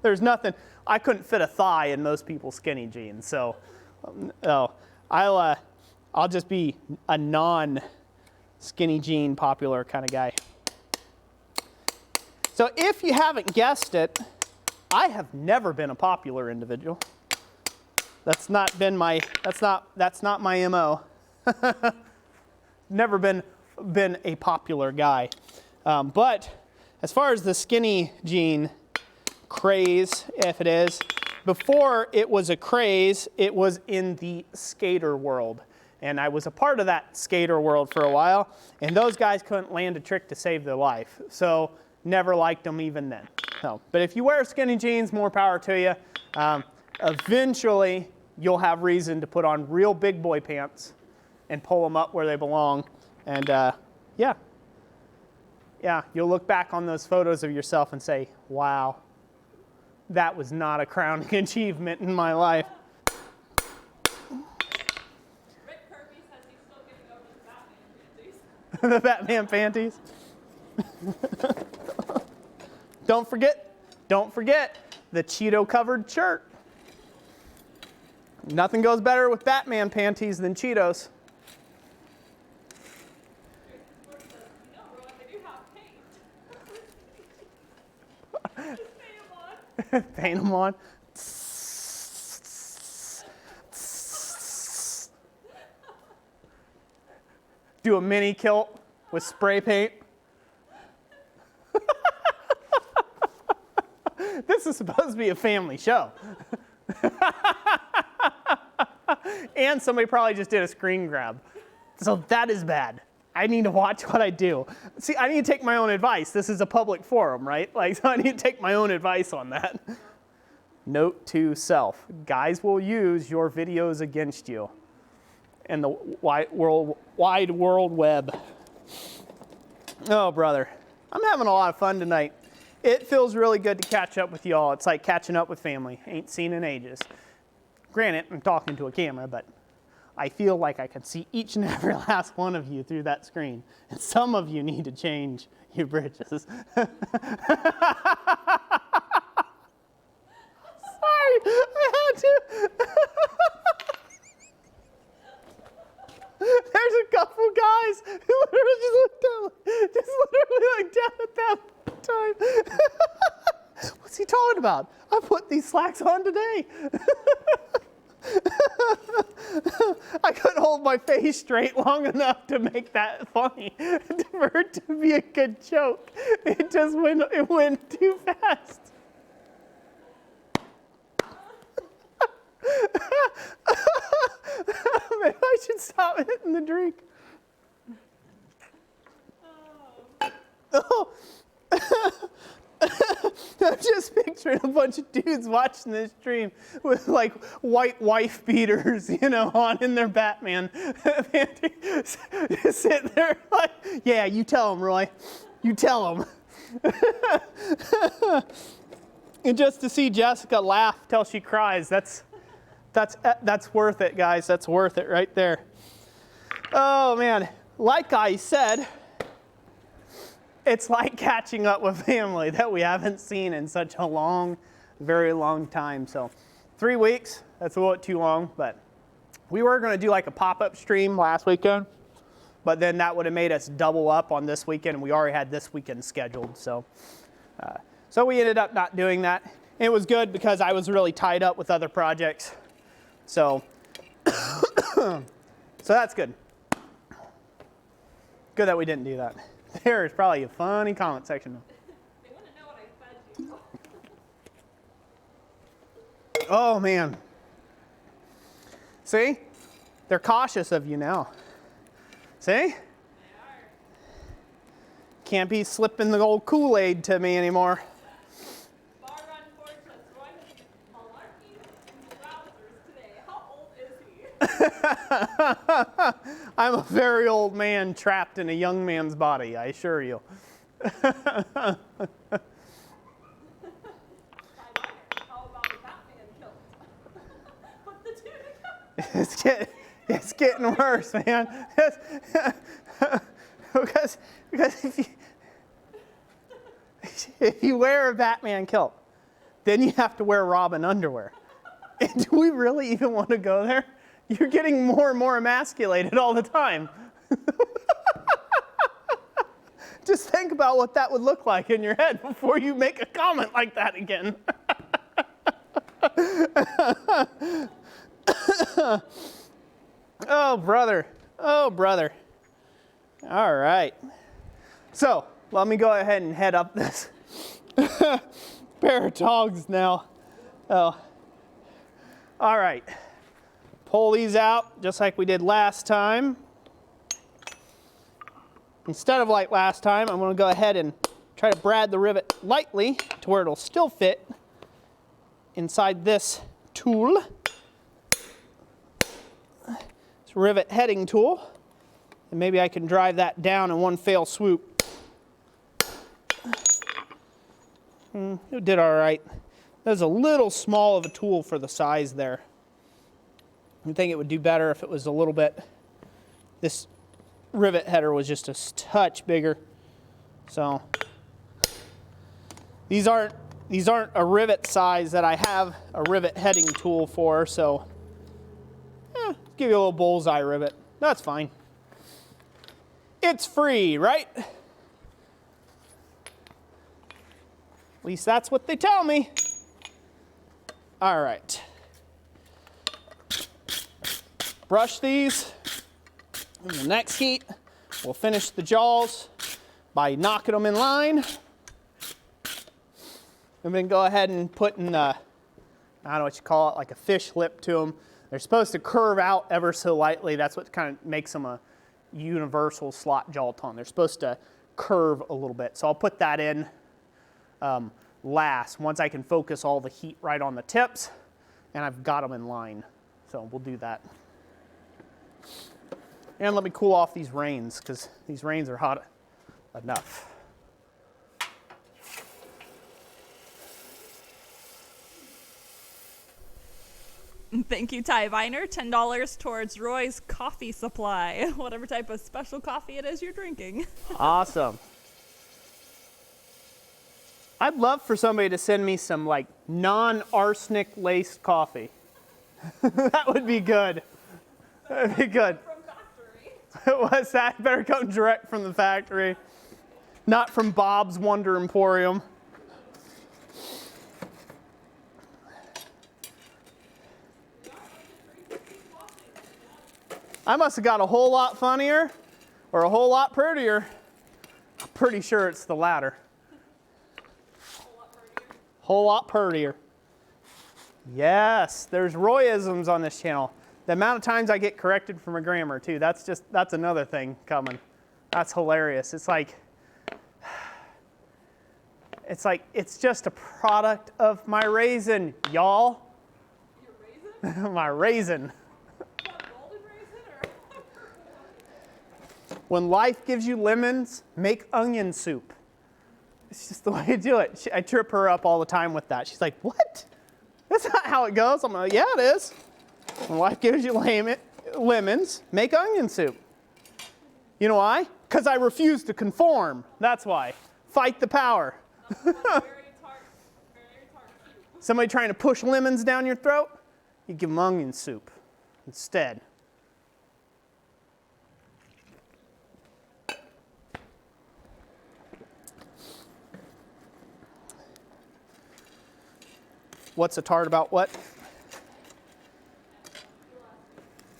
There's nothing. I couldn't fit a thigh in most people's skinny jeans, so I'll just be a non-skinny jean popular kind of guy. So if you haven't guessed it, I have never been a popular individual. That's not my MO. Never been a popular guy. But as far as the skinny jean craze, if it is, before it was a craze, it was in the skater world. And I was a part of that skater world for a while, and those guys couldn't land a trick to save their life. So never liked them even then. So, but if you wear skinny jeans, more power to you. Eventually, you'll have reason to put on real big boy pants and pull them up where they belong. And yeah, you'll look back on those photos of yourself and say, wow, that was not a crowning achievement in my life. The Batman panties. Don't forget the Cheeto covered shirt. Nothing goes better with Batman panties than Cheetos. Paint them on. Do a mini kilt with spray paint. This is supposed to be a family show. And somebody probably just did a screen grab. So that is bad. I need to watch what I do. See, I need to take my own advice. This is a public forum, right? Like, so I need to take my own advice on that. Note to self. Guys will use your videos against you in the wide world web. Oh, brother. I'm having a lot of fun tonight. It feels really good to catch up with y'all. It's like catching up with family. Ain't seen in ages. Granted, I'm talking to a camera, but I feel like I can see each and every last one of you through that screen. And some of you need to change your britches. Sorry, I had to. There's a couple guys who literally just looked down at that time. What's he talking about? I put these slacks on today. I couldn't hold my face straight long enough to make that funny. For it to be a good joke, it went too fast. Maybe I should stop hitting the drink. Oh. I'm just picturing a bunch of dudes watching this stream with like white wife beaters, you know, on in their Batman panties. Just sitting there like, yeah, you tell them, Roy. You tell them. And just to see Jessica laugh till she cries, that's worth it, guys. That's worth it right there. Oh, man. Like I said, it's like catching up with family that we haven't seen in such a long, very long time. So 3 weeks, that's a little too long, but we were going to do like a pop-up stream last weekend, but then that would have made us double up on this weekend, and we already had this weekend scheduled. So we ended up not doing that. It was good because I was really tied up with other projects. So, so that's good. Good that we didn't do that. There is probably a funny comment section. They wouldn't know what I fed you. Oh, man. See? They're cautious of you now. See? They are. Can't be slipping the old Kool-Aid to me anymore. Bar run fortress. Roy has malarkey and trousers today. How old is he? I'm a very old man trapped in a young man's body, I assure you. How about a Batman kilt? Put the two together. It's getting worse, man. because if you wear a Batman kilt, then you have to wear Robin underwear. And do we really even want to go there? You're getting more and more emasculated all the time. Just think about what that would look like in your head before you make a comment like that again. Oh, brother. Oh, brother. All right. So let me go ahead and head up this pair of tongs now. Oh. All right. Pull these out just like we did last time. Instead of like last time, I'm going to go ahead and try to brad the rivet lightly to where it'll still fit inside this tool. It's a rivet heading tool. And maybe I can drive that down in one fell swoop. It did all right. That was a little small of a tool for the size there. I think it would do better if it was a little bit this rivet header was just a touch bigger. So these aren't a rivet size that I have a rivet heading tool for, so give you a little bullseye rivet. That's fine. It's free, right? At least that's what they tell me. All right. Brush these. In the next heat, we'll finish the jaws by knocking them in line. And then go ahead and put in, I don't know what you call it, like a fish lip to them. They're supposed to curve out ever so lightly. That's what kind of makes them a universal slot jaw tong. They're supposed to curve a little bit. So I'll put that in last, once I can focus all the heat right on the tips and I've got them in line. So we'll do that. And let me cool off these reins, because these reins are hot enough. Thank you, Ty Viner. $10 towards Roy's coffee supply, whatever type of special coffee it is you're drinking. Awesome. I'd love for somebody to send me some like non-arsenic laced coffee. That would be good. That would be good. From factory. What's that? Better come direct from the factory. Not from Bob's Wonder Emporium. I must have got a whole lot funnier or a whole lot prettier. I'm pretty sure it's the latter. Whole lot prettier. Yes, there's Royisms on this channel. The amount of times I get corrected for my grammar too, that's another thing coming. That's hilarious. It's like it's just a product of my raisin, y'all. Your raisin? My raisin. Golden raisin or? When life gives you lemons, make onion soup. It's just the way to do it. I trip her up all the time with that. She's like, what? That's not how it goes. I'm like, yeah, it is. When life gives you lemons, make onion soup. You know why? Because I refuse to conform. That's why. Fight the power. Very tart soup. Somebody trying to push lemons down your throat, you give them onion soup instead. What's a tart about what?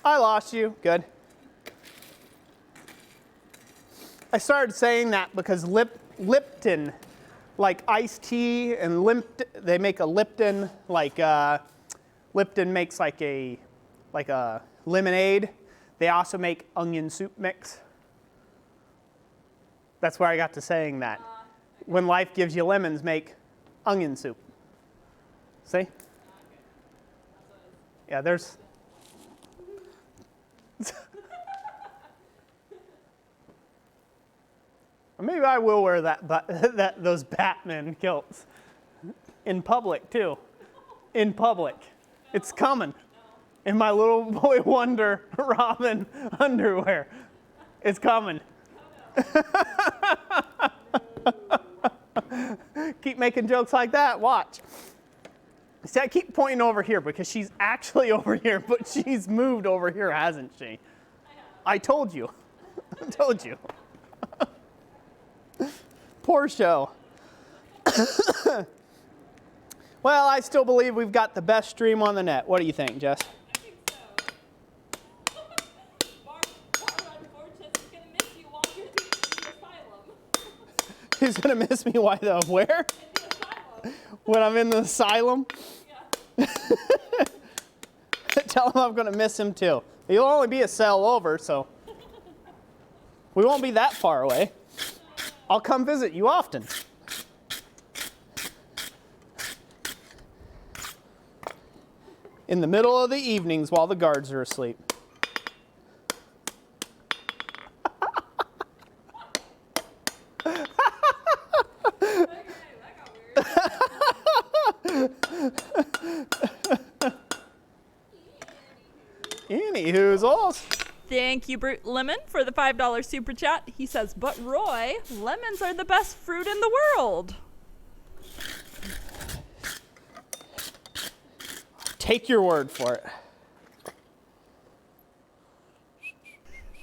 I lost you. Good. I started saying that because Lipton, like iced tea and Lipton, they make a Lipton, like Lipton makes like a lemonade. They also make onion soup mix. That's where I got to saying that. When life gives you lemons, make onion soup. See? Yeah, there's... Maybe I will wear those Batman kilts. In public, too. In public. It's coming. In my little boy wonder Robin underwear. It's coming. Keep making jokes like that. Watch. See, I keep pointing over here because she's actually over here, but she's moved over here, hasn't she? I told you. I told you. Poor show. Well, I still believe we've got the best stream on the net. What do you think, Jess? I think so. Unfortunately, is going to miss you while you're in the asylum. He's going to miss me why though? Where? In the asylum. When I'm in the asylum? Yeah. Tell him I'm going to miss him too. He'll only be a cell over, so we won't be that far away. I'll come visit you often. In the middle of the evenings while the guards are asleep. Anywho's awesome. Thank you, Brute Lemon, for the $5 super chat. He says, but Roy, lemons are the best fruit in the world. Take your word for it.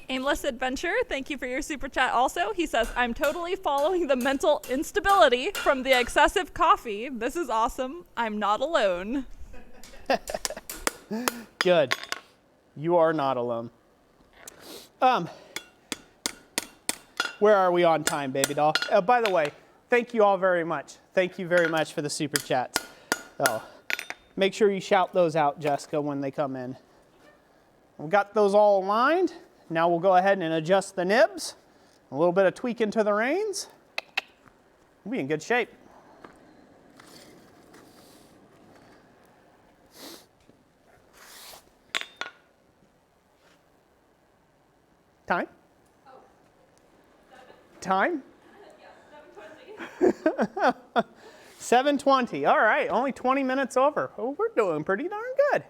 Aimless Adventure, thank you for your super chat also. He says, I'm totally following the mental instability from the excessive coffee. This is awesome. I'm not alone. Good. You are not alone. Where are we on time, baby doll? By the way, thank you all very much. Thank you very much for the super chats. Oh, make sure you shout those out, Jessica, when they come in. We've got those all aligned. Now we'll go ahead and adjust the nibs. A little bit of tweaking to the reins. We'll be in good shape. Time? Time? Yeah, 7:20. 7:20. All right, only 20 minutes over. Oh, we're doing pretty darn good.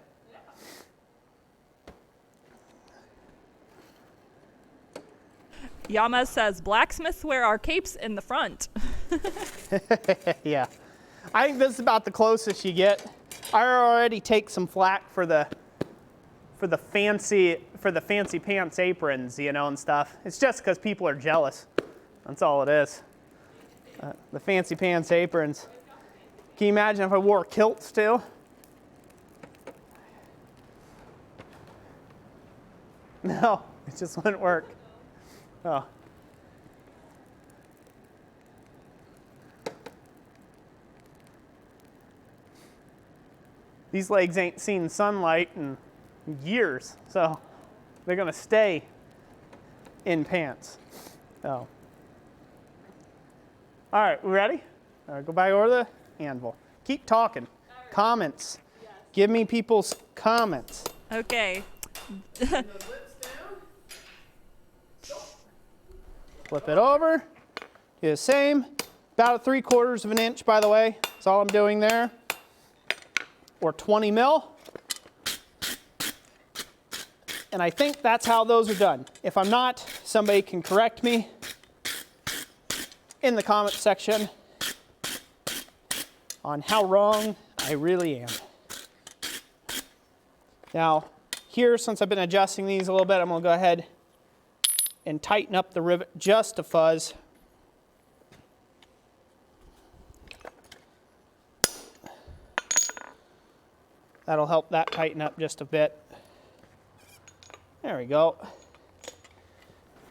Yama says, blacksmiths wear our capes in the front. Yeah. I think this is about the closest you get. I already take some flack for the fancy pants aprons, you know, and stuff. It's just because people are jealous. That's all it is. The fancy pants aprons. Can you imagine if I wore kilts too? No, it just wouldn't work. Oh. These legs ain't seen sunlight in years, so they're gonna stay in pants. Oh. All right, we ready? All right, go back over the anvil. Keep talking. Right. Comments. Yes. Give me people's comments. Okay. Flip it over. Do the same. About 3/4 of an inch, by the way. That's all I'm doing there. Or 20 mil. And I think that's how those are done. If I'm not, somebody can correct me in the comment section on how wrong I really am. Now, here, since I've been adjusting these a little bit, I'm going to go ahead and tighten up the rivet just a fuzz. That'll help that tighten up just a bit. There we go.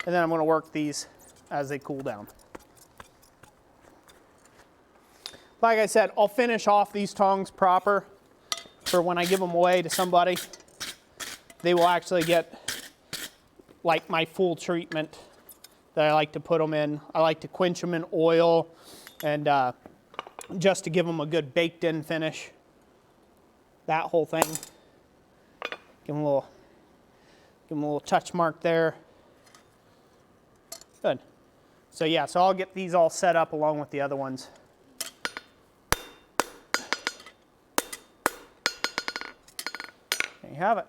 And then I'm going to work these as they cool down. Like I said, I'll finish off these tongs proper for when I give them away to somebody. They will actually get like my full treatment that I like to put them in. I like to quench them in oil and just to give them a good baked in finish. That whole thing. Give them a little touch mark there. Good. So yeah, so I'll get these all set up along with the other ones. There you have it.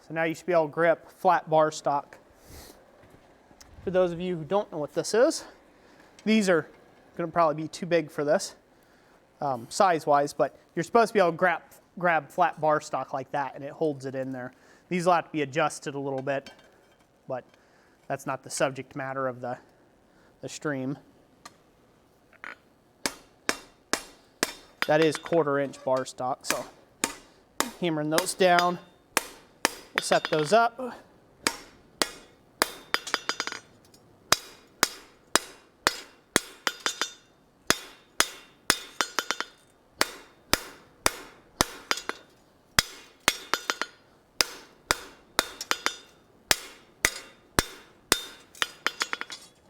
So now you should be able to grip flat bar stock. For those of you who don't know what this is, these are going to probably be too big for this, size-wise, but you're supposed to be able to grab flat bar stock like that, and it holds it in there. These will have to be adjusted a little bit, but that's not the subject matter of the stream. That is 1/4 inch bar stock, so hammering those down. We'll set those up.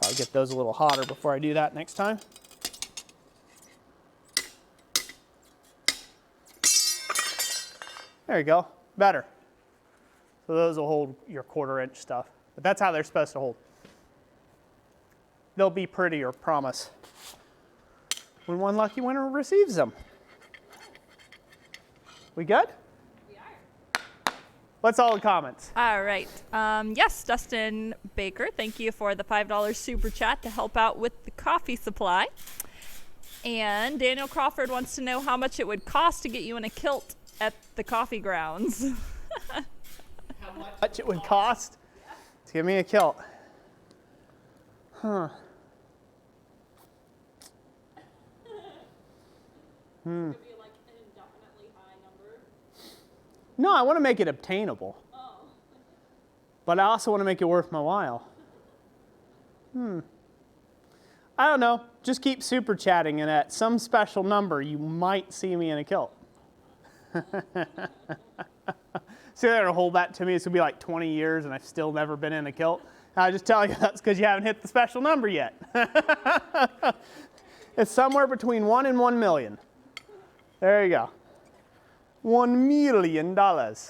I'll get those a little hotter before I do that next time. There you go, better. So those will hold your 1/4 inch stuff. But that's how they're supposed to hold. They'll be prettier, promise, when one lucky winner receives them. We good? We are. What's all the comments? All right. Yes, Dustin Baker, thank you for the $5 super chat to help out with the coffee supply. And Daniel Crawford wants to know how much it would cost to get you in a kilt at the coffee grounds. How much it would cost to give me a kilt? Huh. Could be like an indefinitely high number. No, I want to make it obtainable. Oh. But I also want to make it worth my while. I don't know. Just keep super chatting, and at some special number, you might see me in a kilt. So they're gonna hold that to me. It's gonna be like 20 years, and I've still never been in a kilt. I just tell you that's because you haven't hit the special number yet. It's somewhere between 1 and 1 million. There you go. $1 million. All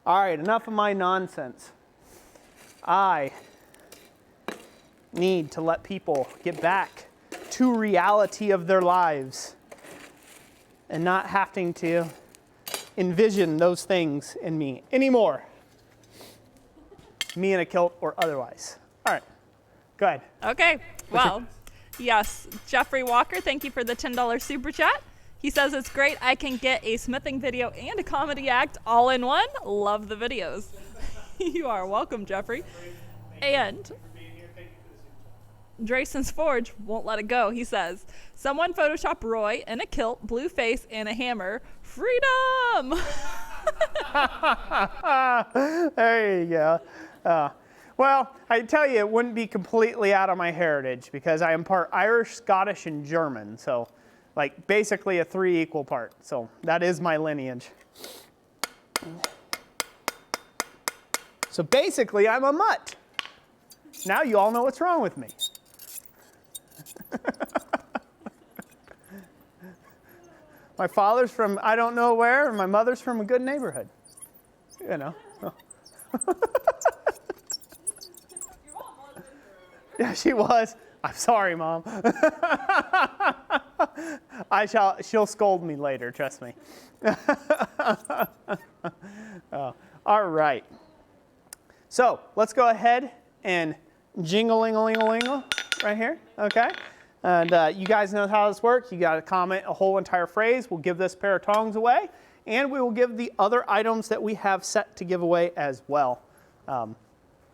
right, enough of my nonsense. I need to let people get back to reality of their lives and not having to envision those things in me anymore. Me in a kilt or otherwise. All right, go ahead. Okay, well, yes. Jeffrey Walker, thank you for the $10 super chat. He says it's great I can get a smithing video and a comedy act all in one. Love the videos. You are welcome, Jeffrey. And Drayson's Forge won't let it go. He says, someone Photoshop Roy in a kilt, blue face, and a hammer. Freedom! There you go. Well, I tell you, it wouldn't be completely out of my heritage because I am part Irish, Scottish, and German. So, like, basically a 3 equal part. So that is my lineage. So basically, I'm a mutt. Now you all know what's wrong with me. My father's from I don't know where, and my mother's from a good neighborhood. You know. Yeah, she was. I'm sorry, Mom. She'll scold me later, trust me. All right. So let's go ahead and jingle-ling-a-ling-a-lingle right here, okay? And you guys know how this works. You got to comment a whole entire phrase. We'll give this pair of tongs away, and we will give the other items that we have set to give away as well,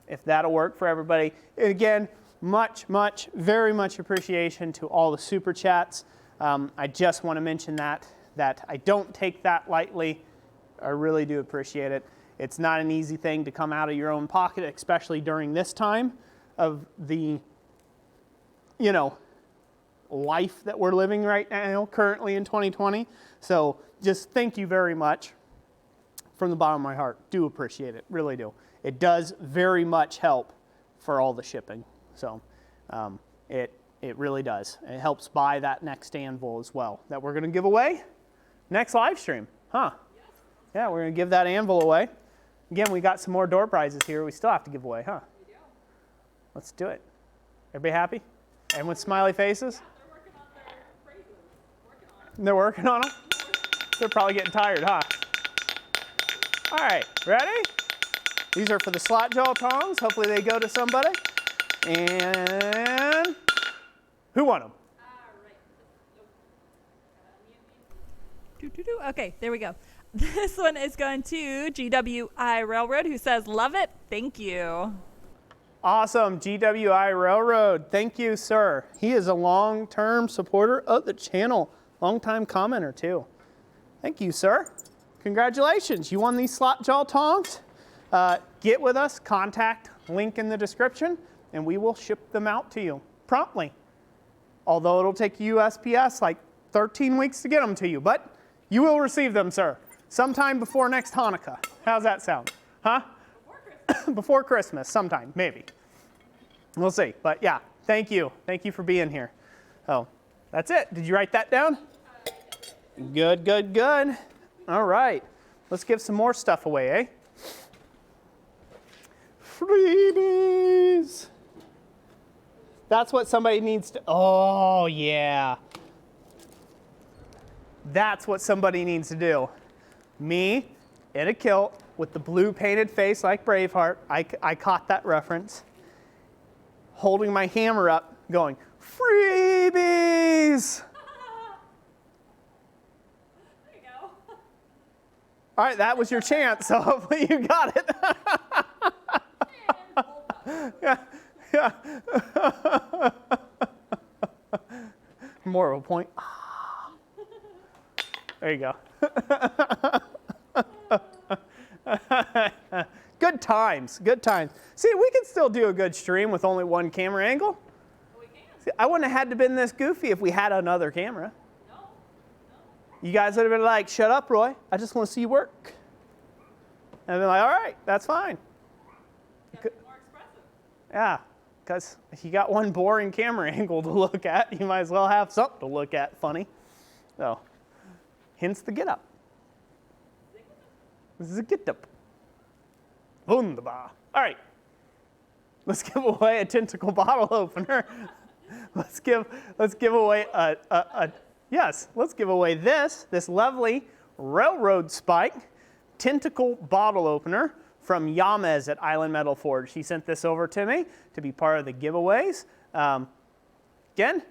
if that'll work for everybody. And again, very much appreciation to all the super chats. I just want to mention that I don't take that lightly. I really do appreciate it. It's not an easy thing to come out of your own pocket, especially during this time of the, life that we're living right now, currently in 2020. So just thank you very much from the bottom of my heart. Do appreciate it, really do. It does very much help for all the shipping. So it really does. It helps buy that next anvil as well that we're going to give away next live stream. Huh? Yeah, we're going to give that anvil away. Again, we got some more door prizes here we still have to give away, huh? Let's do it. Everybody happy? Everyone smiley faces? They're working on them? They're probably getting tired, huh? All right, ready? These are for the slot jaw tongs. Hopefully they go to somebody. And who won them? Okay, there we go. This one is going to GWI Railroad, who says, love it, thank you. Awesome, GWI Railroad. Thank you, sir. He is a long-term supporter of the channel. Long-time commenter, too. Thank you, sir. Congratulations. You won these slot jaw tongs. Get with us. Contact link in the description, and we will ship them out to you promptly. Although it'll take USPS like 13 weeks to get them to you, but you will receive them, sir. Sometime before next Hanukkah. How's that sound? Huh? Before Christmas. Before Christmas, sometime, maybe. We'll see. But yeah, thank you. Thank you for being here. Oh, that's it. Did you write that down? Good, good, good. All right. Let's give some more stuff away, eh? Freebies. That's what somebody needs to, oh yeah. That's what somebody needs to do. Me in a kilt with the blue painted face like Braveheart. I caught that reference. Holding my hammer up, going, freebies! There you go. All right, that was your chance, so hopefully you got it. Yeah, yeah. More of a point. There you go. Good times, good times. See, we could still do a good stream with only one camera angle. We can. See, I wouldn't have had to been this goofy if we had another camera. No. You guys would have been like, shut up, Roy. I just want to see you work. And I'd be like, all right, that's fine. More expressive. Yeah, because if you got one boring camera angle to look at, you might as well have something to look at funny. So, hence the get up. This is a get up. Wunderbar. All right, let's give away a tentacle bottle opener. Let's give away let's give away this lovely railroad spike tentacle bottle opener from Yamez at Island Metal Forge. She sent this over to me to be part of the giveaways. Again,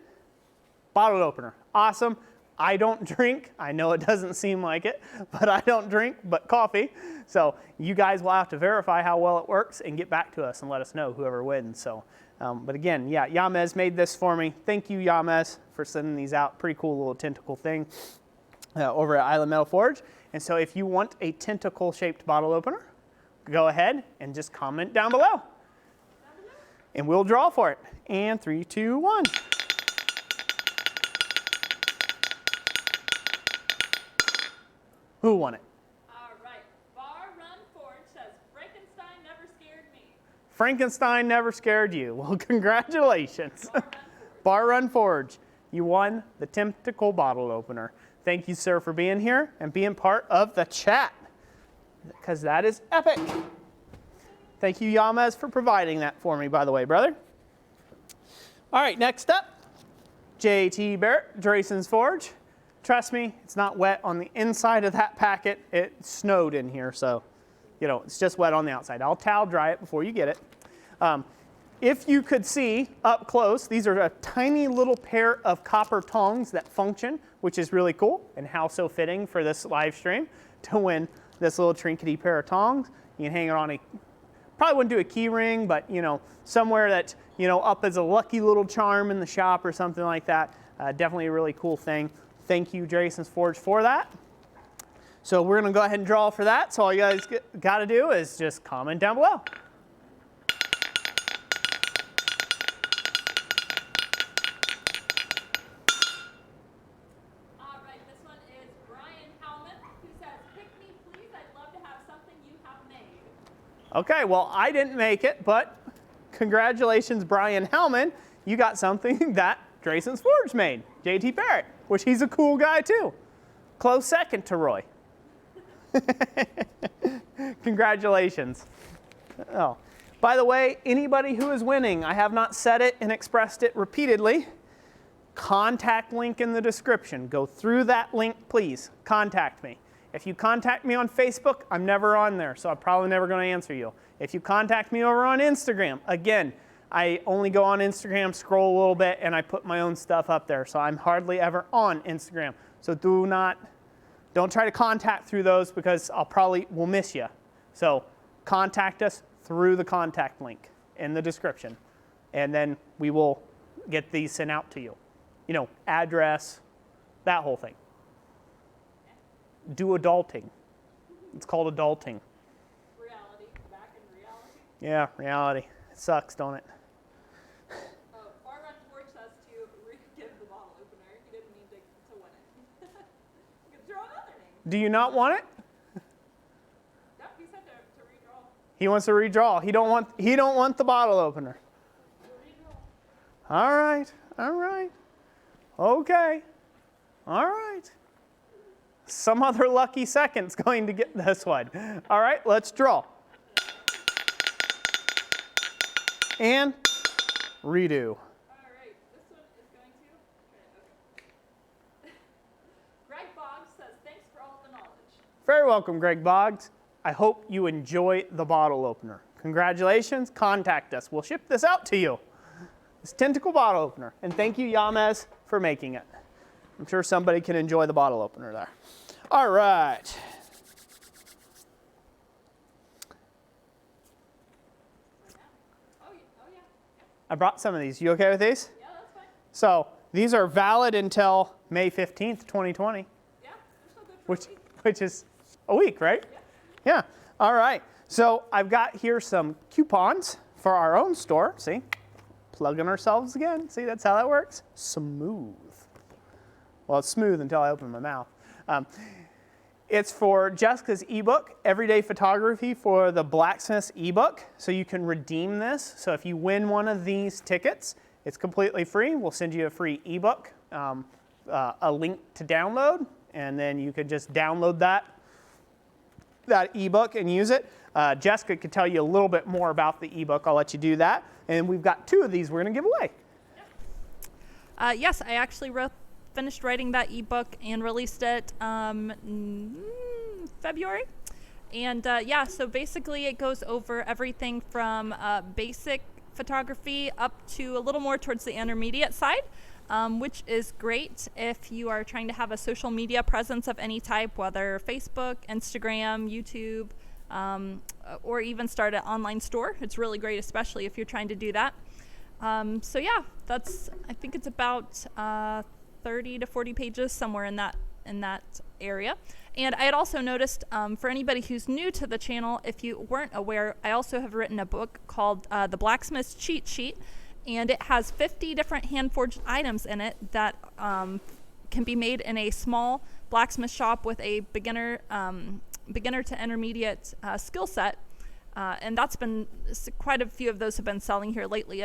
bottle opener, awesome. I don't drink. I know it doesn't seem like it, but I don't drink but coffee. So you guys will have to verify how well it works and get back to us and let us know whoever wins. So, but again, yeah, Yamez made this for me. Thank you, Yamez, for sending these out. Pretty cool little tentacle thing over at Island Metal Forge. And so if you want a tentacle-shaped bottle opener, go ahead and just comment down below. And we'll draw for it. And 3, 2, 1. Who won it? All right. Bar Run Forge says, Frankenstein never scared me. Frankenstein never scared you. Well, congratulations. Bar Run Forge. You won the tentacle bottle opener. Thank you, sir, for being here and being part of the chat, because that is epic. Thank you, Yamez, for providing that for me, by the way, brother. All right, next up, JT Barrett, Drayson's Forge. Trust me, it's not wet on the inside of that packet. It snowed in here, so, it's just wet on the outside. I'll towel dry it before you get it. If you could see up close, these are a tiny little pair of copper tongs that function, which is really cool, and how so fitting for this live stream to win this little trinkety pair of tongs. You can hang it on probably wouldn't do a key ring, but somewhere that, up as a lucky little charm in the shop or something like that. Definitely a really cool thing. Thank you, Drayson's Forge, for that. So we're going to go ahead and draw for that. So all you guys got to do is just comment down below. All right, this one is Brian Howman, who says, pick me, please. I'd love to have something you have made. Okay, well, I didn't make it, but congratulations, Brian Hellman. You got something that Drayson's Forge made, JT Barrett, which he's a cool guy too. Close second to Roy. Congratulations. Oh, by the way, anybody who is winning, I have not said it and expressed it repeatedly. Contact link in the description. Go through that link, please. Contact me. If you contact me on Facebook, I'm never on there, so I'm probably never going to answer you. If you contact me over on Instagram, again, I only go on Instagram, scroll a little bit, and I put my own stuff up there, so I'm hardly ever on Instagram. So don't try to contact through those, because will miss you. So contact us through the contact link in the description, and then we will get these sent out to you. Address, that whole thing. Do adulting. It's called adulting. Reality. Back in reality. Yeah, reality. It sucks, don't it? Bar Run Forge says to re-give the bottle opener. He didn't mean to win it. You can throw another name. Do you not want it? No, he said to redraw. He wants to redraw. He don't want the bottle opener. Redraw. All right. Okay. All right. Some other lucky second's going to get this one. All right, let's draw. And redo. All right, this one is going to. Okay. Greg Boggs says, thanks for all the knowledge. Very welcome, Greg Boggs. I hope you enjoy the bottle opener. Congratulations, contact us. We'll ship this out to you. This tentacle bottle opener. And thank you, Yamez, for making it. I'm sure somebody can enjoy the bottle opener there. All right. I brought some of these. You okay with these? Yeah, that's fine. So these are valid until May 15th, 2020. Yeah, they're still good for Which is a week, right? Yeah. All right. So I've got here some coupons for our own store. See? Plugging ourselves again. See, that's how that works. Smooth. Well, it's smooth until I open my mouth. It's for Jessica's ebook, Everyday Photography for the Blacksmith's ebook. So you can redeem this. So if you win one of these tickets, it's completely free. We'll send you a free ebook, a link to download, and then you can just download that ebook and use it. Jessica could tell you a little bit more about the ebook. I'll let you do that. And we've got 2 of these we're going to give away. Yes, I actually finished writing that ebook and released it February. And yeah, so basically it goes over everything from basic photography up to a little more towards the intermediate side, which is great if you are trying to have a social media presence of any type, whether Facebook, Instagram, YouTube, or even start an online store. It's really great, especially if you're trying to do that. So yeah, I think it's about 30 to 40 pages, somewhere in that area. And I had also noticed, for anybody who's new to the channel, if you weren't aware, I also have written a book called The Blacksmith's Cheat Sheet, and it has 50 different hand-forged items in it that can be made in a small blacksmith shop with a beginner to intermediate skill set. And that's been quite a few of those have been selling here lately.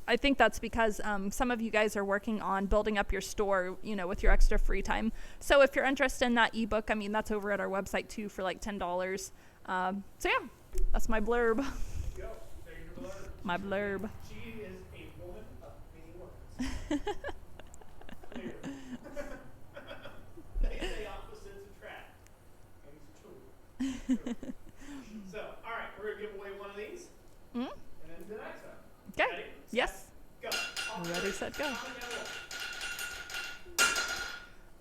I think that's because some of you guys are working on building up your store, with your extra free time. So if you're interested in that ebook, I mean, that's over at our website too for like $10. So yeah, that's my blurb. Go. There's your blurb. My blurb. She is a woman of many words. Clear. They say opposites attract. And it's true. So, all right, we're going to give away one of these. Mm-hmm. And then the next one. Okay. Ready? Yes. Go. Ready, set, go.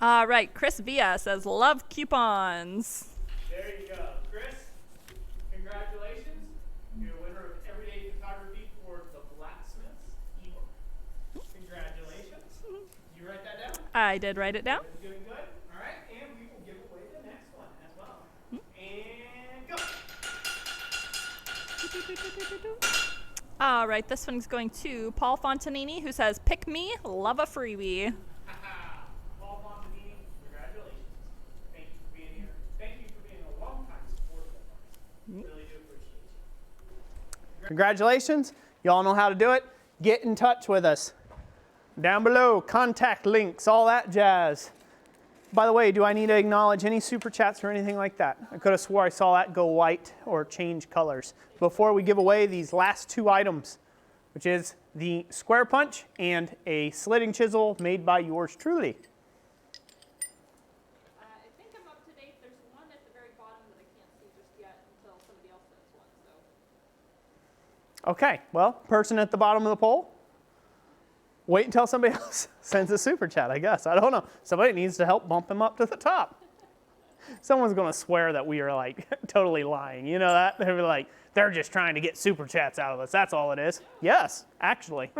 All right, Chris Villa says, love coupons. There you go. Chris, congratulations. You're a winner of Everyday Photography for the Blacksmith's ebook. Congratulations. You write that down? I did write it down. Good, good. All right, and we will give away the next one as well. And go. All right, this one's going to Paul Fontanini, who says, pick me, love a freebie. Paul Fontanini, congratulations. Thank you for being here. Thank you for being a long-time supporter of ours. Really do appreciate you. Congratulations. You all know how to do it. Get in touch with us. Down below, contact links, all that jazz. By the way, do I need to acknowledge any super chats or anything like that? I could have swore I saw that go white or change colors. Before we give away these last 2 items, which is the square punch and a slitting chisel made by yours truly. I think I'm up to date. There's one at the very bottom that I can't see just yet until somebody else sends one. So. Okay, well, person at the bottom of the poll, wait until somebody else sends a super chat, I guess. I don't know. Somebody needs to help bump him up to the top. Someone's going to swear that we are like totally lying. You know that? They're like, they're just trying to get super chats out of us. That's all it is. Yes, actually.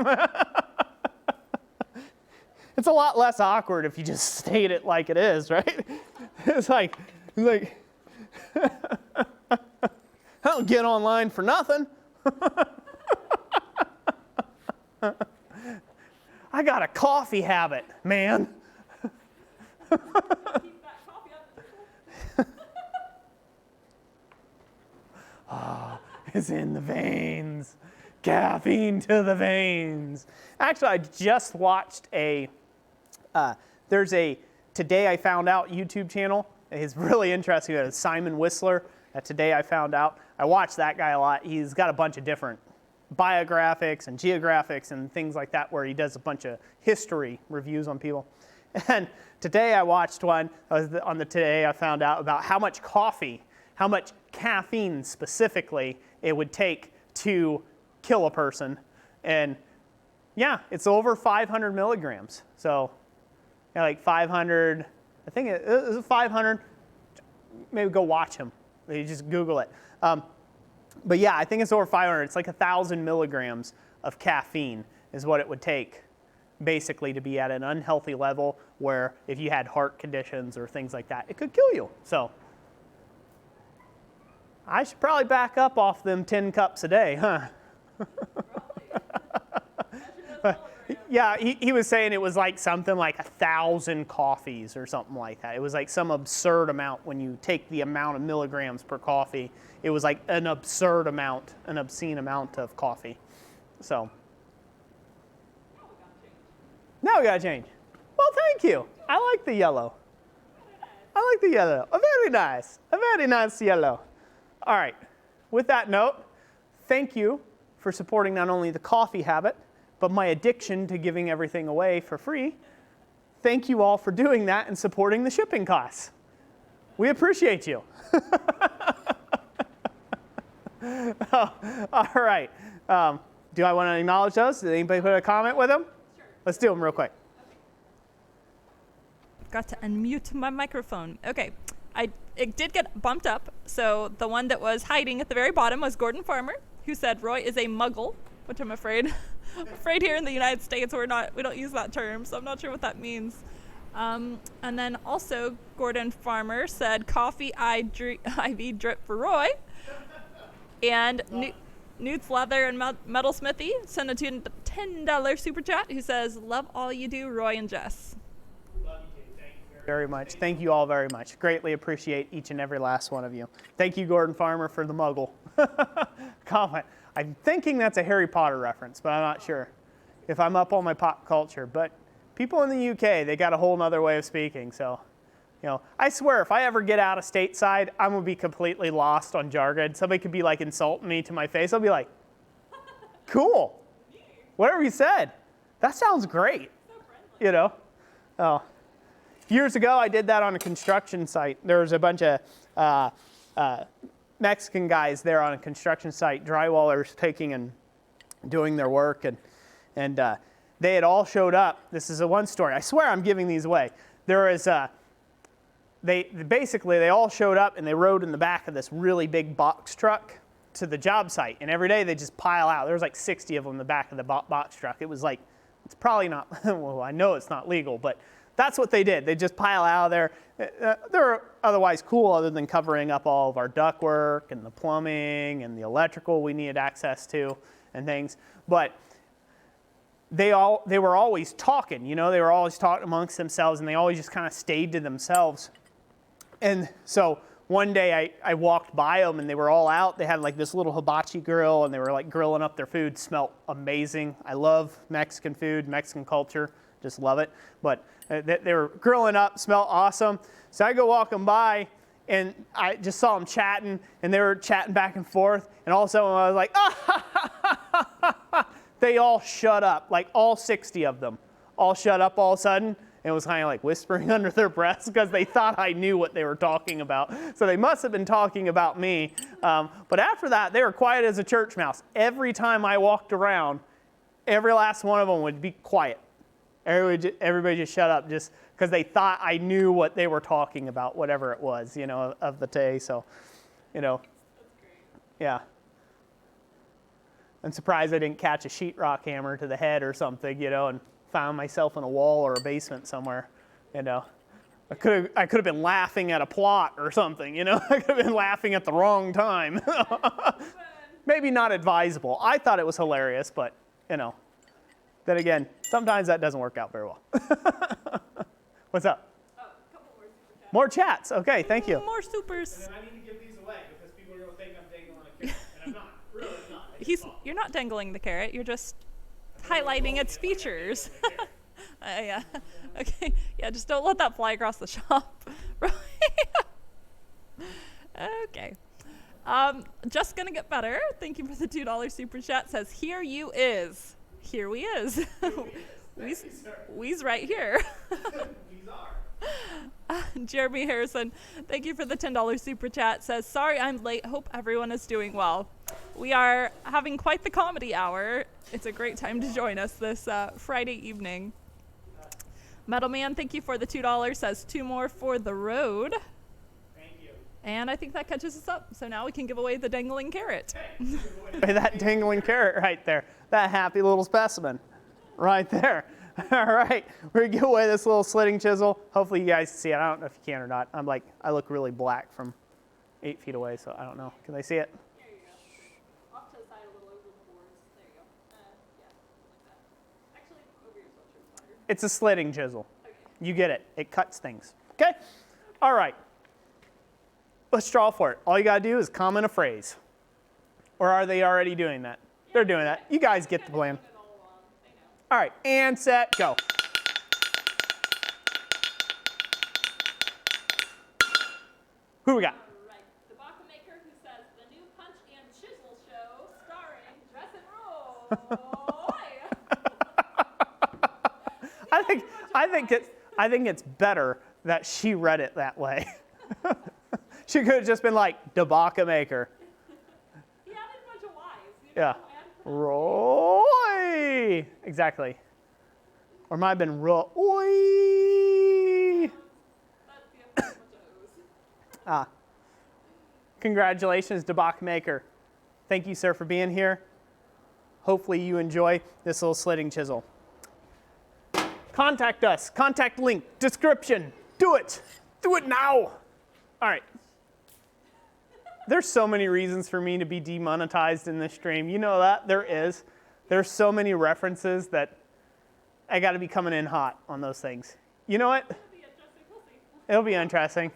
It's a lot less awkward if you just state it like it is, right? It's like I don't get online for nothing. I got a coffee habit, man. Keep that coffee up. It's in the veins. Caffeine to the veins. Actually, I just watched there's a Today I Found Out YouTube channel. It's really interesting. It's Simon Whistler. Today I Found Out. I watched that guy a lot. He's got a bunch of different biographics and geographics and things like that where he does a bunch of history reviews on people. And today I watched one on the Today I Found Out about how much coffee how much caffeine specifically it would take to kill a person. And yeah, it's over 500 milligrams. So yeah, like 500, I think it was 500. Maybe go watch him. You just Google it. But yeah, I think it's over 500. It's like 1,000 milligrams of caffeine is what it would take basically to be at an unhealthy level where if you had heart conditions or things like that, it could kill you. So I should probably back up off them 10 cups a day, huh? Yeah, he was saying it was like something like 1,000 coffees or something like that. It was like some absurd amount when you take the amount of milligrams per coffee. It was like an absurd amount, an obscene amount of coffee. So now we gotta change. Well, thank you. I like the yellow. I like the yellow. A very nice yellow. All right. With that note, thank you for supporting not only the coffee habit, but my addiction to giving everything away for free. Thank you all for doing that and supporting the shipping costs. We appreciate you. Oh, all right. Do I want to acknowledge those? Did anybody put a comment with them? Sure. Let's do them real quick. Got to unmute my microphone. Okay. It did get bumped up. So the one that was hiding at the very bottom was Gordon Farmer, who said Roy is a muggle, which I'm afraid here in the United States we don't use that term, so I'm not sure what that means. And then also Gordon Farmer said coffee IV drip for Roy. And Newt's Leather and Metal Smithy sent a $10 super chat who says, love all you do, Roy and Jess. Love you too. Thank you very much. Thank you all very much. Greatly appreciate each and every last one of you. Thank you, Gordon Farmer, for the muggle comment. I'm thinking that's a Harry Potter reference, but I'm not sure if I'm up on my pop culture. But people in the UK, they got a whole other way of speaking. So, you know, I swear if I ever get out of stateside, I'm going to be completely lost on jargon. Somebody could be like insulting me to my face. I'll be like, cool. Whatever you said. That sounds great. You know? Oh. Years ago, I did that on a construction site. There was a bunch of Mexican guys there on a construction site, drywallers taking and doing their work, and they had all showed up. This is a one story. I swear I'm giving these away. There is they all showed up and they rode in the back of this really big box truck to the job site, and every day they just pile out. There was like 60 of them in the back of the box truck. It was like, it's probably not, well, I know it's not legal, but that's what they did. They just pile out there. They're otherwise cool other than covering up all of our ductwork and the plumbing and the electrical we needed access to and things. But they were always talking, you know, they were always talking amongst themselves, and they always just kind of stayed to themselves. And so one day I walked by them and they were all out. They had like this little hibachi grill and they were like grilling up their food. Smelled amazing. I love Mexican food, Mexican culture. Just love it. But they were grilling up, smelled awesome. So I go walking by, and I just saw them chatting, and they were chatting back and forth. And all of a sudden, I was like, ah! They all shut up, like all 60 of them, all shut up all of a sudden, and was kind of like whispering under their breaths because they thought I knew what they were talking about. So they must have been talking about me. But after that, they were quiet as a church mouse. Every time I walked around, every last one of them would be quiet. Everybody just shut up just because they thought I knew what they were talking about, whatever it was, you know, of the day. So, you know. That's great. Yeah. I'm surprised I didn't catch a sheetrock hammer to the head or something, you know, and found myself in a wall or a basement somewhere, you know. I could have been laughing at a plot or something, you know. I could have been laughing at the wrong time. Maybe not advisable. I thought it was hilarious, but, you know. Then again, sometimes that doesn't work out very well. What's up? Oh, a couple more super chats. More chats. Okay, thank you. More supers. And then I need to give these away because people are going to think I'm dangling a carrot, and I'm not. Really not. You're not dangling the carrot. You're just highlighting its features. Yeah. Okay. Yeah. Just don't let that fly across the shop. Okay. Just gonna get better. Thank you for the $2 super chat. Says here you is. Here we is. We's right here. Jeremy Harrison, thank you for the $10 super chat, says, sorry I'm late, hope everyone is doing well. We are having quite the comedy hour. It's a great time to join us this Friday evening. Metal Man, thank you for the $2, says 2 more for the road. Thank you. And I think that catches us up, so now we can give away the dangling carrot. Hey, that dangling carrot right there, that happy little specimen right there. All right, we're gonna give away this little slitting chisel. Hopefully you guys can see it. I don't know if you can or not. I look really black from 8 feet away, so I don't know. Can they see it? There you go. Off to the side a little over the boards. There you go. Yeah, like that. Actually, over your sweatshirt side. It's a slitting chisel. Okay. You get it. It cuts things. Okay? All right. Let's draw for it. All you gotta do is comment a phrase. Or are they already doing that? Yeah, they're doing that. You guys get the plan. All right, and set, go. Who we got? All right, the Baka Maker who says, the new Punch and Chisel show starring Dress and Roll. I think it's better that she read it that way. She could have just been like, the Baka Maker. He added a bunch of Y's. You know? Yeah. Roy! Exactly. Or might have been Roy. Congratulations, Debak Maker. Thank you, sir, for being here. Hopefully you enjoy this little slitting chisel. Contact us. Contact link, description. Do it. Do it now. All right. There's so many reasons for me to be demonetized in this stream. You know that? There is. There's so many references that I got to be coming in hot on those things. You know what? It'll be interesting.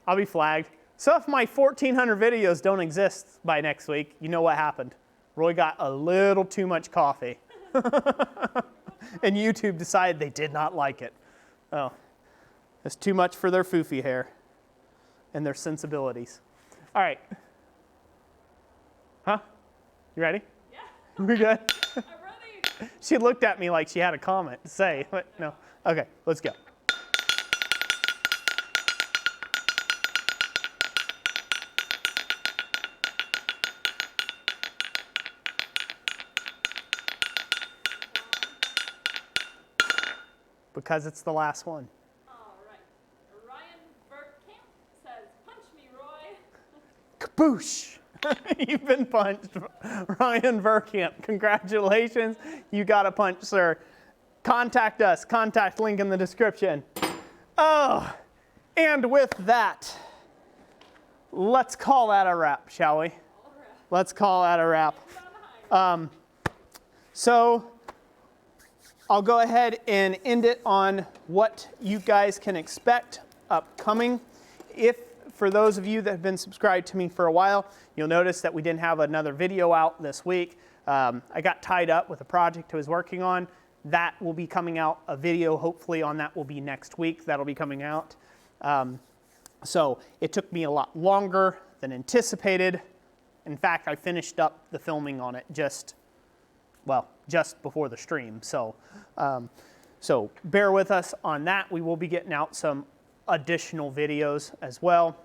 I'll be flagged. So if my 1,400 videos don't exist by next week, you know what happened. Roy got a little too much coffee. And YouTube decided they did not like it. Oh, it's too much for their foofy hair and their sensibilities. All right. Huh? You ready? Yeah. We good? I'm ready. She looked at me like she had a comment to say, but no. Okay, let's go. Because it's the last one. All right. Ryan Verkamp says, punch me, Roy. Kaboosh! You've been punched, Ryan Verkamp. Congratulations. You got a punch, sir. Contact us. Contact link in the description. Oh, and with that, let's call that a wrap, shall we? Let's call that a wrap. So I'll go ahead and end it on what you guys can expect upcoming. For those of you that have been subscribed to me for a while, you'll notice that we didn't have another video out this week. I got tied up with a project I was working on. That will be coming out. A video hopefully on that will be next week. That'll be coming out. So it took me a lot longer than anticipated. In fact, I finished up the filming on it just before the stream. So bear with us on that. We will be getting out some additional videos as well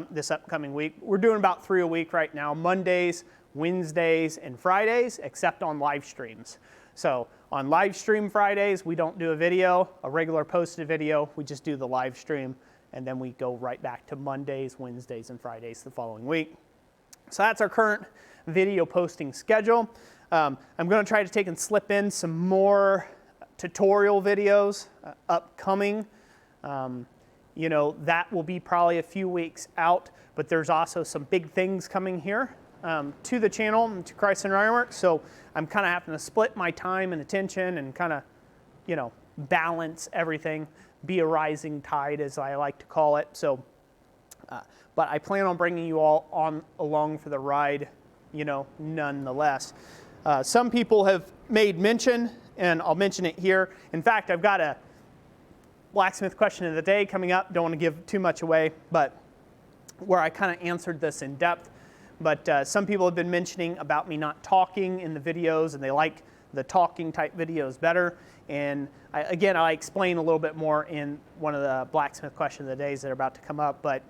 this upcoming week. We're doing about 3 a week right now, Mondays, Wednesdays, and Fridays, except on live streams. So on live stream Fridays, we don't do a video, a regular posted video. We just do the live stream, and then we go right back to Mondays, Wednesdays, and Fridays the following week. So that's our current video posting schedule. I'm going to try to take and slip in some more tutorial videos upcoming. You know, that will be probably a few weeks out, but there's also some big things coming here to the channel and to Christ and Ironworks. So I'm kind of having to split my time and attention and kind of, you know, balance everything, be a rising tide as I like to call it. So, but I plan on bringing you all along for the ride, you know, nonetheless. Some people have made mention, and I'll mention it here. In fact, I've got a Blacksmith question of the day coming up. Don't want to give too much away, but where I kind of answered this in depth. But some people have been mentioning about me not talking in the videos, and they like the talking type videos better. And again, I'll explain a little bit more in one of the Blacksmith question of the days that are about to come up. But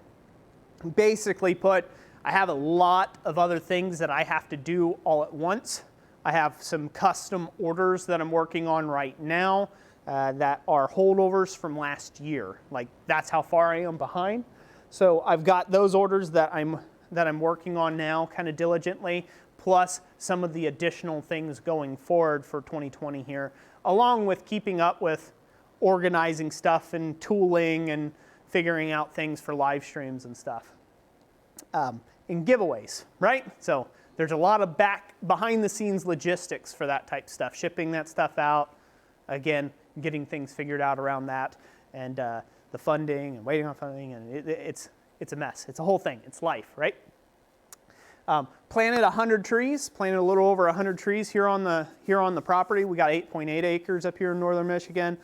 basically put, I have a lot of other things that I have to do all at once. I have some custom orders that I'm working on right now that are holdovers from last year. Like, that's how far I am behind. So I've got those orders that I'm working on now kind of diligently, plus some of the additional things going forward for 2020 here, along with keeping up with organizing stuff and tooling and figuring out things for live streams and stuff. And giveaways, right? So there's a lot of behind the scenes logistics for that type of stuff, shipping that stuff out, again, getting things figured out around that, and the funding and waiting on funding, and it's a mess. It's a whole thing. It's life, right? Planted 100 trees, planted a little over 100 trees here on the property. We got 8.8 acres up here in northern Michigan,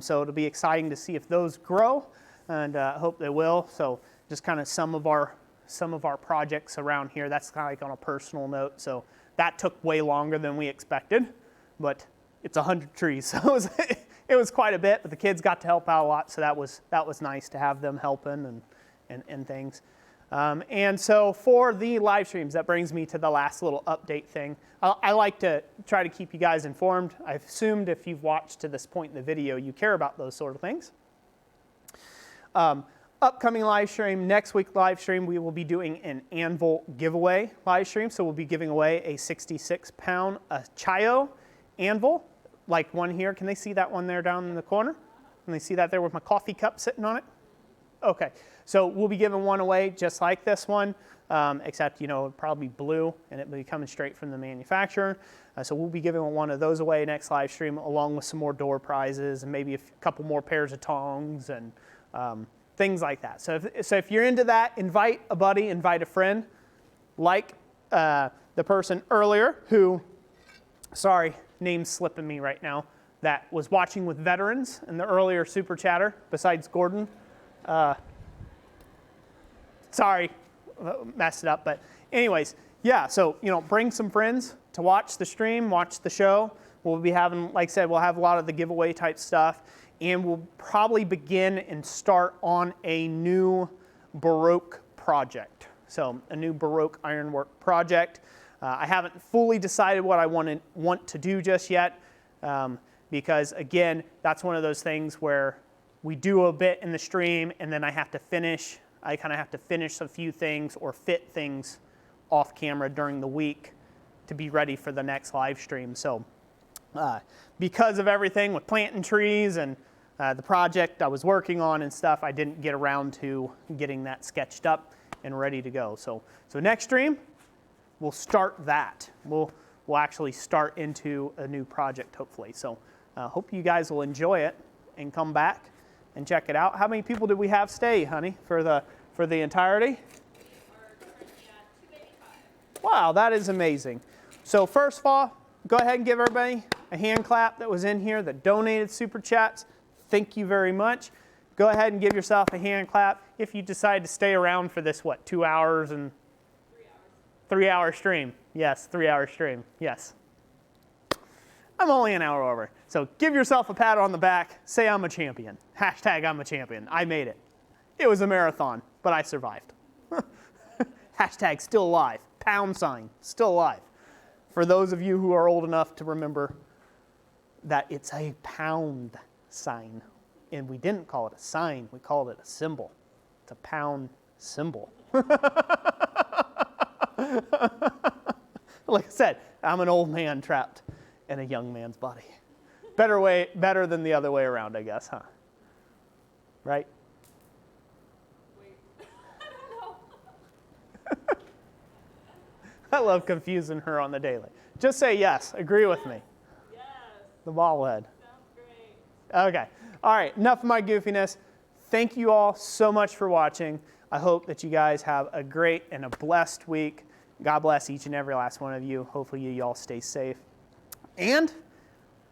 so it'll be exciting to see if those grow, and I hope they will. So just kind of some of our projects around here. That's kind of like on a personal note. So that took way longer than we expected, but it's 100 trees, so it was quite a bit. But the kids got to help out a lot, so that was nice to have them helping and things. And so for the live streams, that brings me to the last little update thing. I like to try to keep you guys informed. I've assumed if you've watched to this point in the video, you care about those sort of things. Upcoming live stream, next week live stream, we will be doing an anvil giveaway live stream. So we'll be giving away a 66-pound Chayo anvil, like one here. Can they see that one there down in the corner? Can they see that there with my coffee cup sitting on it? Okay, so we'll be giving one away just like this one, except, it'll probably be blue, and it'll be coming straight from the manufacturer. So we'll be giving one of those away next live stream, along with some more door prizes and maybe a couple more pairs of tongs and things like that. So if you're into that, invite a buddy, invite a friend, like the person earlier who, sorry, name's slipping me right now, that was watching with veterans in the earlier super chatter, besides Gordon. Sorry, messed it up, but anyways, yeah, so, bring some friends to watch the stream, watch the show. We'll be having, like I said, we'll have a lot of the giveaway type stuff, and we'll probably begin and start on a new Baroque project. So a new Baroque ironwork project. I haven't fully decided what I want to do just yet, because again, that's one of those things where we do a bit in the stream, and then I kind of have to finish a few things or fit things off camera during the week to be ready for the next live stream. So because of everything with planting trees and the project I was working on and stuff, I didn't get around to getting that sketched up and ready to go. So next stream, we'll start that. We'll actually start into a new project, hopefully. So hope you guys will enjoy it and come back and check it out. How many people did we have stay, honey, for the entirety? We are currently at 285. Wow, that is amazing. So first of all, go ahead and give everybody a hand clap that was in here that donated super chats. Thank you very much. Go ahead and give yourself a hand clap if you decide to stay around for this, 2 hours and 3 hour stream. Yes, 3 hour stream. Yes. I'm only an hour over. So give yourself a pat on the back. Say I'm a champion. Hashtag I'm a champion. I made it. It was a marathon, but I survived. Hashtag still alive. Pound sign. Still alive. For those of you who are old enough to remember that it's a pound sign. And we didn't call it a sign. We called it a symbol. It's a pound symbol. Like I said, I'm an old man trapped in a young man's body. Better than the other way around, I guess, huh? Right? Wait, I don't know. I love confusing her on the daily. Just say yes. Agree with me. Yes. The bobblehead. Sounds great. Okay. All right. Enough of my goofiness. Thank you all so much for watching. I hope that you guys have a great and a blessed week. God bless each and every last one of you. Hopefully you all stay safe. And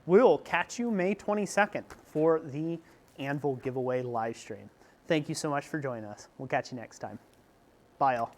we'll catch you May 22nd for the Anvil giveaway live stream. Thank you so much for joining us. We'll catch you next time. Bye, all.